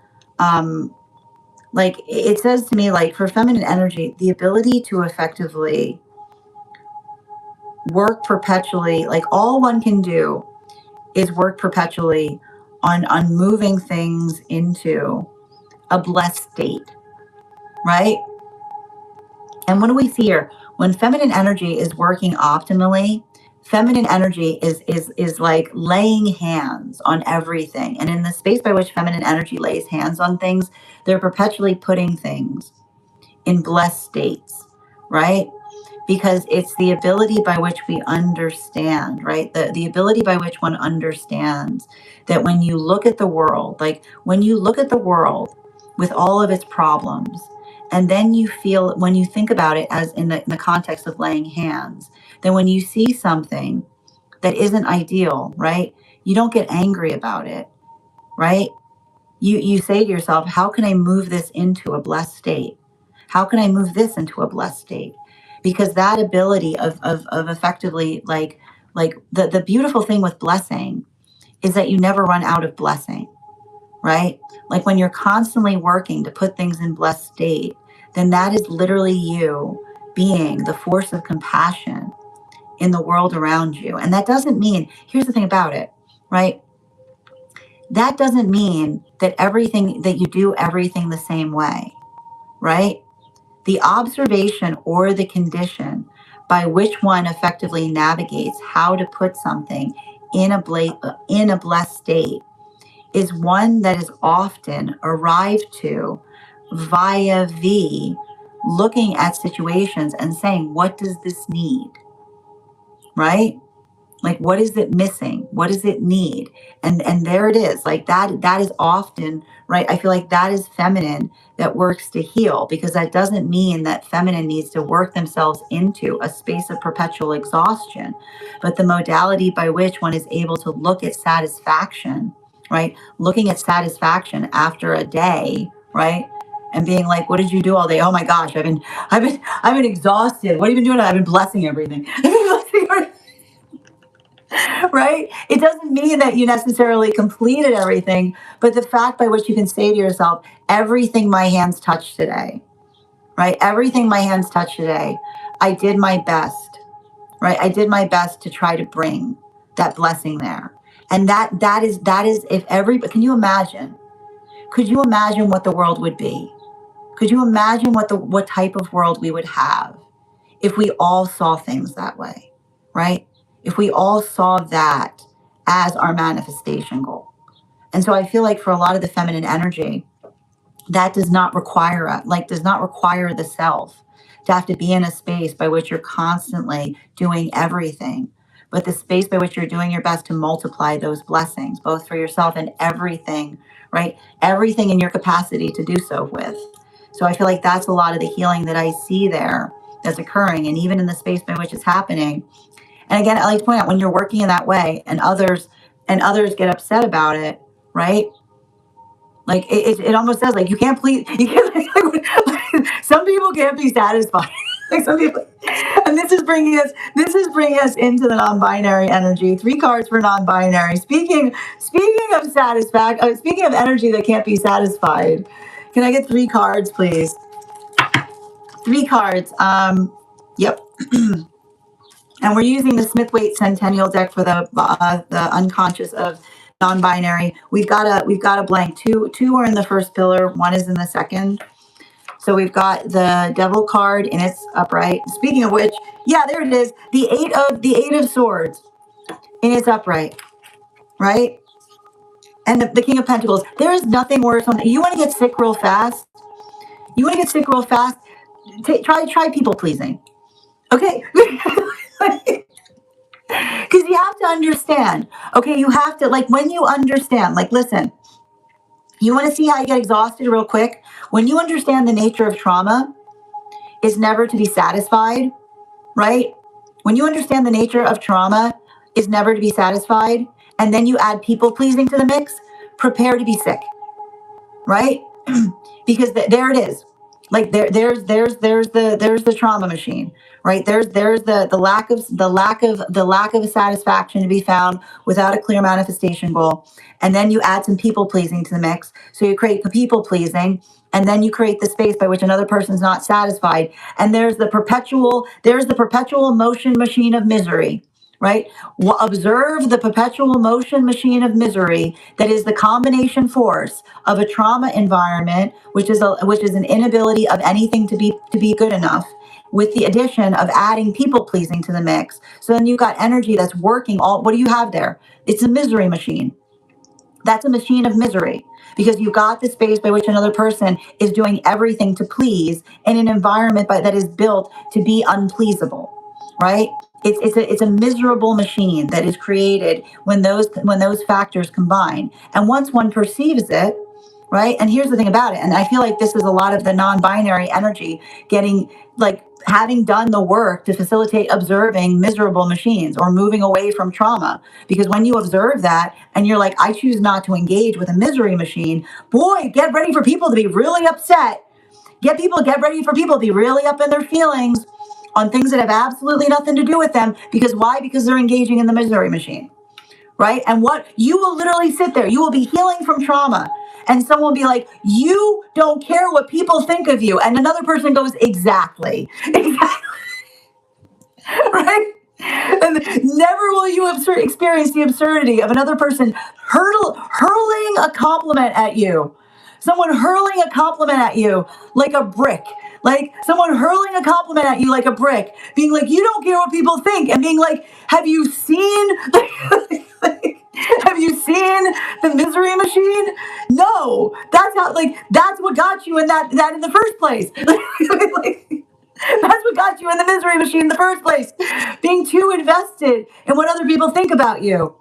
it says to me, like, for feminine energy, the ability to effectively work perpetually, like, all one can do is work perpetually on moving things into a blessed state, right? And what do we see here? When feminine energy is working optimally, feminine energy is like laying hands on everything. And in the space by which feminine energy lays hands on things, they're perpetually putting things in blessed states, right? Because it's the ability by which we understand, right? The ability by which one understands that when you look at the world, like when you look at the world with all of its problems, and then when you think about it as in the context of laying hands, then when you see something that isn't ideal, right? You don't get angry about it, right? You say to yourself, how can I move this into a blessed state? How can I move this into a blessed state? Because that ability of effectively like the beautiful thing with blessing is that you never run out of blessing, right? Like when you're constantly working to put things in blessed state, then that is literally you being the force of compassion in the world around you. And that doesn't mean, here's the thing about it, right? That doesn't mean that you do everything the same way, right? The observation or the condition by which one effectively navigates how to put something in a blessed state is one that is often arrived to via looking at situations and saying, what does this need? Right? Like, what is it missing? What does it need? And there it is. Like that is often, right? I feel like that is feminine that works to heal, because that doesn't mean that feminine needs to work themselves into a space of perpetual exhaustion, but the modality by which one is able to look at satisfaction, right? Looking at satisfaction after a day, right? And being like, what did you do all day? Oh my gosh, I've been exhausted. What have you been doing? I've been blessing everything. I've been blessing everything. Right? It doesn't mean that you necessarily completed everything, but the fact by which you can say to yourself, everything my hands touched today, right? Everything my hands touched today, I did my best, right? I did my best to try to bring that blessing there. And that is if can you imagine? Could you imagine what the world would be? Could you imagine what type of world we would have if we all saw things that way, right? If we all saw that as our manifestation goal. And so I feel like for a lot of the feminine energy, that does not require the self to have to be in a space by which you're constantly doing everything, but the space by which you're doing your best to multiply those blessings, both for yourself and everything, right? Everything in your capacity to do so with. So I feel like that's a lot of the healing that I see there that's occurring, and even in the space by which it's happening. And again, I like to point out, when you're working in that way and others get upset about it, right? Like it almost says, like, you can't please, you can't, like, some people can't be satisfied. Like some people, and this is bringing us into the non-binary energy. 3 cards for non-binary. Speaking of speaking of energy that can't be satisfied, can I get 3 cards, please? 3 cards. Yep. And we're using the Smith-Waite Centennial deck for the unconscious of non-binary. We've got a blank. Two are in the first pillar. 1 is in the second. So we've got the Devil card in its upright. Speaking of which, yeah, there it is. The Eight of Swords in its upright, right? And the King of Pentacles. There is nothing worse. You want to get sick real fast? You want to get sick real fast? Try people pleasing. Okay. Because you have to understand, okay, you have to, like, when you understand, like, listen, you want to see how you get exhausted real quick? When you understand the nature of trauma is never to be satisfied, right? When you understand the nature of trauma is never to be satisfied, and then you add people pleasing to the mix, prepare to be sick, right? Because there it is. Like there's the trauma machine, right? There's the lack of satisfaction to be found without a clear manifestation goal. And then you add some people pleasing to the mix. So you create the people pleasing, and then you create the space by which another person's not satisfied. And there's the perpetual motion machine of misery, right? Observe the perpetual motion machine of misery that is the combination force of a trauma environment, which is an inability of anything to be good enough, with the addition of adding people pleasing to the mix. So then you've got energy that's working what do you have there? It's a misery machine. That's a machine of misery, because you've got the space by which another person is doing everything to please in an environment that is built to be unpleasable, right? It's a miserable machine that is created when those factors combine. And once one perceives it, right? And here's the thing about it, and I feel like this is a lot of the non-binary energy getting, like, having done the work to facilitate observing miserable machines or moving away from trauma. Because when you observe that and you're like, I choose not to engage with a misery machine, boy, get ready for people to be really upset. Get ready for people to be really up in their feelings on things that have absolutely nothing to do with them. Because why? Because they're engaging in the misery machine, right? And what you will literally sit there, you will be healing from trauma, and someone will be like, you don't care what people think of you. And another person goes, exactly. Right? And never will you experience the absurdity of another person hurling a compliment at you. Someone hurling a compliment at you like a brick. Like someone hurling a compliment at you like a brick. Being like, you don't care what people think. And being like, have you seen... have you seen the misery machine? No. That's what got you in that in the first place. That's what got you in the misery machine in the first place. Being too invested in what other people think about you.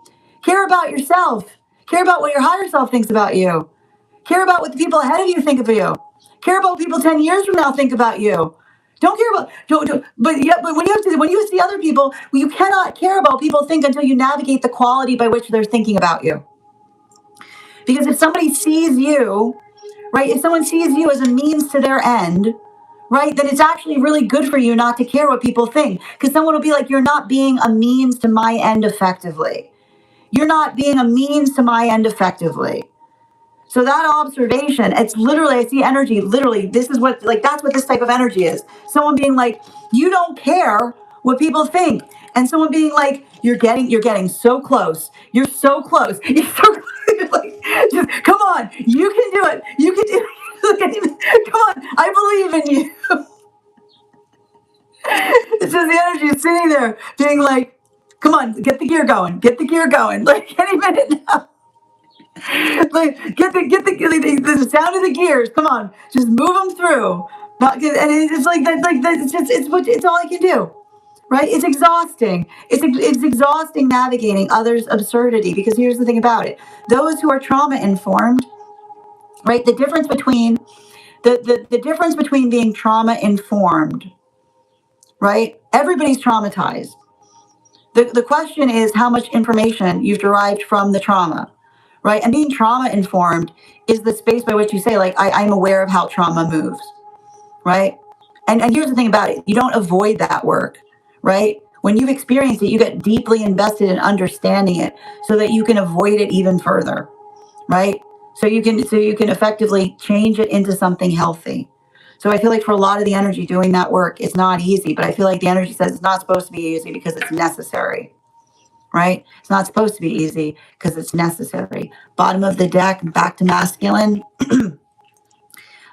Care about yourself. Care about what your higher self thinks about you. Care about what the people ahead of you think of you. Care about what people 10 years from now think about you. Don't care about, but when you see other people, you cannot care about what people think until you navigate the quality by which they're thinking about you. Because if somebody sees you, right, if someone sees you as a means to their end, right, then it's actually really good for you not to care what people think. Because someone will be like, you're not being a means to my end effectively. You're not being a means to my end effectively. So that observation, it's literally, I see energy, literally, this is what, like, that's what this type of energy is. Someone being like, you don't care what people think. And someone being like, you're getting so close. You're so close. You're so close. Like, just, come on, you can do it. You can do it. Come on, I believe in you. It's just the energy is sitting there being like, come on, get the gear going. Get the gear going. Like, any minute now. Like, get the sound of the gears. Come on, just move them through. And it's like that. Like that. It's all I can do. Right? It's exhausting. It's exhausting navigating others' absurdity. Because here's the thing about it: those who are trauma informed, right? The difference between the difference between being trauma informed, right? Everybody's traumatized. The question is how much information you've derived from the trauma, right? And being trauma informed is the space by which you say, like, I'm aware of how trauma moves, right? And here's the thing about it: you don't avoid that work, right? When you've experienced it, you get deeply invested in understanding it so that you can avoid it even further, right? So you can effectively change it into something healthy. So I feel like for a lot of the energy doing that work, it's not easy, but I feel like the energy says it's not supposed to be easy because it's necessary, right? It's not supposed to be easy because it's necessary. Bottom of the deck, back to masculine.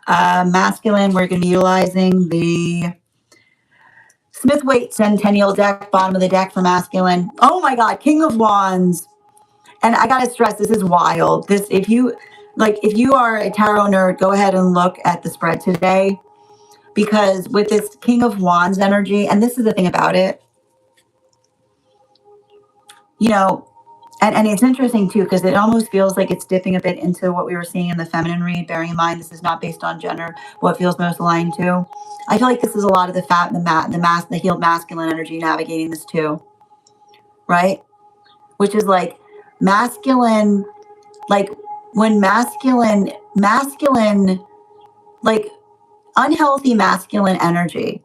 Masculine, we're going to be utilizing the Smith-Waite Centennial deck, bottom of the deck for masculine. Oh my God, King of Wands. And I gotta stress, this is wild. This, if you are a tarot nerd, go ahead and look at the spread today, because with this King of Wands energy, and this is the thing about it, you know, and it's interesting too, because it almost feels like it's dipping a bit into what we were seeing in the feminine read, bearing in mind this is not based on gender, what feels most aligned to. I feel like this is a lot of the healed masculine energy navigating this too, right? Which is like masculine, like when masculine, like unhealthy masculine energy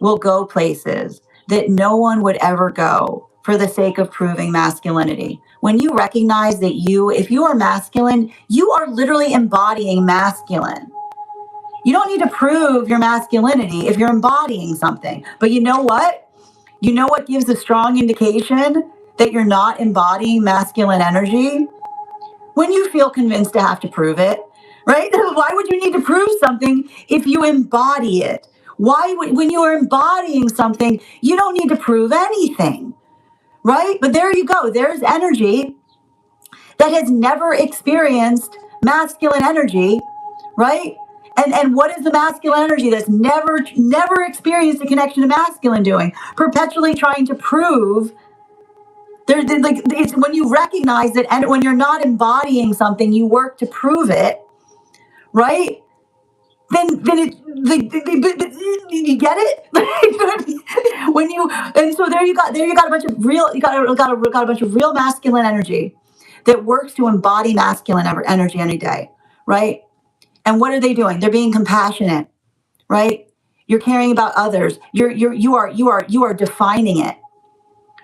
will go places that no one would ever go for the sake of proving masculinity. When you recognize that if you are masculine, you are literally embodying masculine. You don't need to prove your masculinity if you're embodying something. But you know what? You know what gives a strong indication that you're not embodying masculine energy? When you feel convinced to have to prove it, right? Why would you need to prove something if you embody it? When you are embodying something, you don't need to prove anything, right? But there you go. There's energy that has never experienced masculine energy, right? And what is the masculine energy that's never experienced a connection to masculine doing? Perpetually trying to prove. It's when you recognize it, and when you're not embodying something, you work to prove it, right? Then you get it. When you and so there you got a bunch of real a bunch of real masculine energy that works to embody masculine energy any day, right? And what are they doing? They're being compassionate, right? You're caring about others. You are defining it,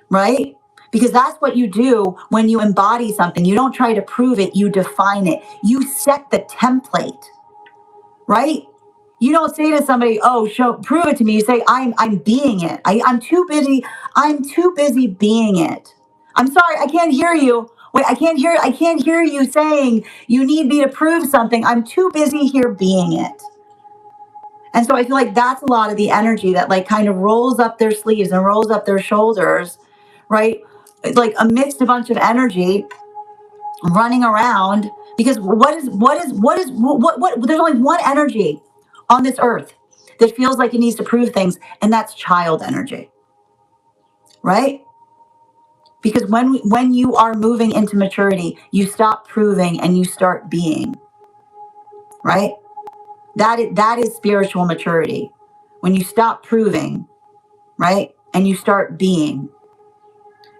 right? Because that's what you do when you embody something. You don't try to prove it, you define it. You set the template, right? You don't say to somebody, "Oh, prove it to me." You say, "I'm being it. I'm too busy being it." I'm sorry, I can't hear you. Wait, I can't hear you saying you need me to prove something. I'm too busy here being it. And so I feel like that's a lot of the energy that like kind of rolls up their sleeves and rolls up their shoulders, right? Like amidst a bunch of energy running around, because there's only one energy on this earth that feels like it needs to prove things, and that's child energy, right? Because when you are moving into maturity, you stop proving and you start being, right? That is spiritual maturity. When you stop proving, right, and you start being.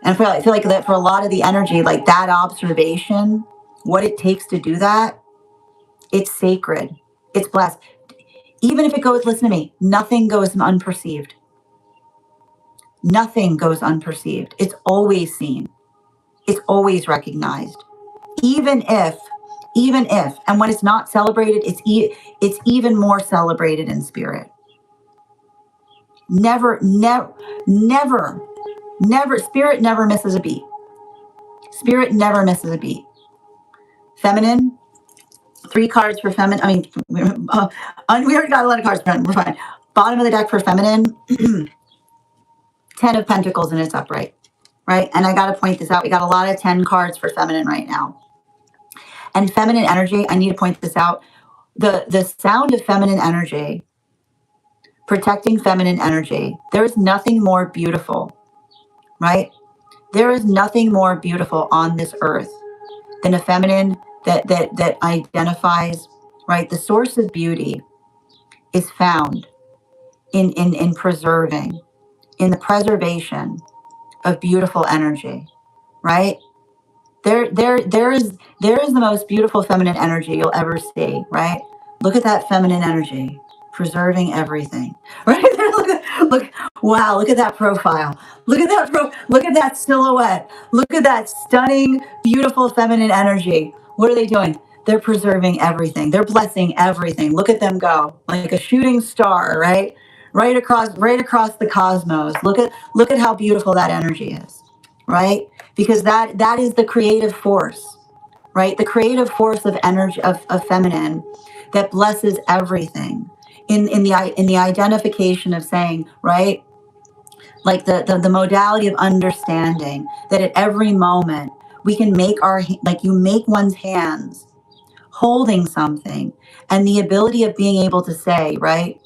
And I feel like that for a lot of the energy, like that observation, what it takes to do that, it's sacred. It's blessed. Even if it goes, listen to me, nothing goes unperceived. Nothing goes unperceived. It's always seen. It's always recognized. Even if, and when it's not celebrated, it's even more celebrated in spirit. Never, spirit never misses a beat. Spirit never misses a beat. Feminine, 3 cards for feminine. I mean, we already got a lot of cards for feminine. We're fine. Bottom of the deck for feminine, 10 of Pentacles, and it's upright, right? And I got to point this out. We got a lot of 10 cards for feminine right now. And feminine energy, I need to point this out. The sound of feminine energy protecting feminine energy. There is nothing more beautiful, right? There is nothing more beautiful on this earth than a feminine that identifies, right? The source of beauty is found in preserving, in the preservation of beautiful energy, right? There is the most beautiful feminine energy you'll ever see, right? Look at that feminine energy, preserving everything, right? look, wow, look at that profile. Look at that silhouette. Look at that stunning, beautiful feminine energy. What are they doing? They're preserving everything. They're blessing everything. Look at them go, like a shooting star, right? Right across the cosmos. Look at how beautiful that energy is, right? Because that is the creative force, right? The creative force of energy of feminine that blesses everything in the identification of saying, right? Like the modality of understanding that at every moment we can make like you make one's hands holding something, and the ability of being able to say, right,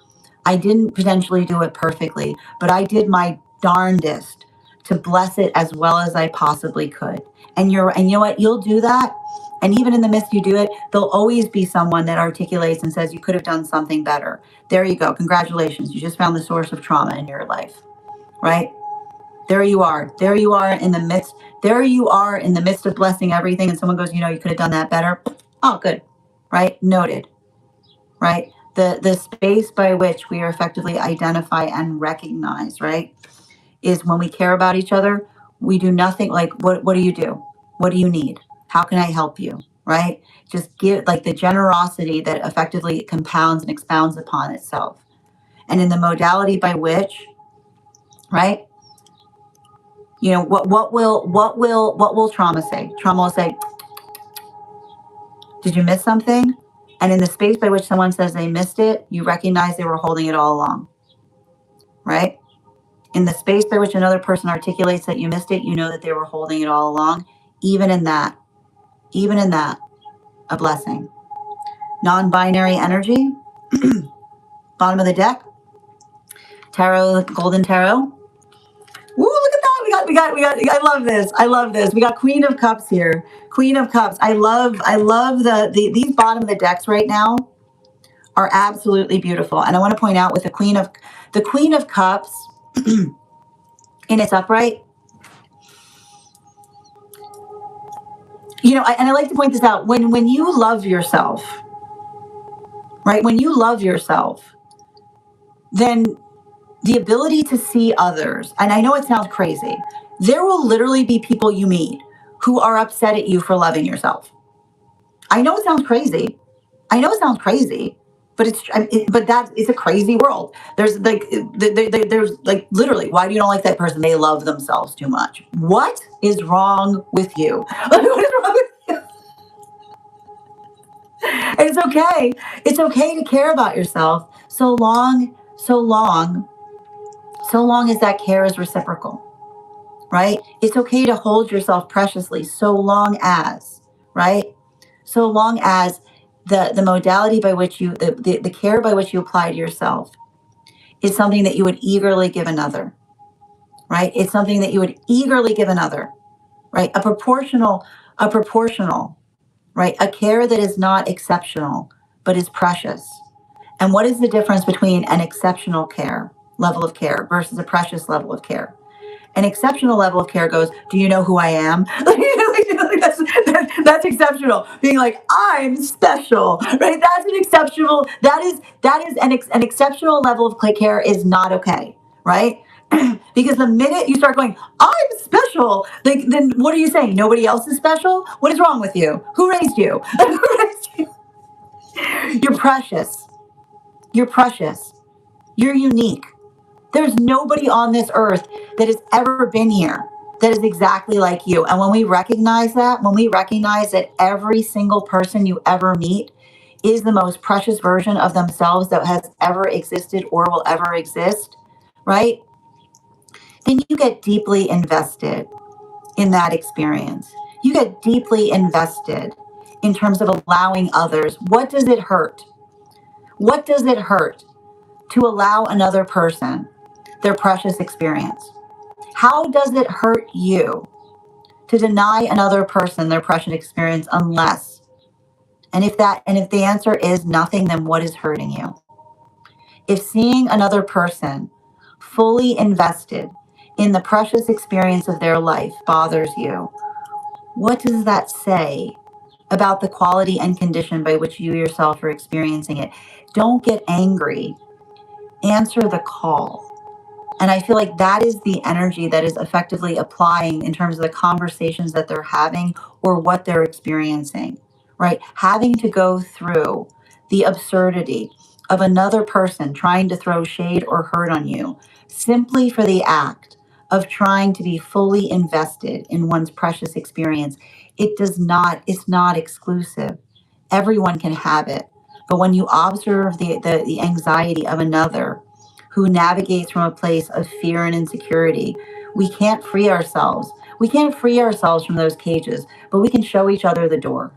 I didn't potentially do it perfectly, but I did my darndest to bless it as well as I possibly could. And you know what, you'll do that. And even in the midst you do it, there'll always be someone that articulates and says you could have done something better. There you go. Congratulations. You just found the source of trauma in your life, right? There you are. There you are in the midst. There you are in the midst of blessing everything. And someone goes, you could have done that better. Oh, good. Right? Noted. Right? The space by which we are effectively identify and recognize, right, is when we care about each other, we do nothing like, what do you do? What do you need? How can I help you? Right? Just give like the generosity that effectively compounds and expounds upon itself. And in the modality by which, right, what will trauma say? Trauma will say, did you miss something? And in the space by which someone says they missed it, you recognize they were holding it all along, right? In the space by which another person articulates that you missed it, you know that they were holding it all along. Even in that, a blessing. Non-binary energy, bottom of the deck, tarot, golden tarot. Woo, look at that. I love this. I love this. We got Queen of Cups here. Queen of Cups. I love these bottom of the decks right now are absolutely beautiful. And I want to point out with the Queen of Cups in its upright, and I like to point this out, when you love yourself, right? When you love yourself, then the ability to see others, and I know it sounds crazy, there will literally be people you meet who are upset at you for loving yourself. I know it sounds crazy. But it's a crazy world. There's like literally, why do you not like that person? They love themselves too much. What is wrong with you? What is wrong with you? It's okay. It's okay to care about yourself so long as that care is reciprocal, right? It's okay to hold yourself preciously so long as, right? So long as the modality by which you, the care by which you apply to yourself is something that you would eagerly give another, right? It's something that you would eagerly give another, right? A proportional, right? A care that is not exceptional, but is precious. And what is the difference between an exceptional level of care versus a precious level of care? An exceptional level of care goes, do you know who I am? That's exceptional. Being like, I'm special, right? That's an exceptional, that is an exceptional level of care is not okay, right? Because the minute you start going, I'm special, then what are you saying? Nobody else is special? What is wrong with you? Who raised you? Who raised you? You're precious. You're precious. You're unique. There's nobody on this earth that has ever been here that is exactly like you. And when we recognize that every single person you ever meet is the most precious version of themselves that has ever existed or will ever exist, right? Then you get deeply invested in that experience. You get deeply invested in terms of allowing others. What does it hurt? What does it hurt to allow another person their precious experience? How does it hurt you to deny another person their precious experience unless, and if the answer is nothing, then what is hurting you? If seeing another person fully invested in the precious experience of their life bothers you, what does that say about the quality and condition by which you yourself are experiencing it? Don't get angry. Answer the call. And I feel like that is the energy that is effectively applying in terms of the conversations that they're having or what they're experiencing, right? Having to go through the absurdity of another person trying to throw shade or hurt on you simply for the act of trying to be fully invested in one's precious experience. It's not exclusive. Everyone can have it. But when you observe the anxiety of another who navigates from a place of fear and insecurity, we can't free ourselves. We can't free ourselves from those cages, but we can show each other the door,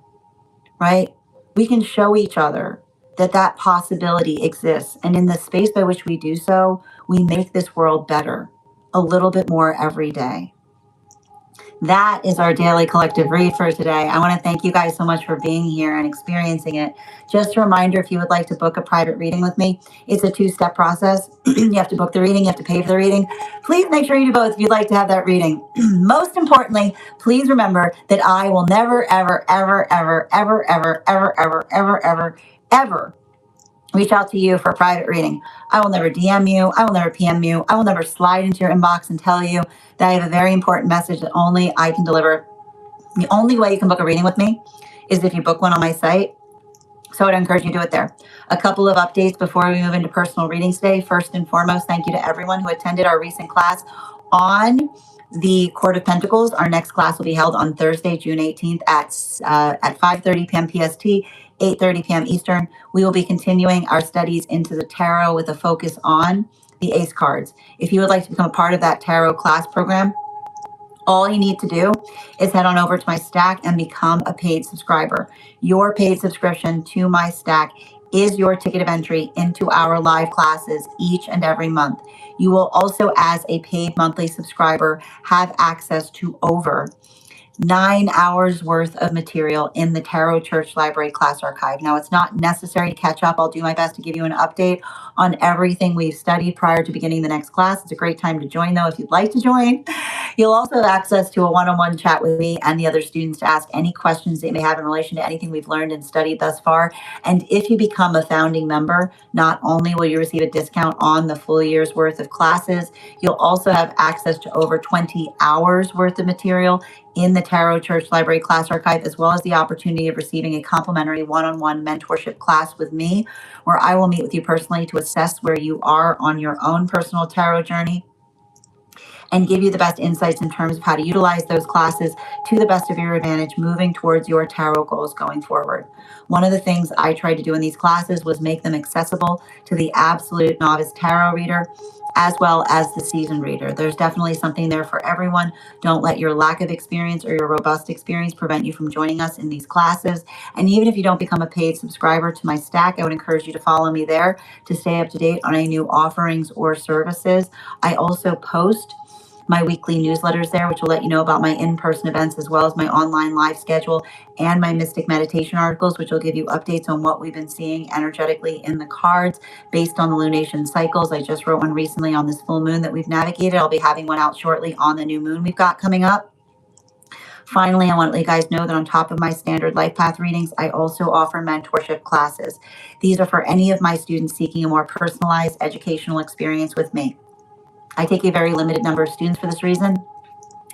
right? We can show each other that that possibility exists. And in the space by which we do so, we make this world better a little bit more every day. That is our daily collective read for today. I want to thank you guys so much for being here and experiencing it. Just a reminder, if you would like to book a private reading with me, it's a 2-step process. You have to book the reading, you have to pay for the reading. Please make sure you do both if you'd like to have that reading. Most importantly, please remember that I will never, ever, ever, ever, ever, ever, ever, ever, ever, ever, ever reach out to you for a private reading. I will never DM you. I will never PM you. I will never slide into your inbox and tell you that I have a very important message that only I can deliver. The only way you can book a reading with me is if you book one on my site. So I'd encourage you to do it there. A couple of updates before we move into personal readings today. First and foremost, thank you to everyone who attended our recent class on the Court of Pentacles. Our next class will be held on Thursday, June 18th at 5:30 p.m. PST, 8:30 p.m. Eastern. We will be continuing our studies into the tarot with a focus on the Ace cards. If you would like to become a part of that tarot class program, all you need to do is head on over to my stack and become a paid subscriber. Your paid subscription to my stack is your ticket of entry into our live classes each and every month. You will also, as a paid monthly subscriber, have access to over 9 hours worth of material in the Tarot Church Library class archive. Now, it's not necessary to catch up. I'll do my best to give you an update on everything we've studied prior to beginning the next class. It's a great time to join, though, if you'd like to join. You'll also have access to a one-on-one chat with me and the other students to ask any questions they may have in relation to anything we've learned and studied thus far. And if you become a founding member, not only will you receive a discount on the full year's worth of classes, you'll also have access to over 20 hours worth of material in the Tarot Church Library class archive, as well as the opportunity of receiving a complimentary one-on-one mentorship class with me, where I will meet with you personally to assess where you are on your own personal tarot journey and give you the best insights in terms of how to utilize those classes to the best of your advantage moving towards your tarot goals going forward. One of the things I tried to do in these classes was make them accessible to the absolute novice tarot reader as well as the seasoned reader. There's definitely something there for everyone. Don't let your lack of experience or your robust experience prevent you from joining us in these classes. And even if you don't become a paid subscriber to my stack, I would encourage you to follow me there to stay up to date on any new offerings or services. I also post my weekly newsletters there, which will let you know about my in-person events, as well as my online live schedule and my mystic meditation articles, which will give you updates on what we've been seeing energetically in the cards based on the lunation cycles. I just wrote one recently on this full moon that we've navigated. I'll be having one out shortly on the new moon we've got coming up. Finally, I want to let you guys know that on top of my standard life path readings, I also offer mentorship classes. These are for any of my students seeking a more personalized educational experience with me. I take a very limited number of students for this reason,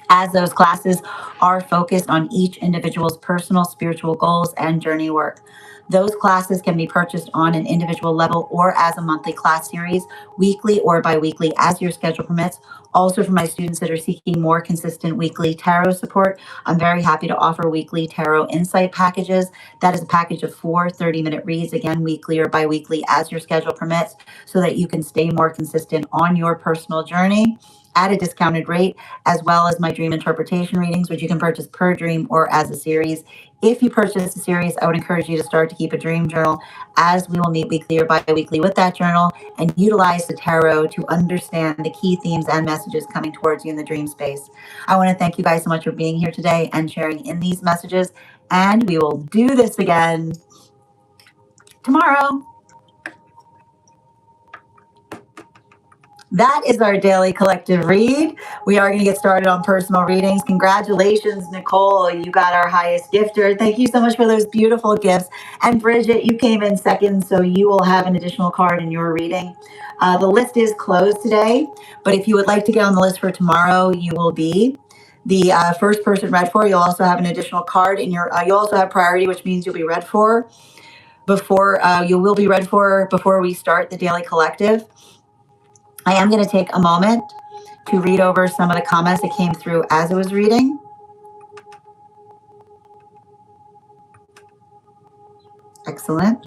as those classes are focused on each individual's personal spiritual goals and journey work. Those classes can be purchased on an individual level or as a monthly class series, weekly or bi-weekly, as your schedule permits. Also, for my students that are seeking more consistent weekly tarot support, I'm very happy to offer weekly tarot insight packages. That is a package of 4 30-minute reads, again, weekly or bi-weekly, as your schedule permits, so that you can stay more consistent on your personal journey. at a discounted rate, as well as my dream interpretation readings, which you can purchase per dream or as a series. If you purchase a series, I would encourage you to start to keep a dream journal, as we will meet weekly or bi-weekly with that journal and utilize the tarot to understand the key themes and messages coming towards you in the dream space. I want to thank you guys so much for being here today and sharing in these messages, and we will do this again tomorrow. That is our daily collective read. We are going to get started on personal readings. Congratulations, Nicole. You got our highest gifter. Thank you so much for those beautiful gifts. And Bridget, you came in second, so you will have an additional card in your reading. The list is closed today, but if you would like to get on the list for tomorrow, you will be the first person read for. You'll also have an additional card in your, you'll also have priority, which means you'll be read for before, you will be read for before we start the daily collective. I am going to take a moment to read over some of the comments that came through as I was reading. Excellent.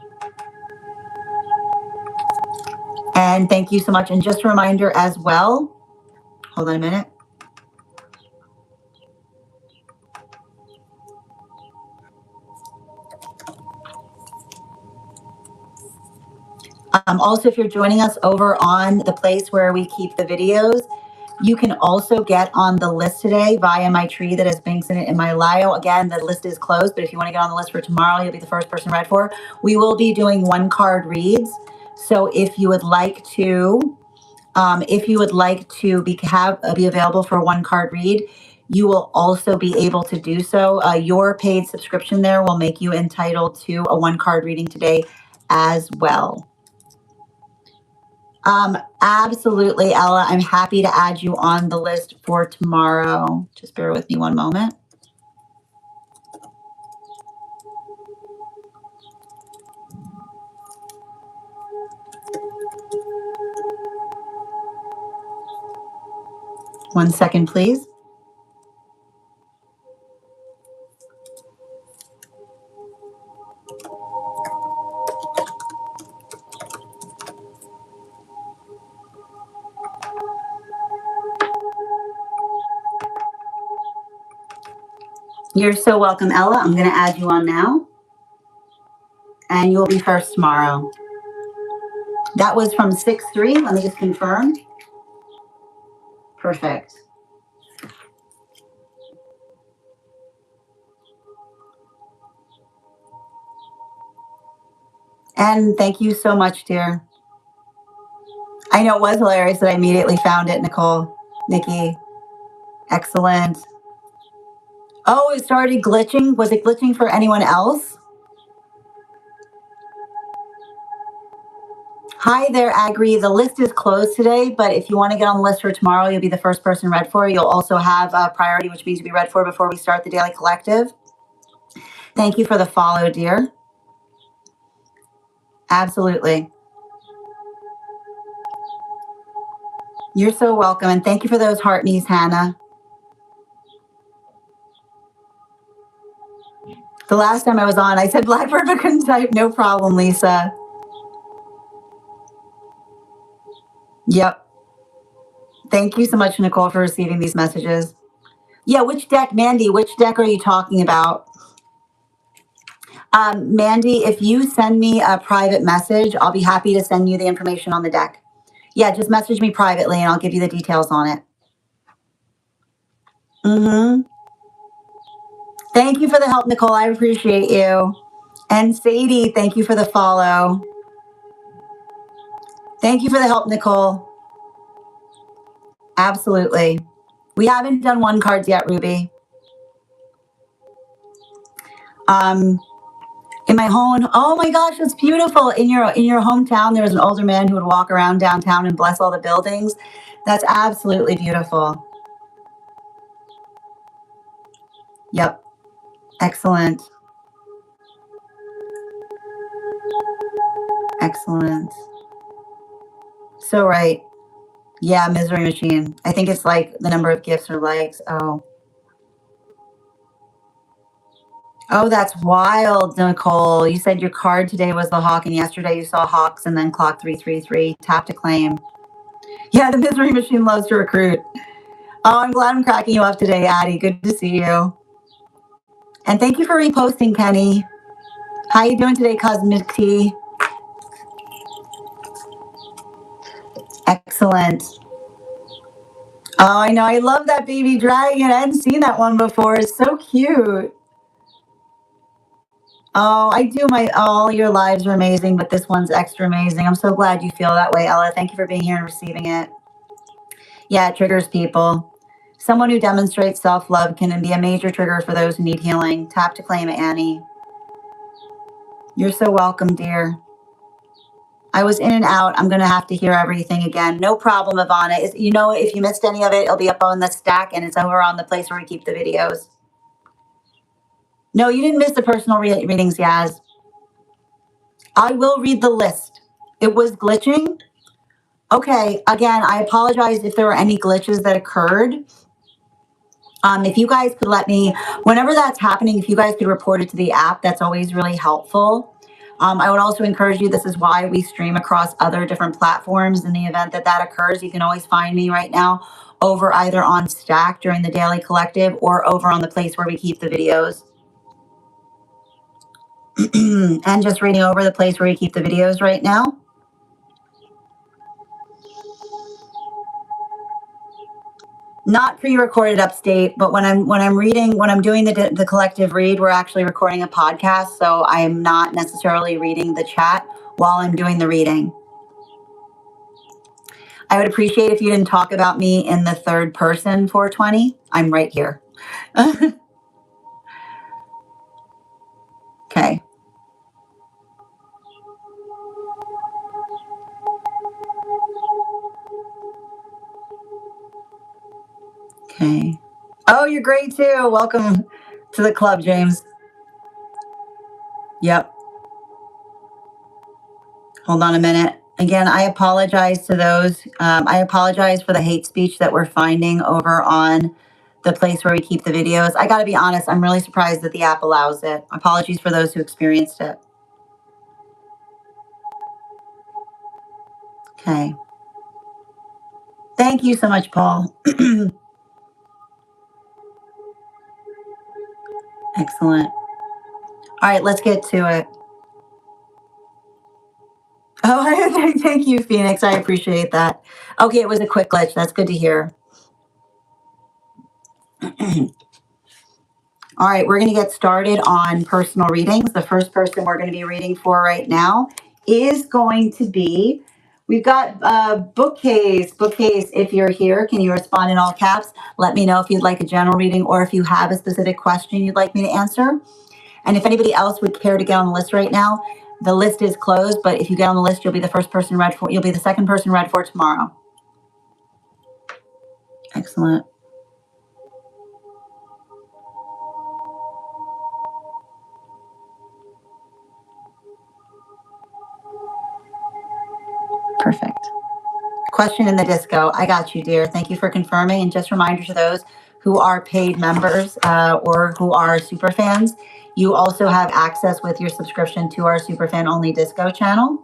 And thank you so much. And just a reminder as well, hold on a minute. Also, if you're joining us over on the place where we keep the videos, you can also get on the list today via my tree that has links in it in my bio. Again, the list is closed, but if you want to get on the list for tomorrow, you'll be the first person read for. We will be doing one card reads. So if you would like to, be available for a one card read, you will also be able to do so. Your paid subscription there will make you entitled to a one card reading today as well. Absolutely, Ella. I'm happy to add you on the list for tomorrow. Just bear with me one moment. One second, please. You're so welcome, Ella. I'm going to add you on now. And you'll be first tomorrow. That was from 6-3. Let me just confirm. Perfect. And thank you so much, dear. I know it was hilarious that I immediately found it, Nicole. Nikki. Excellent. Oh, it started glitching. Was it glitching for anyone else? Hi there, Agri. The list is closed today, but if you want to get on the list for tomorrow, you'll be the first person read for. You'll also have a priority, which means you'll be read for before we start the daily collective. Thank you for the follow, dear. Absolutely. You're so welcome. And thank you for those heart knees, Hannah. The last time I was on, I said Blackbird, but couldn't type. No problem, Lisa. Yep. Thank you so much, Nicole, for receiving these messages. Yeah, which deck, Mandy, which deck are you talking about? Mandy, if you send me a private message, I'll be happy to send you the information on the deck. Yeah, just message me privately and I'll give you the details on it. Thank you for the help, Nicole. I appreciate you. And Sadie, thank you for the follow. Thank you for the help, Nicole. Absolutely. We haven't done one cards yet, Ruby. In my home, oh my gosh, it's beautiful. In your hometown, there was an older man who would walk around downtown and bless all the buildings. That's absolutely beautiful. Yep. Excellent. Excellent. So right. Yeah, misery machine. I think it's like the number of gifts or likes. Oh, that's wild, Nicole. You said your card today was the hawk, and yesterday you saw hawks and then clock 333. Tap to claim. Yeah, the misery machine loves to recruit. Oh, I'm glad I'm cracking you up today, Addie. Good to see you. And thank you for reposting, Penny. How you doing today, Cosmic Tea? Excellent. Oh, I know. I love that baby dragon. I hadn't seen that one before. It's so cute. Oh, I do all your lives are amazing, but this one's extra amazing. I'm so glad you feel that way, Ella. Thank you for being here and receiving it. Yeah, it triggers people. Someone who demonstrates self-love can be a major trigger for those who need healing. Tap to claim it, Annie. You're so welcome, dear. I was in and out. I'm going to have to hear everything again. No problem, Ivana. You know, if you missed any of it, it'll be up on the stack, and it's over on the place where we keep the videos. No, you didn't miss the personal readings, Yaz. I will read the list. It was glitching. Okay, again, I apologize if there were any glitches that occurred. If you guys could let me, whenever that's happening, if you guys could report it to the app, that's always really helpful. I would also encourage you, this is why we stream across other different platforms. In the event that that occurs, you can always find me right now over either on Stack during the Daily Collective or over on the place where we keep the videos. And just reading over the place where we keep the videos right now. Not pre-recorded upstate, but when I'm doing the collective read, we're actually recording a podcast, so I'm not necessarily reading the chat while I'm doing the reading. I would appreciate if you didn't talk about me in the third person 420. I'm right here. Okay. Okay. Oh, you're great too. Welcome to the club, James. Yep. Hold on a minute. Again, I apologize to those. I apologize for the hate speech that we're finding over on the place where we keep the videos. I got to be honest, I'm really surprised that the app allows it. Apologies for those who experienced it. Okay. Thank you so much, Paul. Excellent. All right, let's get to it. Oh, thank you, Phoenix. I appreciate that. Okay, it was a quick glitch. That's good to hear. All right, we're going to get started on personal readings. The first person we're going to be reading for right now is going to be, we've got Bookcase. Bookcase, if you're here, can you respond in all caps? Let me know if you'd like a general reading or if you have a specific question you'd like me to answer. And if anybody else would care to get on the list right now, the list is closed, but if you get on the list, you'll be the first person read for, you'll be the second person read for tomorrow. Excellent. Perfect. Question in the disco. I got you, dear. Thank you for confirming. And just reminder to those who are paid members or who are super fans, you also have access with your subscription to our superfan only disco channel.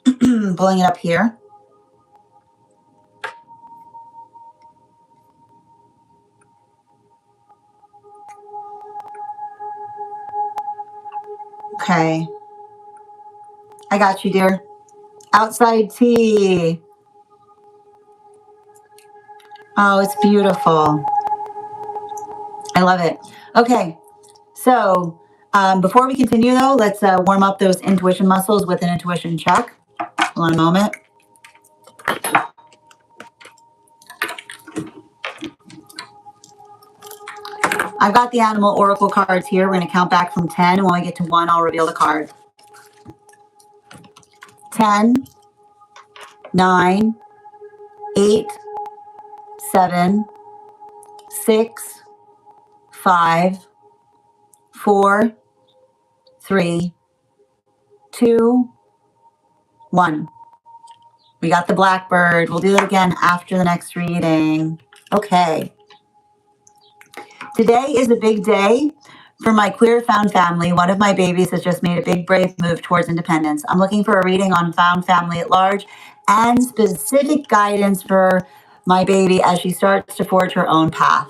Pulling it up here. Okay. I got you, dear. Outside tea. Oh, it's beautiful. I love it. Okay. So before we continue, though, let's warm up those intuition muscles with an intuition check. Hold on a moment. I've got the animal oracle cards here. We're going to count back from 10. And when we get to 1, I'll reveal the card. 10, 9, 8, 7, 6, 5, 4, 3, 2, 1. We got the blackbird. We'll do it again after the next reading. Okay. Today is a big day For my queer found family, one of my babies has just made a big brave move towards independence. I'm looking for a reading on found family at large and specific guidance for my baby as she starts to forge her own path.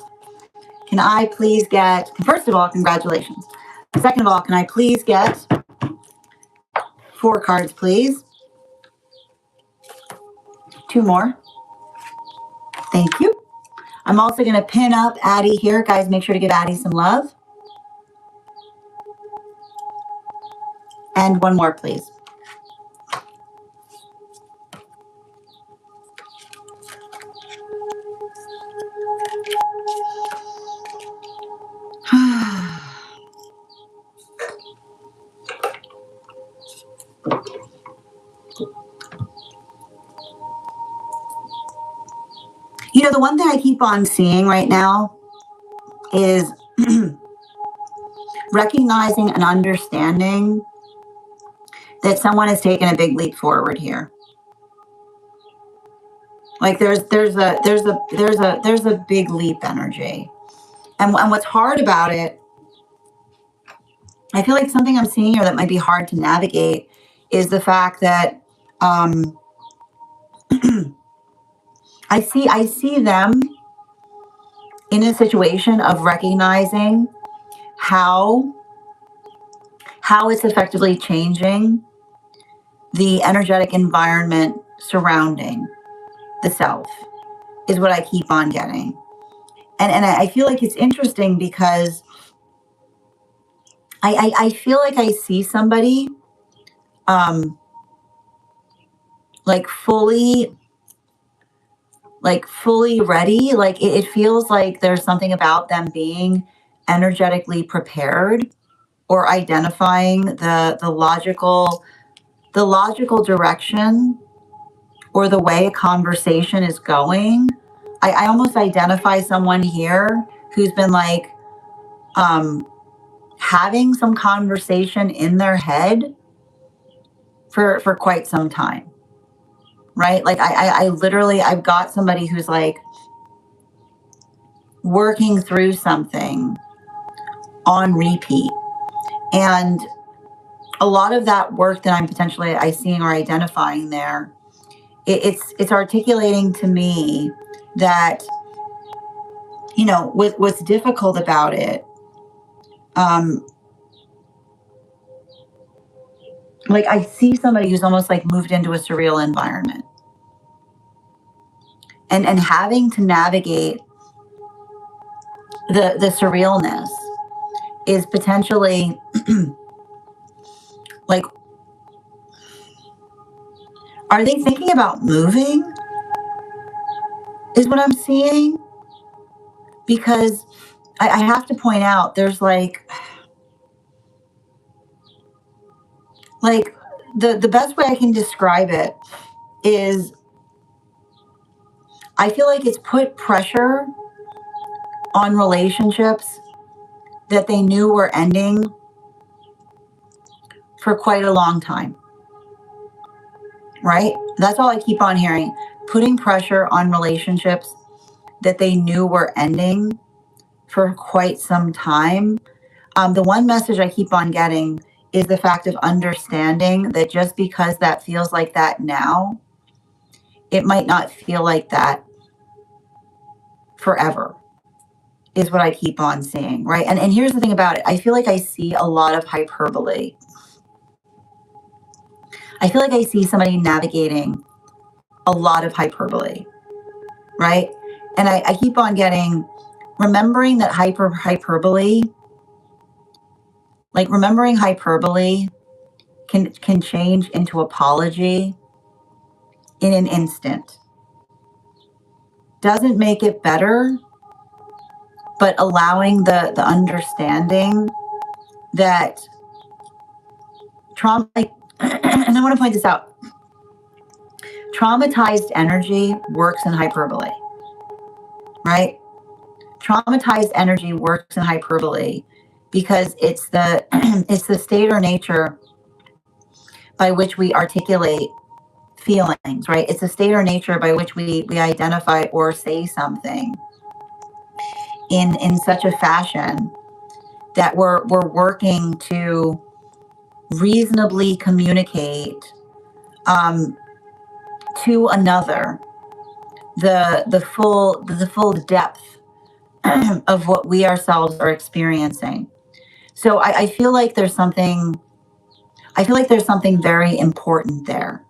Can I please get, first of all, congratulations. Second of all, can I please get 4 cards, please? 2 more. Thank you. I'm also going to pin up Addie here. Guys, make sure to give Addie some love. And 1 more, please. You know, the one thing I keep on seeing right now is recognizing and understanding that someone has taken a big leap forward here. Like there's a big leap energy. And what's hard about it, I feel like something I'm seeing here that might be hard to navigate is the fact that I see them in a situation of recognizing how it's effectively changing the energetic environment surrounding the self is what I keep on getting. And I feel like it's interesting because I feel like I see somebody like fully ready. Like it feels like there's something about them being energetically prepared or identifying the logical direction or the way a conversation is going. I almost identify someone here who's been like having some conversation in their head for quite some time, right? Like I literally, I've got somebody who's like working through something on repeat. And a lot of that work that I'm potentially seeing or identifying there, it's articulating to me that, you know, what's difficult about it, like I see somebody who's almost like moved into a surreal environment and having to navigate the surrealness is potentially like, are they thinking about moving is what I'm seeing? Because I have to point out there's like the best way I can describe it is I feel like it's put pressure on relationships that they knew were ending for quite a long time, right? That's all I keep on hearing. Putting pressure on relationships that they knew were ending for quite some time. The one message I keep on getting is the fact of understanding that just because that feels like that now, it might not feel like that forever, is what I keep on seeing, right? And here's the thing about it. I feel like I see a lot of hyperbole. I feel like I see somebody navigating a lot of hyperbole, right? And I keep on getting, remembering that hyperbole, like remembering hyperbole can change into apology in an instant. Doesn't make it better, but allowing the understanding that trauma, and I want to point this out, traumatized energy works in hyperbole, right? Traumatized energy works in hyperbole because it's the it's the state or nature by which we articulate feelings, right? It's the state or nature by which we identify or say something in such a fashion that we're working to reasonably communicate um, to another the full depth of what we ourselves are experiencing. So I feel like there's something. I feel like there's something very important there,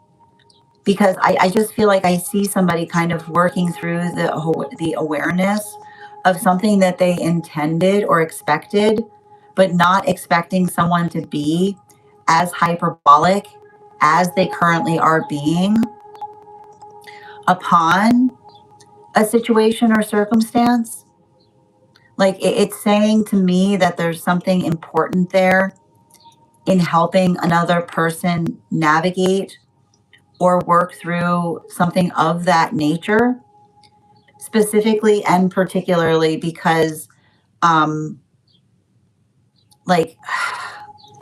because I just feel like I see somebody kind of working through the awareness of something that they intended or expected, but not expecting someone to be as hyperbolic as they currently are being upon a situation or circumstance. Like it's saying to me that there's something important there in helping another person navigate or work through something of that nature, specifically and particularly because, um, like,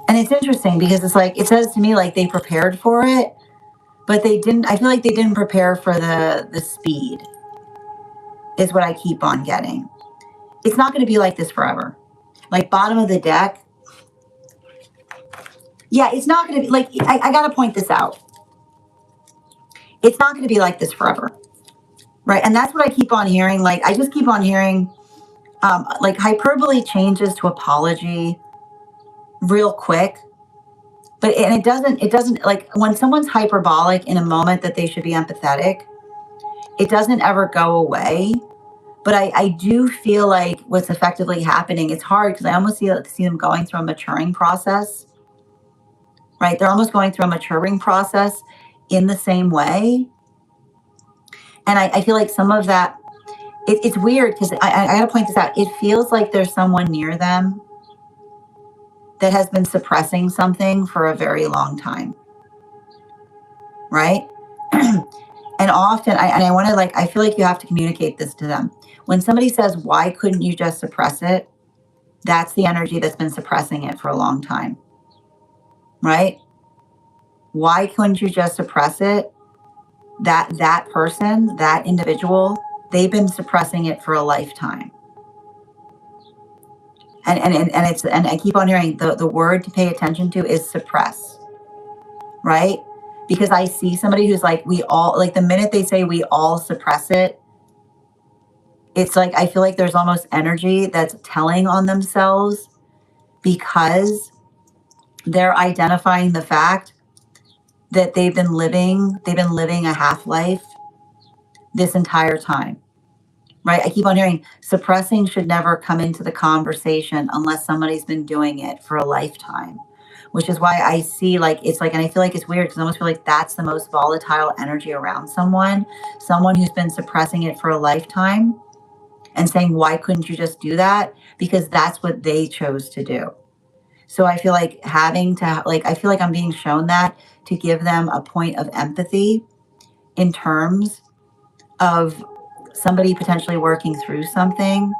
and it's interesting because it's like, it says to me like they prepared for it, but they didn't. I feel like they didn't prepare for the speed, is what I keep on getting. It's not going to be like this forever. Like, bottom of the deck. Yeah, it's not going to be like, I got to point this out. It's not going to be like this forever. Right. And that's what I keep on hearing. Like, I just keep on hearing, like, hyperbole changes to apology real quick. But, and it doesn't like when someone's hyperbolic in a moment that they should be empathetic, it doesn't ever go away. But I do feel like what's effectively happening, it's hard because I almost see them going through a maturing process, right? They're almost going through a maturing process in the same way. And I feel like some of that, it's weird because I got to point this out. It feels like there's someone near them that has been suppressing something for a very long time, right? And often, I want to, like, I feel like you have to communicate this to them. When somebody says, why couldn't you just suppress it? That's the energy that's been suppressing it for a long time, right? Why couldn't you just suppress it? That person, that individual, they've been suppressing it for a lifetime. And I keep on hearing the word to pay attention to is suppress, right? Because I see somebody who's like, we all, like, the minute they say we all suppress it, it's like I feel like there's almost energy that's telling on themselves because they're identifying the fact that they've been living a half life this entire time. Right? I keep on hearing suppressing should never come into the conversation unless somebody's been doing it for a lifetime, which is why I see, like, it's like, and I feel like it's weird because I almost feel like that's the most volatile energy around someone who's been suppressing it for a lifetime and saying, why couldn't you just do that? Because that's what they chose to do. So I feel like I feel like I'm being shown that to give them a point of empathy in terms of somebody potentially working through something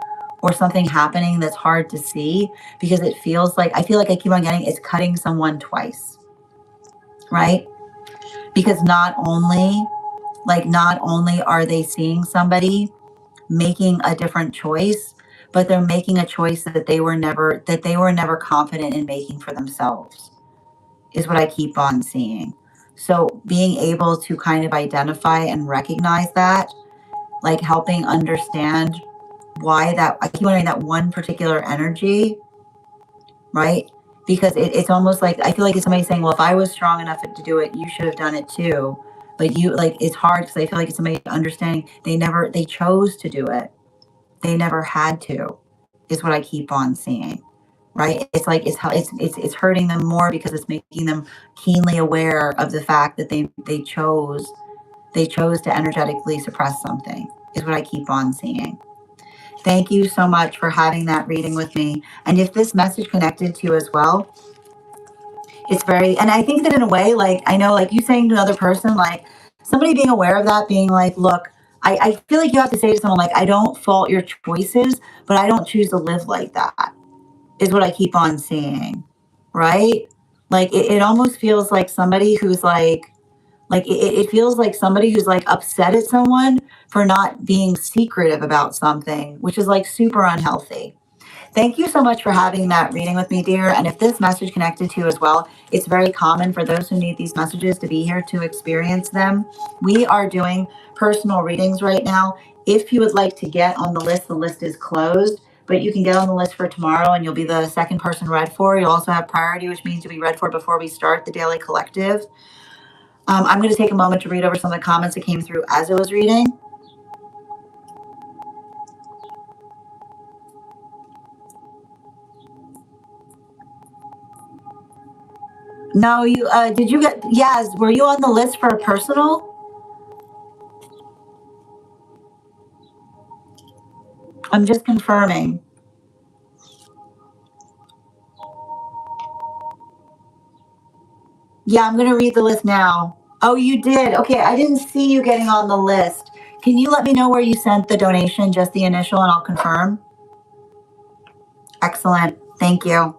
or something happening that's hard to see, because it feels like, I feel like I keep on getting, it's cutting someone twice, right? Because not only are they seeing somebody making a different choice, but they're making a choice that they were never confident in making for themselves, is what I keep on seeing. So being able to kind of identify and recognize that, like helping understand why that, I keep wondering that one particular energy, right? Because it's almost like, I feel like it's somebody saying, well, if I was strong enough to do it, you should have done it too. But you, like, it's hard because I feel like it's somebody understanding they chose to do it. They never had to, is what I keep on seeing. Right? It's like it's hurting them more because it's making them keenly aware of the fact that they chose to energetically suppress something, is what I keep on seeing. Thank you so much for having that reading with me. And if this message connected to you as well, it's very, and I think that in a way, like, I know, like, you saying to another person, like, somebody being aware of that, being like, look, I feel like you have to say to someone, like, I don't fault your choices, but I don't choose to live like that, is what I keep on seeing, right? Like, it almost feels like somebody who's it feels like somebody who's like upset at someone for not being secretive about something, which is like super unhealthy. Thank you so much for having that reading with me, dear. And if this message connected to you as well, it's very common for those who need these messages to be here to experience them. We are doing personal readings right now. If you would like to get on the list is closed, but you can get on the list for tomorrow and you'll be the second person read for. You'll also have priority, which means you'll be read for before we start the daily collective. I'm going to take a moment to read over some of the comments that came through as I was reading. No, you did you get, yes, were you on the list for a personal? I'm just confirming. Yeah, I'm going to read the list now. Oh, you did. Okay, I didn't see you getting on the list. Can you let me know where you sent the donation, just the initial, and I'll confirm? Excellent. Thank you.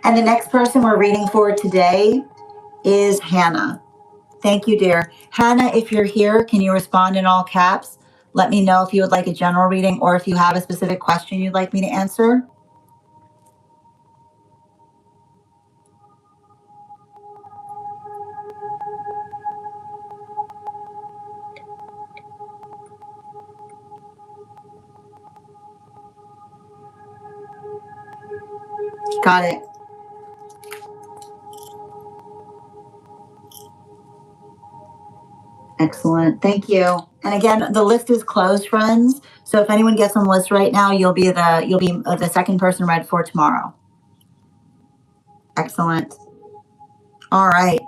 And the next person we're reading for today is Hannah. Thank you, dear. Hannah, if you're here, can you respond in all caps? Let me know if you would like a general reading or if you have a specific question you'd like me to answer. Got it. Excellent. Thank you. And again, the list is closed, friends. So if anyone gets on the list right now, you'll be the second person read for tomorrow. Excellent. All right.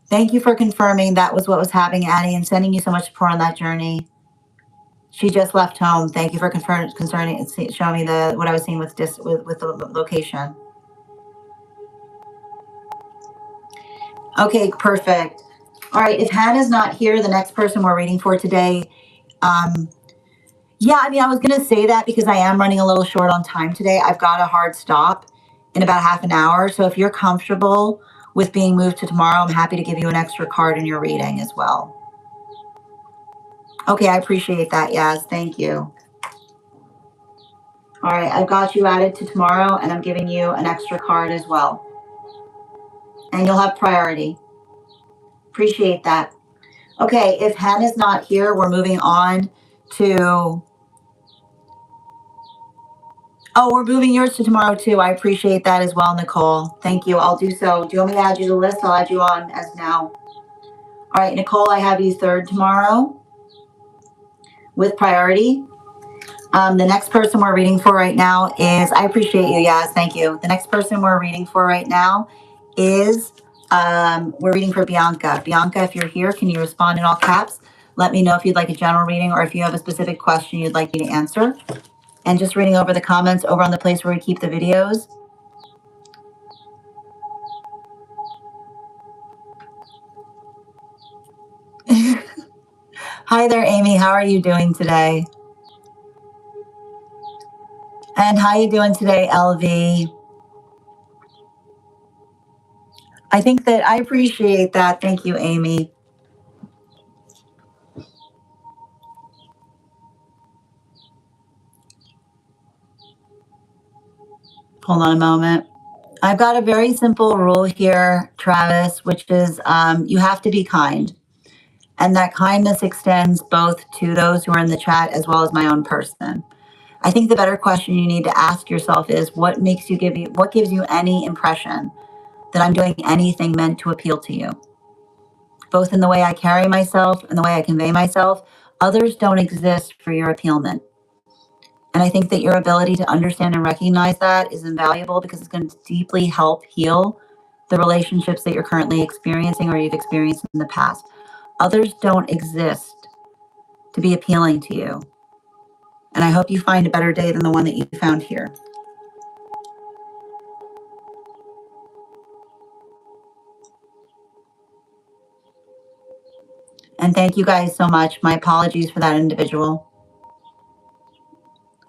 Thank you for confirming that was what was happening, Addie, and sending you so much support on that journey. She just left home. Thank you for showing me what I was seeing with the location. Okay, perfect. All right, if Hannah's not here, the next person we're reading for today, yeah, I mean, I was going to say that because I am running a little short on time today. I've got a hard stop in about half an hour. So if you're comfortable with being moved to tomorrow, I'm happy to give you an extra card in your reading as well. Okay, I appreciate that, Yaz. Thank you. All right, I've got you added to tomorrow, and I'm giving you an extra card as well. And you'll have priority. Appreciate that. Okay, if Hannah's not here, we're moving on to... Oh, we're moving yours to tomorrow too. I appreciate that as well, Nicole. Thank you. I'll do so. Do you want me to add you to the list? I'll add you on as now. All right, Nicole, I have you third tomorrow with priority. The next person we're reading for right now is, I appreciate you, Yaz. Thank you. The next person we're reading for right now is, we're reading for Bianca. Bianca, if you're here, can you respond in all caps? Let me know if you'd like a general reading or if you have a specific question you'd like me to answer. And just reading over the comments over on the place where we keep the videos. Hi there, Amy. How are you doing today? And how you doing today, LV? I think that I appreciate that. Thank you, Amy. Hold on a moment. I've got a very simple rule here, Travis, which is you have to be kind. And that kindness extends both to those who are in the chat as well as my own person. I think the better question you need to ask yourself is what gives you any impression that I'm doing anything meant to appeal to you? Both in the way I carry myself and the way I convey myself, others don't exist for your appealment. And I think that your ability to understand and recognize that is invaluable because it's going to deeply help heal the relationships that you're currently experiencing or you've experienced in the past. Others don't exist to be appealing to you. And I hope you find a better day than the one that you found here. And thank you guys so much. My apologies for that individual.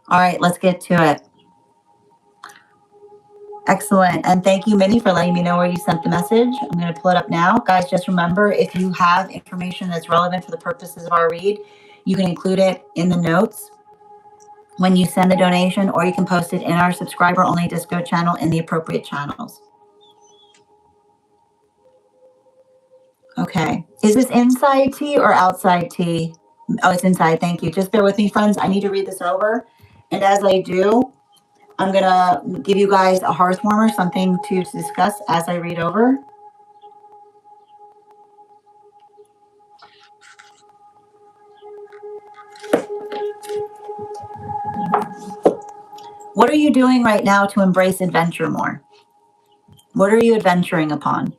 All right, let's get to it. Excellent. And thank you, Minnie, for letting me know where you sent the message. I'm going to pull it up now. Guys, just remember, if you have information that's relevant for the purposes of our read, you can include it in the notes when you send the donation, or you can post it in our subscriber only Disco channel in the appropriate channels. Okay. Is this inside tea or outside tea? Oh, it's inside. Thank you. Just bear with me, friends. I need to read this over. And as I do, I'm going to give you guys a hearth warmer, something to discuss as I read over. What are you doing right now to embrace adventure more? What are you adventuring upon?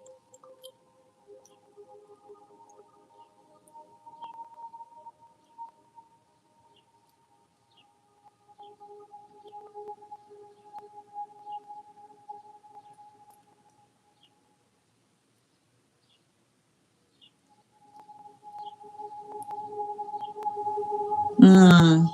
Mm.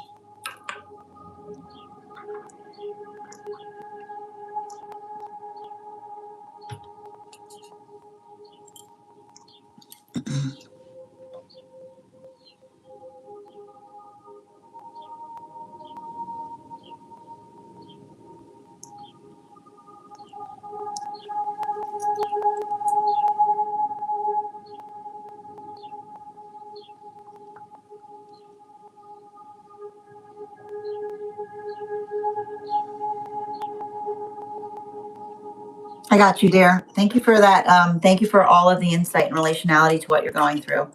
I got you, dear. Thank you for that. Thank you for all of the insight and relationality to what you're going through.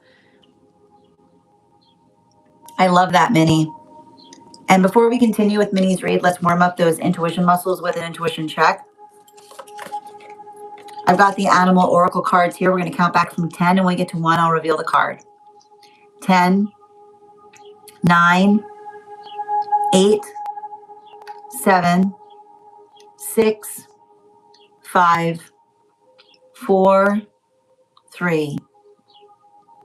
I love that, Minnie. And before we continue with Minnie's read, let's warm up those intuition muscles with an intuition check. I've got the animal oracle cards here. We're going to count back from 10, and when we get to 1, I'll reveal the card. 10, 9, 8, 7, 6, 5, 4, 3,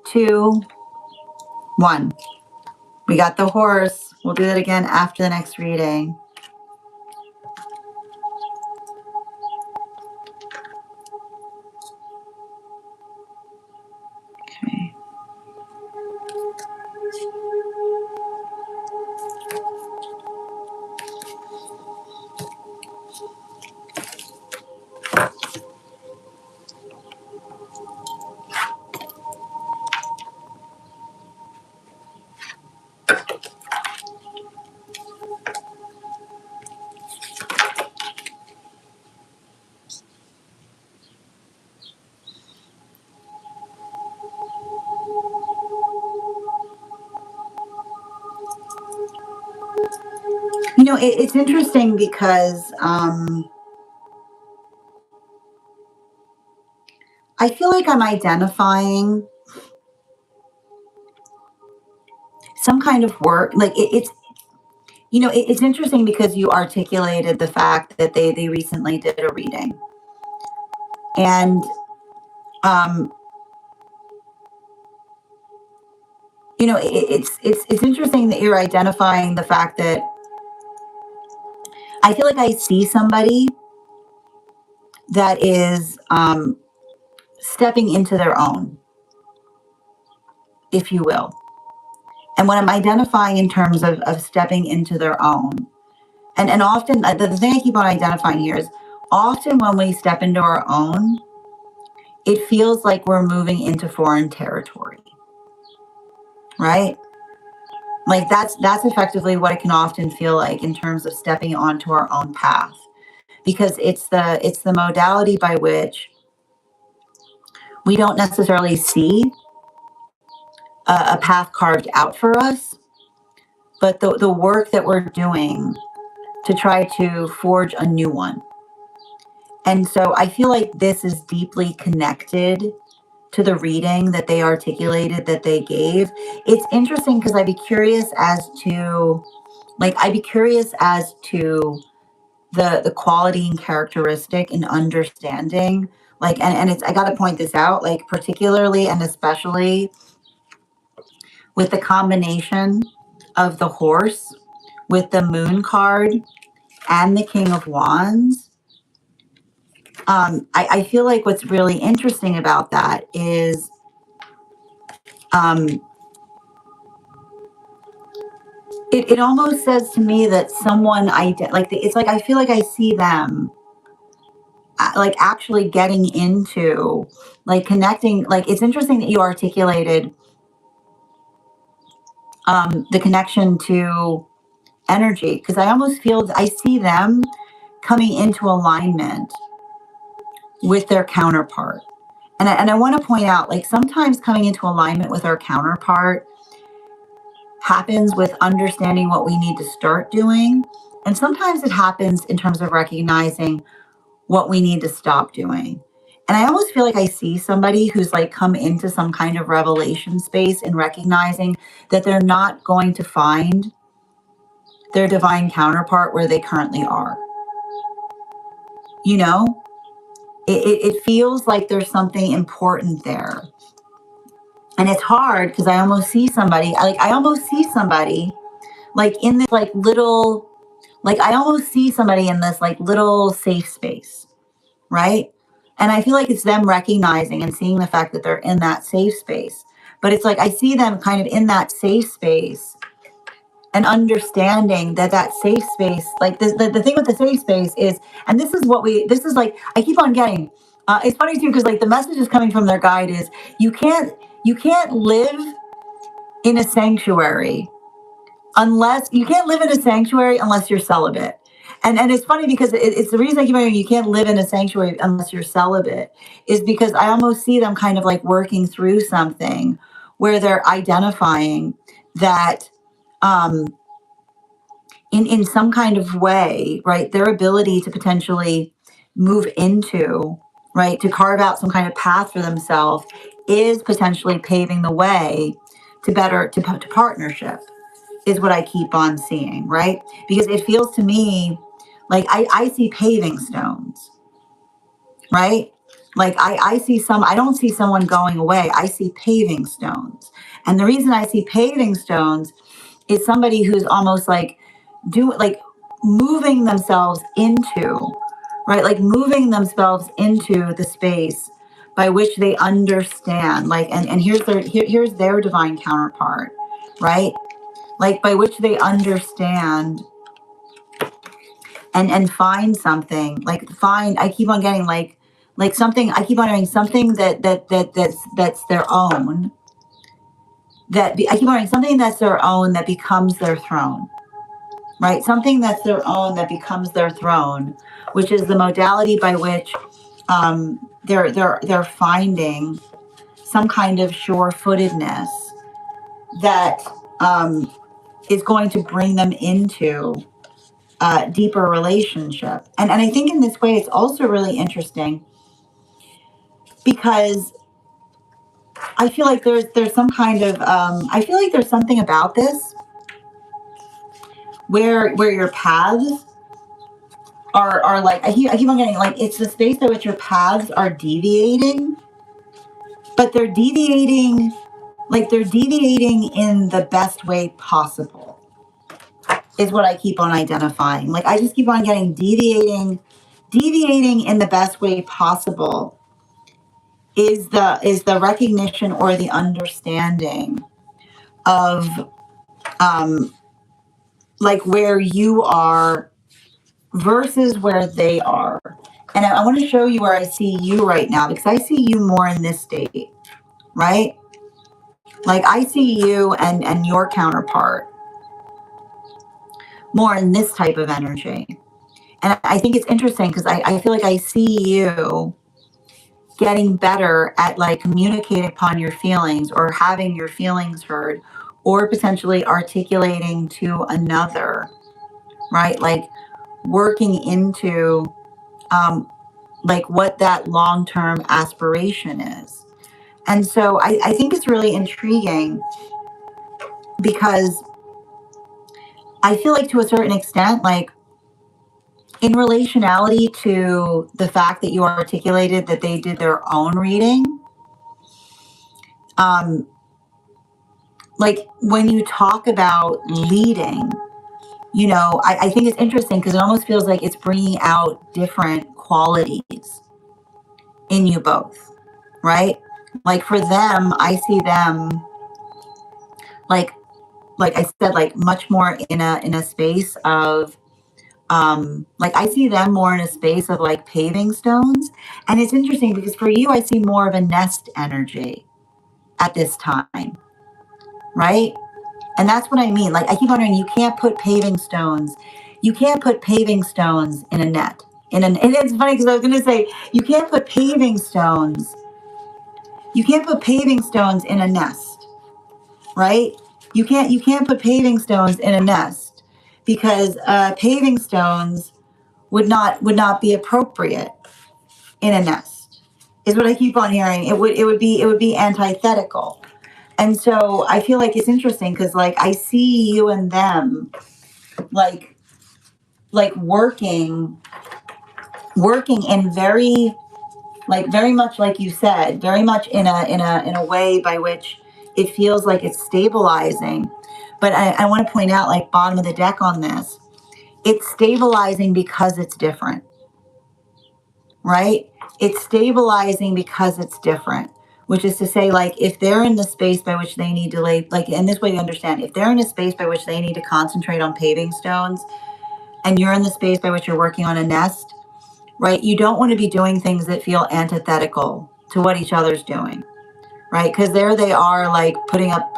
2, 1. We got the horse. We'll do that again after the next reading. Okay. You know, it's interesting because I feel like I'm identifying some kind of work. Like it's, you know, it's interesting because you articulated the fact that they recently did a reading. And, you know, it's interesting that you're identifying the fact that I feel like I see somebody that is stepping into their own, if you will. And what I'm identifying in terms of stepping into their own, and often the thing I keep on identifying here is often when we step into our own, it feels like we're moving into foreign territory, right? Like that's effectively what it can often feel like in terms of stepping onto our own path, because it's the modality by which we don't necessarily see a path carved out for us, but the work that we're doing to try to forge a new one. And so I feel like this is deeply connected to the reading that they articulated, that they gave. It's interesting because I'd be curious as to the quality and characteristic and understanding. Like, and it's, I got to point this out, like particularly and especially with the combination of the horse with the moon card and the King of Wands. I feel like what's really interesting about that is it almost says to me that someone it's like I feel like I see them like actually getting into like connecting. Like it's interesting that you articulated the connection to energy, because I almost feel I see them coming into alignment with their counterpart. And I want to point out, like, sometimes coming into alignment with our counterpart happens with understanding what we need to start doing. And sometimes it happens in terms of recognizing what we need to stop doing. And I almost feel like I see somebody who's like come into some kind of revelation space and recognizing that they're not going to find their divine counterpart where they currently are. You know, it feels like there's something important there. And it's hard because I almost see somebody, I almost see somebody like in this like little, like I almost see somebody in this like little safe space, right? And I feel like it's them recognizing and seeing the fact that they're in that safe space. But it's like I see them kind of in that safe space and understanding that that safe space, like the thing with the safe space is, and this is like, I keep on getting, it's funny too, because like the message is coming from their guide is you can't live in a sanctuary unless you're celibate. And it's funny because it's the reason I keep saying you can't live in a sanctuary unless you're celibate is because I almost see them kind of like working through something where they're identifying that in some kind of way, right, their ability to potentially move into, right, to carve out some kind of path for themselves is potentially paving the way to partnership, is what I keep on seeing, right? Because it feels to me like I see paving stones, right? Like I don't see someone going away. I see paving stones. And the reason I see paving stones is somebody who's almost like moving themselves into, right? Like moving themselves into the space by which they understand, like, and here's their divine counterpart, right? Like by which they understand and find something, like find, I keep on getting like something, I keep on getting something that's their own, I keep on getting something that's their own that becomes their throne, right? Something that's their own that becomes their throne, which is the modality by which they're finding some kind of sure-footedness that is going to bring them into deeper relationship. And I think in this way, it's also really interesting because I feel like there's some kind of I feel like there's something about this where your paths are like I keep on getting like it's the space by which your paths are deviating, but they're deviating in the best way possible, is what I keep on identifying. Like I just keep on getting deviating in the best way possible is the recognition or the understanding of like where you are versus where they are. And I want to show you where I see you right now, because I see you more in this state, right? Like I see you and your counterpart more in this type of energy. And I think it's interesting because I feel like I see you getting better at like communicating upon your feelings or having your feelings heard or potentially articulating to another, right? Like working into like what that long-term aspiration is. And so I think it's really intriguing because I feel like to a certain extent, like in relationality to the fact that you articulated that they did their own reading, like when you talk about leading, you know, I think it's interesting because it almost feels like it's bringing out different qualities in you both, right? Like for them, I see them like like I said, like much more in a space of like I see them more in a space of like paving stones. And it's interesting because for you, I see more of a nest energy at this time, right? And that's what I mean. Like I keep wondering, you can't put paving stones. You can't put paving stones in a net. And it's funny because I was going to say you can't put paving stones. You can't put paving stones in a nest, right? You can't put paving stones in a nest because paving stones would not be appropriate in a nest. Is what I keep on hearing. It would be antithetical. And so I feel like it's interesting because like I see you and them like working in very much like you said, very much in a way by which it feels like it's stabilizing. But I want to point out, like bottom of the deck on this, it's stabilizing because it's different, right? It's stabilizing because it's different, which is to say, like, if they're in the space by which they need to like, in this way you understand, if they're in a space by which they need to concentrate on paving stones and you're in the space by which you're working on a nest, right? You don't want to be doing things that feel antithetical to what each other's doing, right? Because there they are, like putting up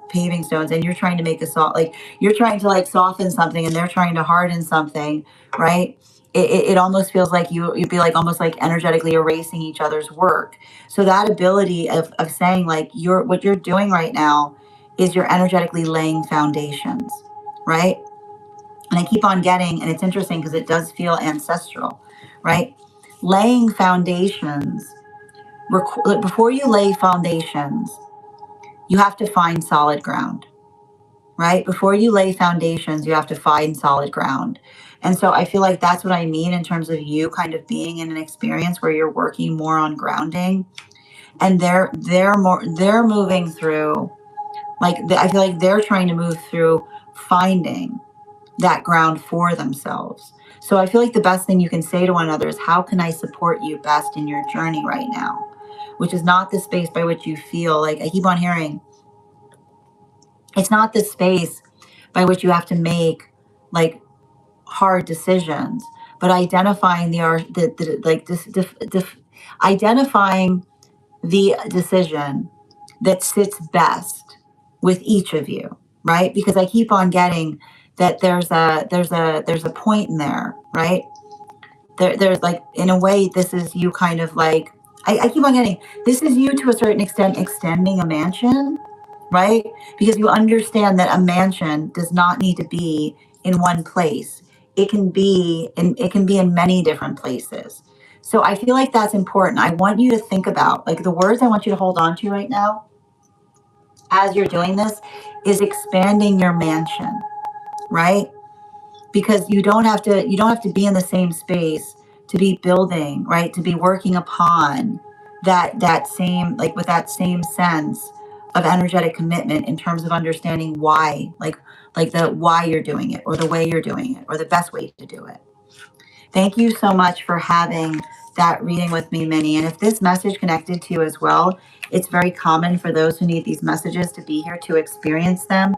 paving stones, and you're trying to make a like you're trying to like soften something, and they're trying to harden something, right? It almost feels like you'd be like almost like energetically erasing each other's work. So that ability of saying like what you're doing right now is you're energetically laying foundations, right? And I keep on getting, and it's interesting because it does feel ancestral, right? Laying foundations. Before you lay foundations, you have to find solid ground, right? Before you lay foundations, you have to find solid ground. And so I feel like that's what I mean in terms of you kind of being in an experience where you're working more on grounding, and they're moving through, like I feel like they're trying to move through finding that ground for themselves. So I feel like the best thing you can say to one another is, how can I support you best in your journey right now? Which is not the space by which you feel like, I keep on hearing, it's not the space by which you have to make like hard decisions, but identifying identifying the decision that sits best with each of you, right? Because I keep on getting that there's a point in there, right? There's like, in a way, this is you kind of like, I keep on getting, this is you to a certain extent extending a mansion, right? Because you understand that a mansion does not need to be in one place. It can be in many different places. So I feel like that's important. I want you to think about, like, the words I want you to hold on to right now as you're doing this is expanding your mansion, right? Because you don't have to be in the same space to be building, right? To be working upon that same, like, with that same sense of energetic commitment in terms of understanding why, like the why you're doing it, or the way you're doing it, or the best way to do it. Thank you so much for having that reading with me, Minnie. And if this message connected to you as well, it's very common for those who need these messages to be here to experience them.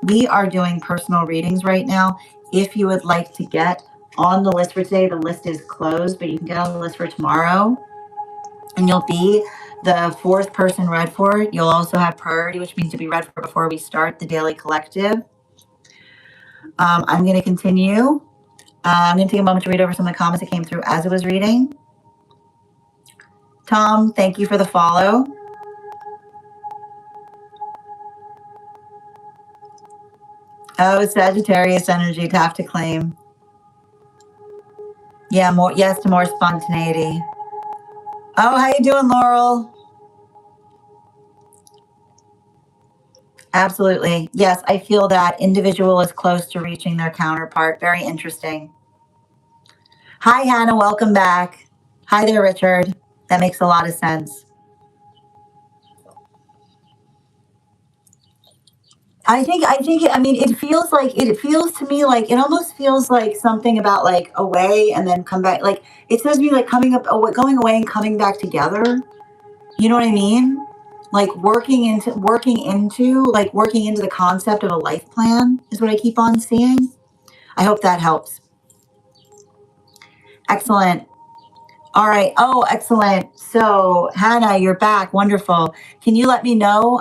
We are doing personal readings right now. If you would like to get on the list for today, the list is closed, but you can get on the list for tomorrow, and you'll be the fourth person read for. You'll also have priority, which means to be read for before we start the daily collective. I'm going to continue. I'm going to take a moment to read over some of the comments that came through as it was reading. Tom, thank you for the follow. Oh, Sagittarius energy to have to claim. Yeah, more, yes to more spontaneity. Oh, how you doing, Laurel? Absolutely. Yes, I feel that individual is close to reaching their counterpart. Very interesting. Hi, Hannah. Welcome back. Hi there, Richard. That makes a lot of sense. I mean, it feels to me like, it almost feels like something about like away and then come back. Like, it says to me like coming up, going away and coming back together. You know what I mean? like working into the concept of a life plan is what I keep on seeing. I hope that helps. Excellent. All right. Oh, excellent. So Hannah, you're back. Wonderful. Can you let me know?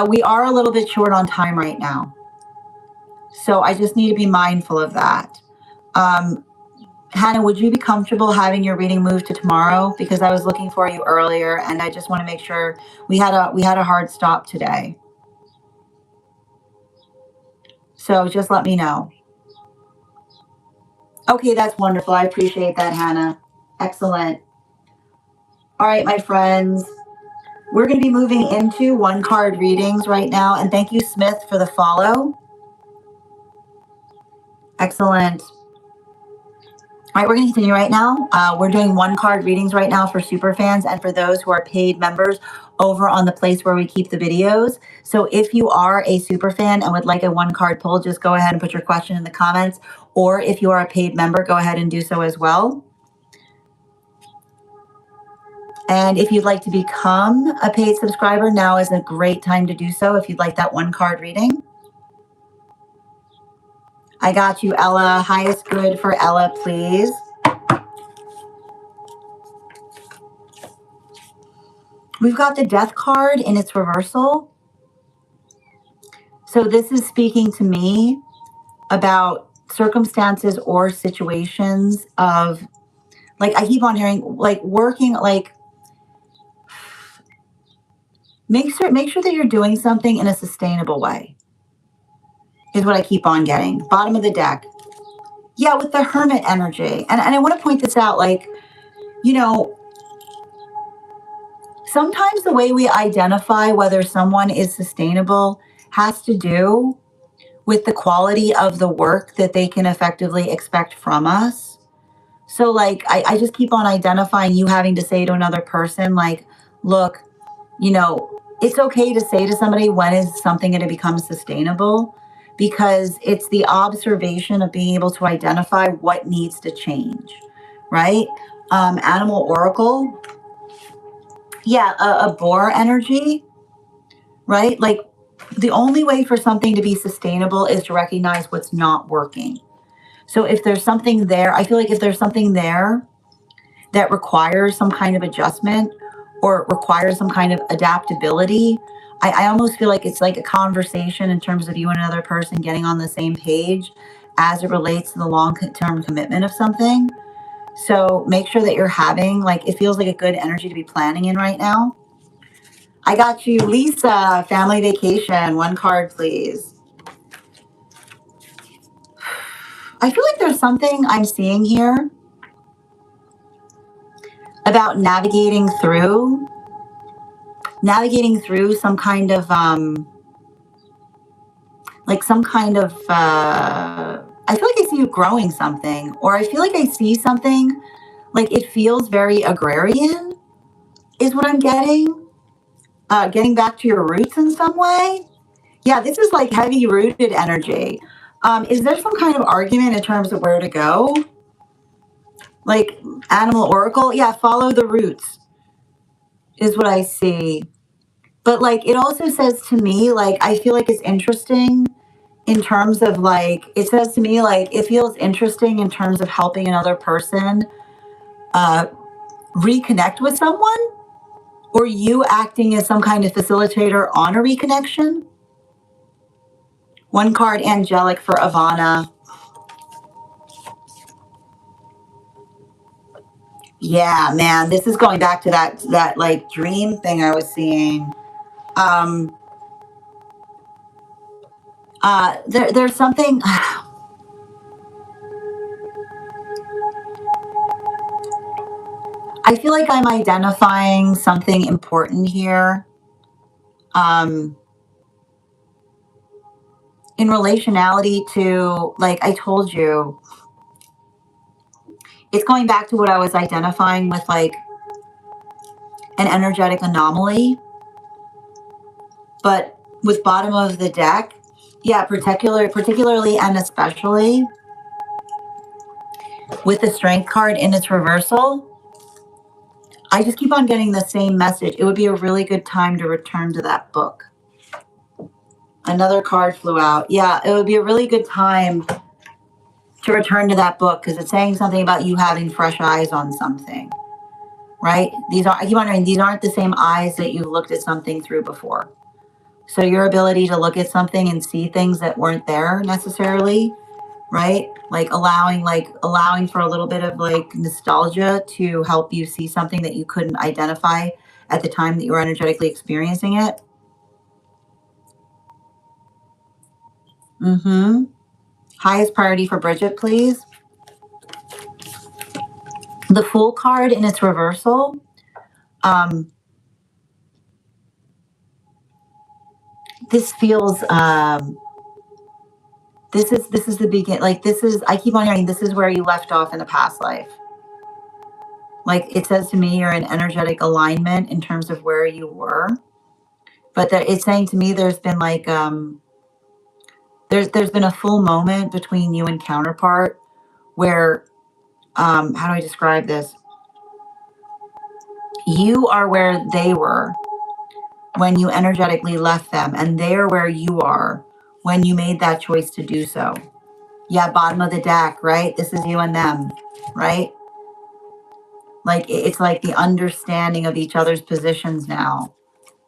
We are a little bit short on time right now, so I just need to be mindful of that. Um, Hannah, would you be comfortable having your reading moved to tomorrow? Because I was looking for you earlier, and I just want to make sure we had a hard stop today. So just let me know. Okay, that's wonderful. I appreciate that, Hannah. Excellent. All right, my friends. We're going to be moving into one card readings right now. And thank you, Smith, for the follow. Excellent. All right, we're going to continue right now. We're doing one card readings right now for super fans and for those who are paid members over on the place where we keep the videos. So if you are a super fan and would like a one card pull, just go ahead and put your question in the comments. Or if you are a paid member, go ahead and do so as well. And if you'd like to become a paid subscriber, now is a great time to do so if you'd like that one card reading. I got you, Ella. Highest good for Ella, please. We've got the Death card in its reversal. So this is speaking to me about circumstances or situations of, like, I keep on hearing, like, working, like, make sure that you're doing something in a sustainable way is what I keep on getting. Bottom of the deck. Yeah, with the Hermit energy. And I want to point this out, like, you know, sometimes the way we identify whether someone is sustainable has to do with the quality of the work that they can effectively expect from us. So, like, I just keep on identifying you having to say to another person, like, look, you know, it's okay to say to somebody, when is something going to become sustainable? Because it's the observation of being able to identify what needs to change, right? Animal Oracle. Yeah, a boar energy, right? Like, the only way for something to be sustainable is to recognize what's not working. So if there's something there, I feel like if there's something there that requires some kind of adjustment or requires some kind of adaptability, I almost feel like it's like a conversation in terms of you and another person getting on the same page as it relates to the long-term commitment of something. So make sure that you're having, like, it feels like a good energy to be planning in right now. I got you, Lisa. Family vacation. One card, please. I feel like there's something I'm seeing here about navigating through some kind of like some kind of I feel like I see you growing something, or I feel like I see something, like it feels very agrarian is what I'm getting. Getting back to your roots in some way. Yeah, this is like heavy rooted energy. Is there some kind of argument in terms of where to go? Like Animal Oracle? Yeah, follow the roots is what I see. But like it also says to me, like, I feel like it's interesting in terms of, like, it says to me, like, it feels interesting in terms of helping another person uh, reconnect with someone, or you acting as some kind of facilitator on a reconnection. One card, angelic, for Ivana. Yeah, man, this is going back to that like dream thing I was seeing. Um, there's something. I feel like I'm identifying something important here. In relationality to, like I told you, it's going back to what I was identifying with, like an energetic anomaly. But with bottom of the deck, yeah, particularly and especially with the strength card in its reversal, I just keep on getting the same message. It would be a really good time to return to that book. Another card flew out. Yeah, it would be a really good time to return to that book because it's saying something about you having fresh eyes on something, right? I keep wondering, these aren't the same eyes that you looked at something through before. So your ability to look at something and see things that weren't there necessarily, right? Allowing for a little bit of like nostalgia to help you see something that you couldn't identify at the time that you were energetically experiencing it. Mm-hmm. Highest priority for Bridget, please. The Fool card in its reversal. This feels this is the begin, like this is, I keep on hearing this is where you left off in a past life. Like it says to me, you're in energetic alignment in terms of where you were, but that it's saying to me there's been like there's been a full moment between you and counterpart where how do I describe this? You are where they were when you energetically left them, and they're where you are when you made that choice to do so. Yeah, bottom of the deck, right? This is you and them, right? Like it's like the understanding of each other's positions now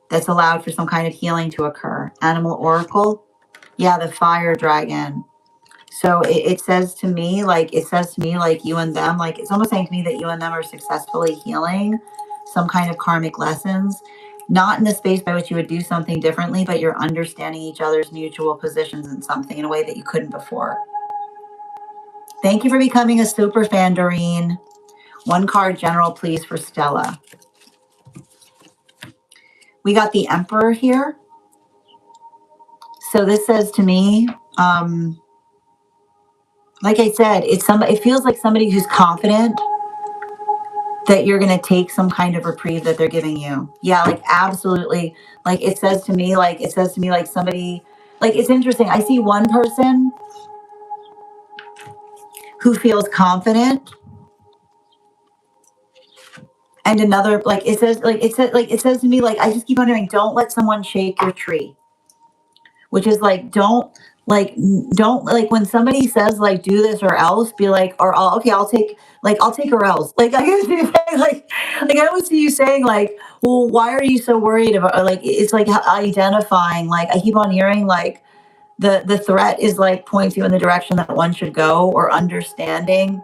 that's allowed for some kind of healing to occur. Animal oracle. Yeah, the fire dragon. So it says to me, like you and them, like it's almost saying to me that you and them are successfully healing some kind of karmic lessons, not in the space by which you would do something differently, but you're understanding each other's mutual positions in something in a way that you couldn't before. Thank you for becoming a super fan, Doreen. One card general, please, for Stella. We got the Emperor here. So this says to me, like I said, it feels like somebody who's confident that you're going to take some kind of reprieve that they're giving you. Yeah, like absolutely. Like it says to me, like somebody, like it's interesting. I see one person who feels confident and another, like it says to me, like I just keep wondering, don't let someone shake your tree. Which is like, don't like when somebody says like do this or else, be like, or okay, I'll take or else. Like I used to say, like I always see you saying like, well, why are you so worried about, or like it's like identifying, like I keep on hearing like the threat is like points you in the direction that one should go, or understanding.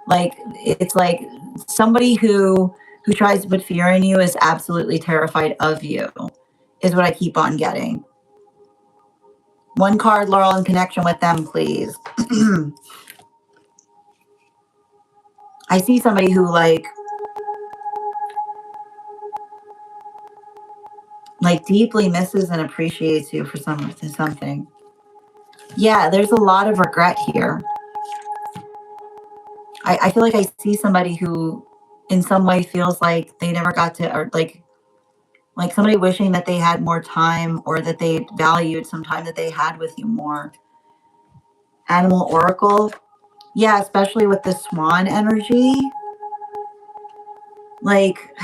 Like it's like somebody who tries to put fear in you is absolutely terrified of you, is what I keep on getting. One card, Laurel, in connection with them, please. I see somebody who like deeply misses and appreciates you for something. Yeah, there's a lot of regret here. I feel like I see somebody who in some way feels like they never got to, or like somebody wishing that they had more time, or that they valued some time that they had with you more. Animal oracle. Yeah, especially with the swan energy. Like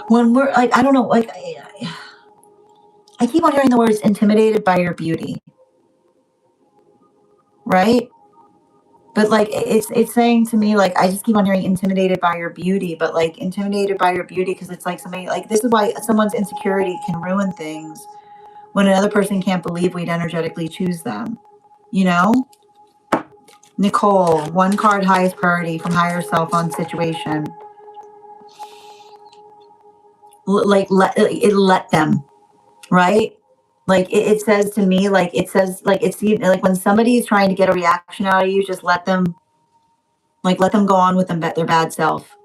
when we're like, I don't know, like I keep on hearing the words intimidated by your beauty, right? But like it's saying to me, like I just keep on hearing intimidated by your beauty, but like intimidated by your beauty because it's like somebody, like this is why someone's insecurity can ruin things when another person can't believe we'd energetically choose them, you know? Nicole, one card, highest priority from higher self on situation. Let them, right? Like it says to me, like it says, like it's like when somebody's trying to get a reaction out of you, just let them go on with their bad self,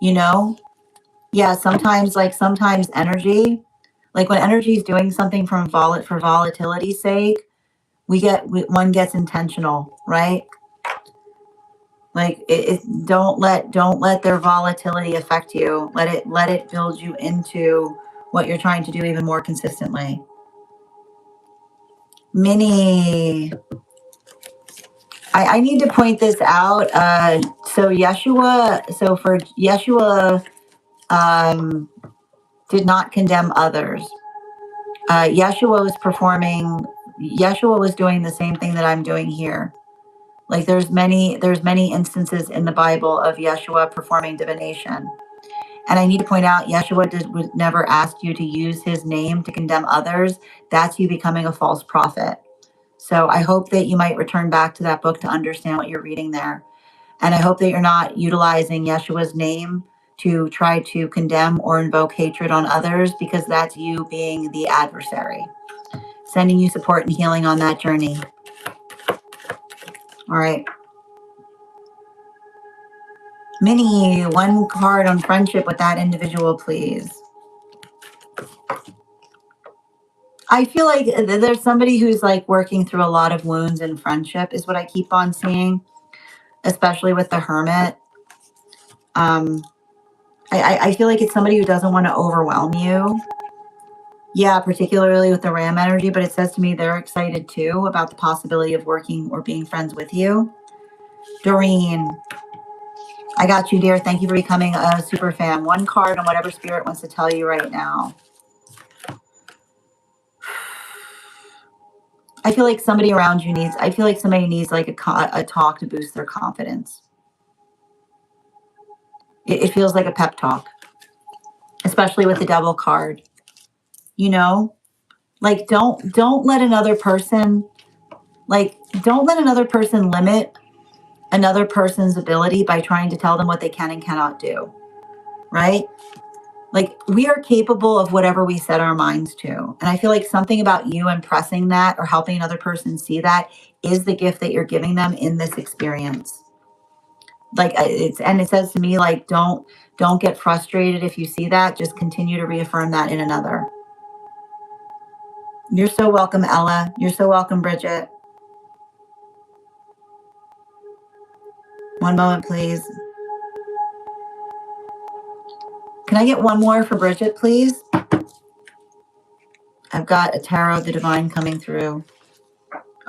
you know? Yeah, sometimes energy, like when energy is doing something for volatility's sake, one gets intentional, right? Like don't let their volatility affect you. Let it build you into what you're trying to do even more consistently. Minnie, I need to point this out. So for Yeshua, did not condemn others. Yeshua was doing the same thing that I'm doing here. Like there's many instances in the Bible of Yeshua performing divination. And I need to point out, Yeshua would never ask you to use his name to condemn others. That's you becoming a false prophet. So I hope that you might return back to that book to understand what you're reading there. And I hope that you're not utilizing Yeshua's name to try to condemn or invoke hatred on others, because that's you being the adversary. Sending you support and healing on that journey. All right. Minnie, one card on friendship with that individual, please. I feel like there's somebody who's like working through a lot of wounds in friendship is what I keep on seeing, especially with the Hermit. I feel like it's somebody who doesn't want to overwhelm you. Yeah, particularly with the Ram energy, but it says to me they're excited too about the possibility of working or being friends with you. Doreen, I got you, dear. Thank you for becoming a super fan. One card on whatever spirit wants to tell you right now. I feel like somebody around you needs like a talk to boost their confidence. It feels like a pep talk, especially with the Devil card. You know, like don't let another person limit another person's ability by trying to tell them what they can and cannot do. Right? Like we are capable of whatever we set our minds to. And I feel like something about you impressing that or helping another person see that is the gift that you're giving them in this experience. Like it says to me, like, don't get frustrated if you see that. Just continue to reaffirm that in another. You're so welcome, Ella. You're so welcome, Bridget. One moment, please. Can I get one more for Bridget, please? I've got a Tarot of the Divine coming through.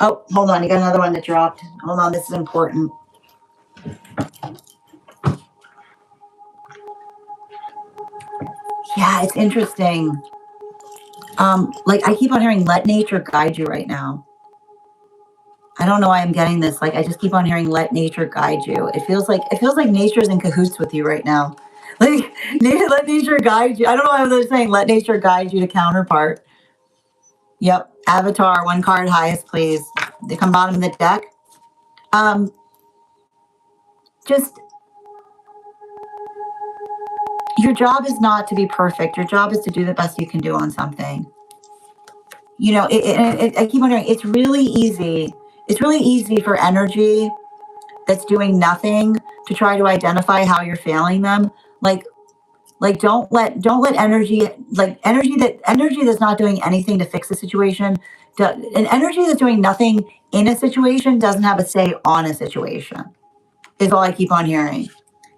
Oh, hold on. You got another one that dropped. Hold on. This is important. Yeah, it's interesting. Like I keep on hearing, let nature guide you right now. I don't know why I'm getting this. Like I just keep on hearing, let nature guide you. It feels like nature's in cahoots with you right now. Like let nature guide you. I don't know why they're saying let nature guide you to counterpart. Yep. Avatar, one card highest, please. They come bottom of the deck. Just your job is not to be perfect. Your job is to do the best you can do on something. You know, I keep wondering, it's really easy. It's really easy for energy that's doing nothing to try to identify how you're failing them. Like don't let energy, like energy that's not doing anything to fix the situation. An energy that's doing nothing in a situation doesn't have a say on a situation, is all I keep on hearing.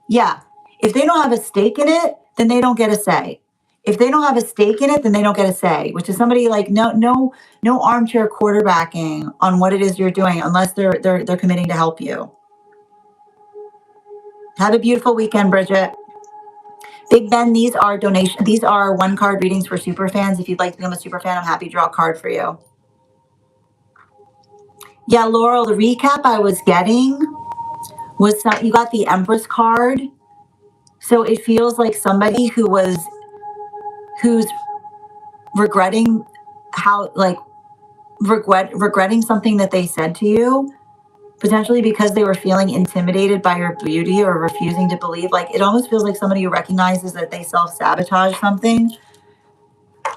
Yeah. If they don't have a stake in it, then they don't get a say. If they don't have a stake in it, then they don't get a say, which is somebody like no armchair quarterbacking on what it is you're doing unless they're committing to help you. Have a beautiful weekend, Bridget. Big Ben, these are one card readings for super fans. If you'd like to become a super fan, I'm happy to draw a card for you. Yeah, Laurel, the recap I was getting was you got the Empress card. So it feels like somebody who's regretting regretting something that they said to you, potentially because they were feeling intimidated by your beauty or refusing to believe. Like it almost feels like somebody who recognizes that they self-sabotage something.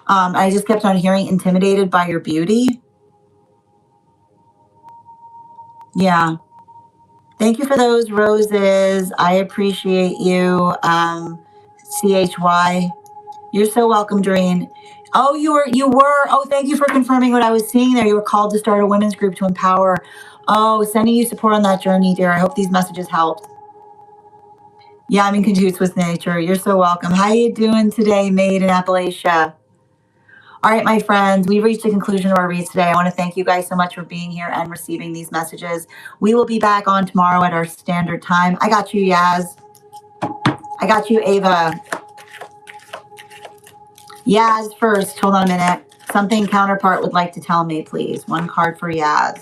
I just kept on hearing intimidated by your beauty. Yeah. Thank you for those roses. I appreciate you. CHY. You're so welcome, Doreen. Oh, you were. Oh, thank you for confirming what I was seeing there. You were called to start a women's group to empower. Oh, sending you support on that journey, dear. I hope these messages helped. Yeah, I'm in cahoots with nature. You're so welcome. How you doing today, Maid in Appalachia? All right, my friends, we've reached the conclusion of our reads today. I want to thank you guys so much for being here and receiving these messages. We will be back on tomorrow at our standard time. I got you, Yaz. I got you, Ava. Yaz first. Hold on a minute. Something counterpart would like to tell me, please. One card for Yaz.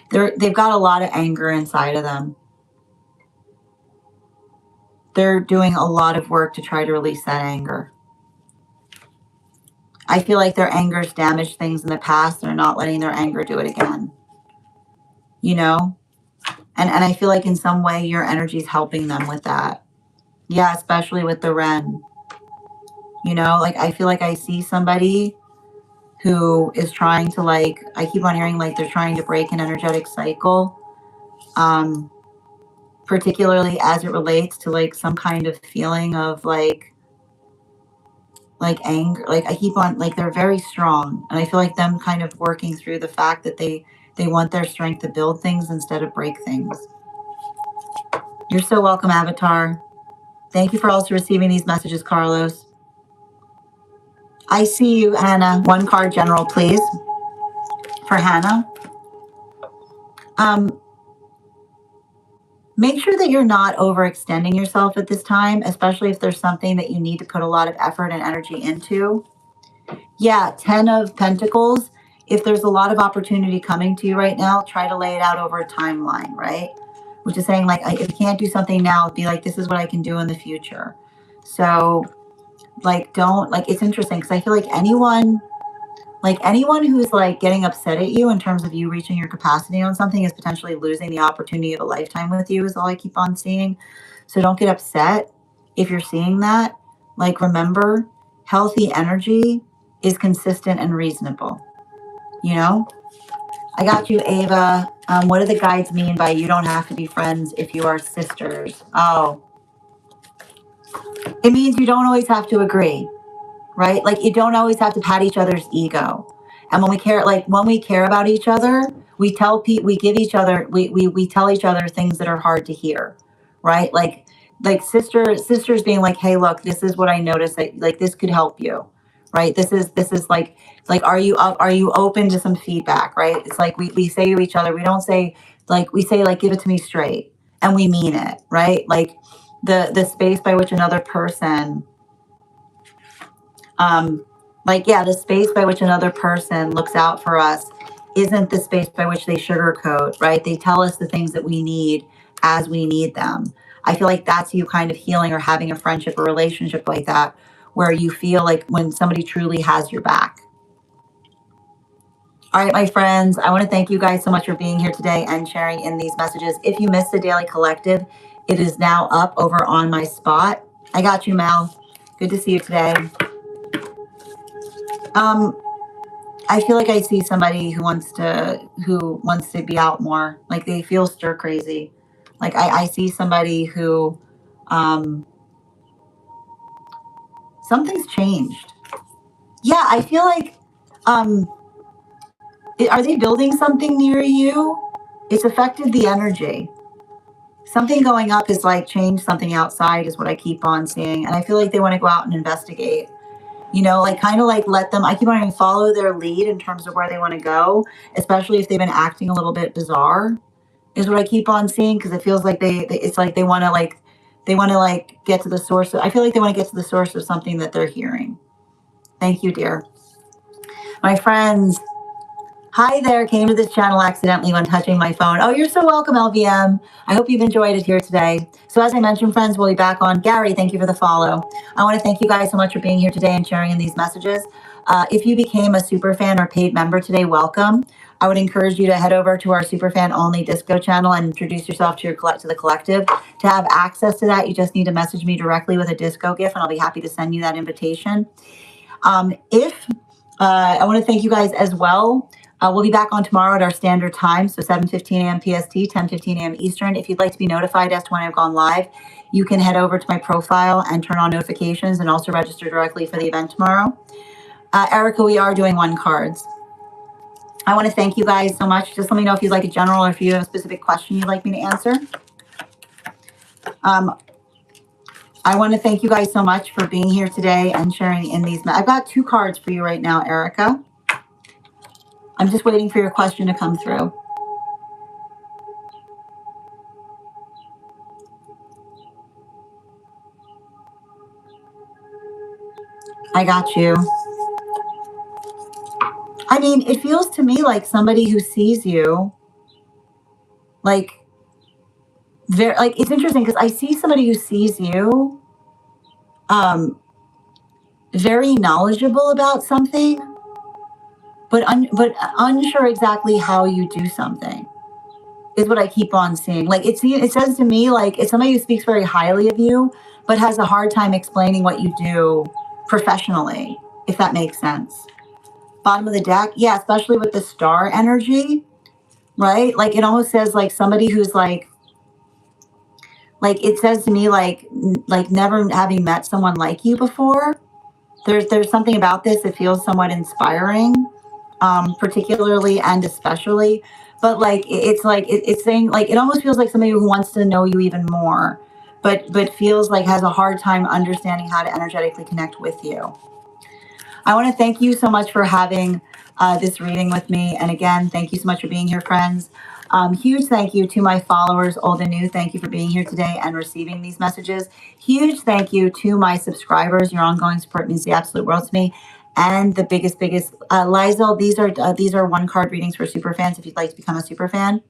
They've got a lot of anger inside of them. They're doing a lot of work to try to release that anger. I feel like their anger's damaged things in the past. They're not letting their anger do it again. You know? And I feel like in some way your energy's helping them with that. Yeah, especially with the Ren. You know, like I feel like I see somebody who is trying to like, I keep on hearing like they're trying to break an energetic cycle. Particularly as it relates to like some kind of feeling of like anger. Like I keep on, like they're very strong. And I feel like them kind of working through the fact that they want their strength to build things instead of break things. You're so welcome, Avatar. Thank you for also receiving these messages, Carlos. I see you, Hannah. One card, General, please. For Hannah. Make sure that you're not overextending yourself at this time, especially if there's something that you need to put a lot of effort and energy into. Yeah, 10 of Pentacles. If there's a lot of opportunity coming to you right now, try to lay it out over a timeline, right? Which is saying like, if you can't do something now, be like, this is what I can do in the future. So like, don't, like, it's interesting because I feel like anyone who's like getting upset at you in terms of you reaching your capacity on something is potentially losing the opportunity of a lifetime with you is all I keep on seeing. So don't get upset if you're seeing that. Like, remember, healthy energy is consistent and reasonable. You know? I got you, Ava. What do the guides mean by you don't have to be friends if you are sisters? Oh. It means you don't always have to agree. Right? Like you don't always have to pat each other's ego. And when we care, like when we care about each other, we tell people, we give each other, we tell each other things that are hard to hear. Right? Like sisters being like, hey, look, this is what I noticed that like, this could help you. Right? This is like, are you open to some feedback? Right? It's like, we say to each other, we don't say like, we say like, give it to me straight. And we mean it. Right? Like the space by which another person, the space by which another person looks out for us isn't the space by which they sugarcoat, right? They tell us the things that we need as we need them. I feel like that's you kind of healing or having a friendship or relationship like that, where you feel like when somebody truly has your back. All right, my friends, I want to thank you guys so much for being here today and sharing in these messages. If you missed the Daily Collective, it is now up over on my spot. I got you, Mel. Good to see you today. I feel like I see somebody who wants to be out more. Like they feel stir crazy. Like I see somebody who something's changed. Yeah, I feel like are they building something near you? It's affected the energy. Something going up is like changed something outside is what I keep on seeing. And I feel like they want to go out and investigate. You know, like kind of like let them, I keep on follow their lead in terms of where they want to go, especially if they've been acting a little bit bizarre, is what I keep on seeing. Cause it feels like it's like they want to get to the source. I feel like they want to get to the source of something that they're hearing. Thank you, dear. My friends, hi there, came to this channel accidentally when touching my phone. Oh, you're so welcome, LVM. I hope you've enjoyed it here today. So as I mentioned, friends, we'll be back on. Gary, thank you for the follow. I want to thank you guys so much for being here today and sharing in these messages. If you became a super fan or paid member today, welcome. I would encourage you to head over to our super fan only disco channel and introduce yourself to the collective. To have access to that, you just need to message me directly with a disco gift, and I'll be happy to send you that invitation. I want to thank you guys as well. We'll be back on tomorrow at our standard time, so 7:15 a.m. PST, 10:15 a.m. Eastern. If you'd like to be notified as to when I've gone live, you can head over to my profile and turn on notifications and also register directly for the event tomorrow. Erica, we are doing 1 cards. I want to thank you guys so much. Just let me know if you'd like a general or if you have a specific question you'd like me to answer. I want to thank you guys so much for being here today and sharing in these. I've got 2 cards for you right now, Erica. I'm just waiting for your question to come through. I got you. I mean, it feels to me like somebody who sees you, like, like it's interesting because I see somebody who sees you, very knowledgeable about something, but unsure exactly how you do something. Is what I keep on seeing. Like it says to me like it's somebody who speaks very highly of you, but has a hard time explaining what you do professionally, if that makes sense. Bottom of the deck, yeah, especially with the star energy, right? Like it almost says like somebody who's like it says to me like never having met someone like you before. There's something about this that feels somewhat inspiring, particularly and especially. But like it's saying like it almost feels like somebody who wants to know you even more, but feels like has a hard time understanding how to energetically connect with you. I want to thank you so much for having this reading with me. And again, thank you so much for being here, friends. Huge thank you to my followers, old and new. Thank you for being here today and receiving these messages. Huge thank you to my subscribers. Your ongoing support means the absolute world to me. And the biggest, Lizel, these are 1-card readings for super fans if you'd like to become a super fan.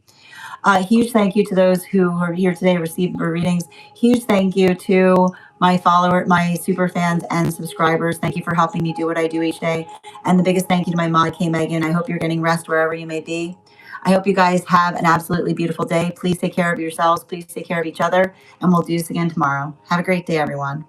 Huge thank you to those who are here today receiving readings. Huge thank you to my super fans and subscribers. Thank you for helping me do what I do each day. And the biggest thank you to my mom, K. Megan. I hope you're getting rest wherever you may be. I hope you guys have an absolutely beautiful day. Please take care of yourselves. Please take care of each other. And we'll do this again tomorrow. Have a great day, everyone.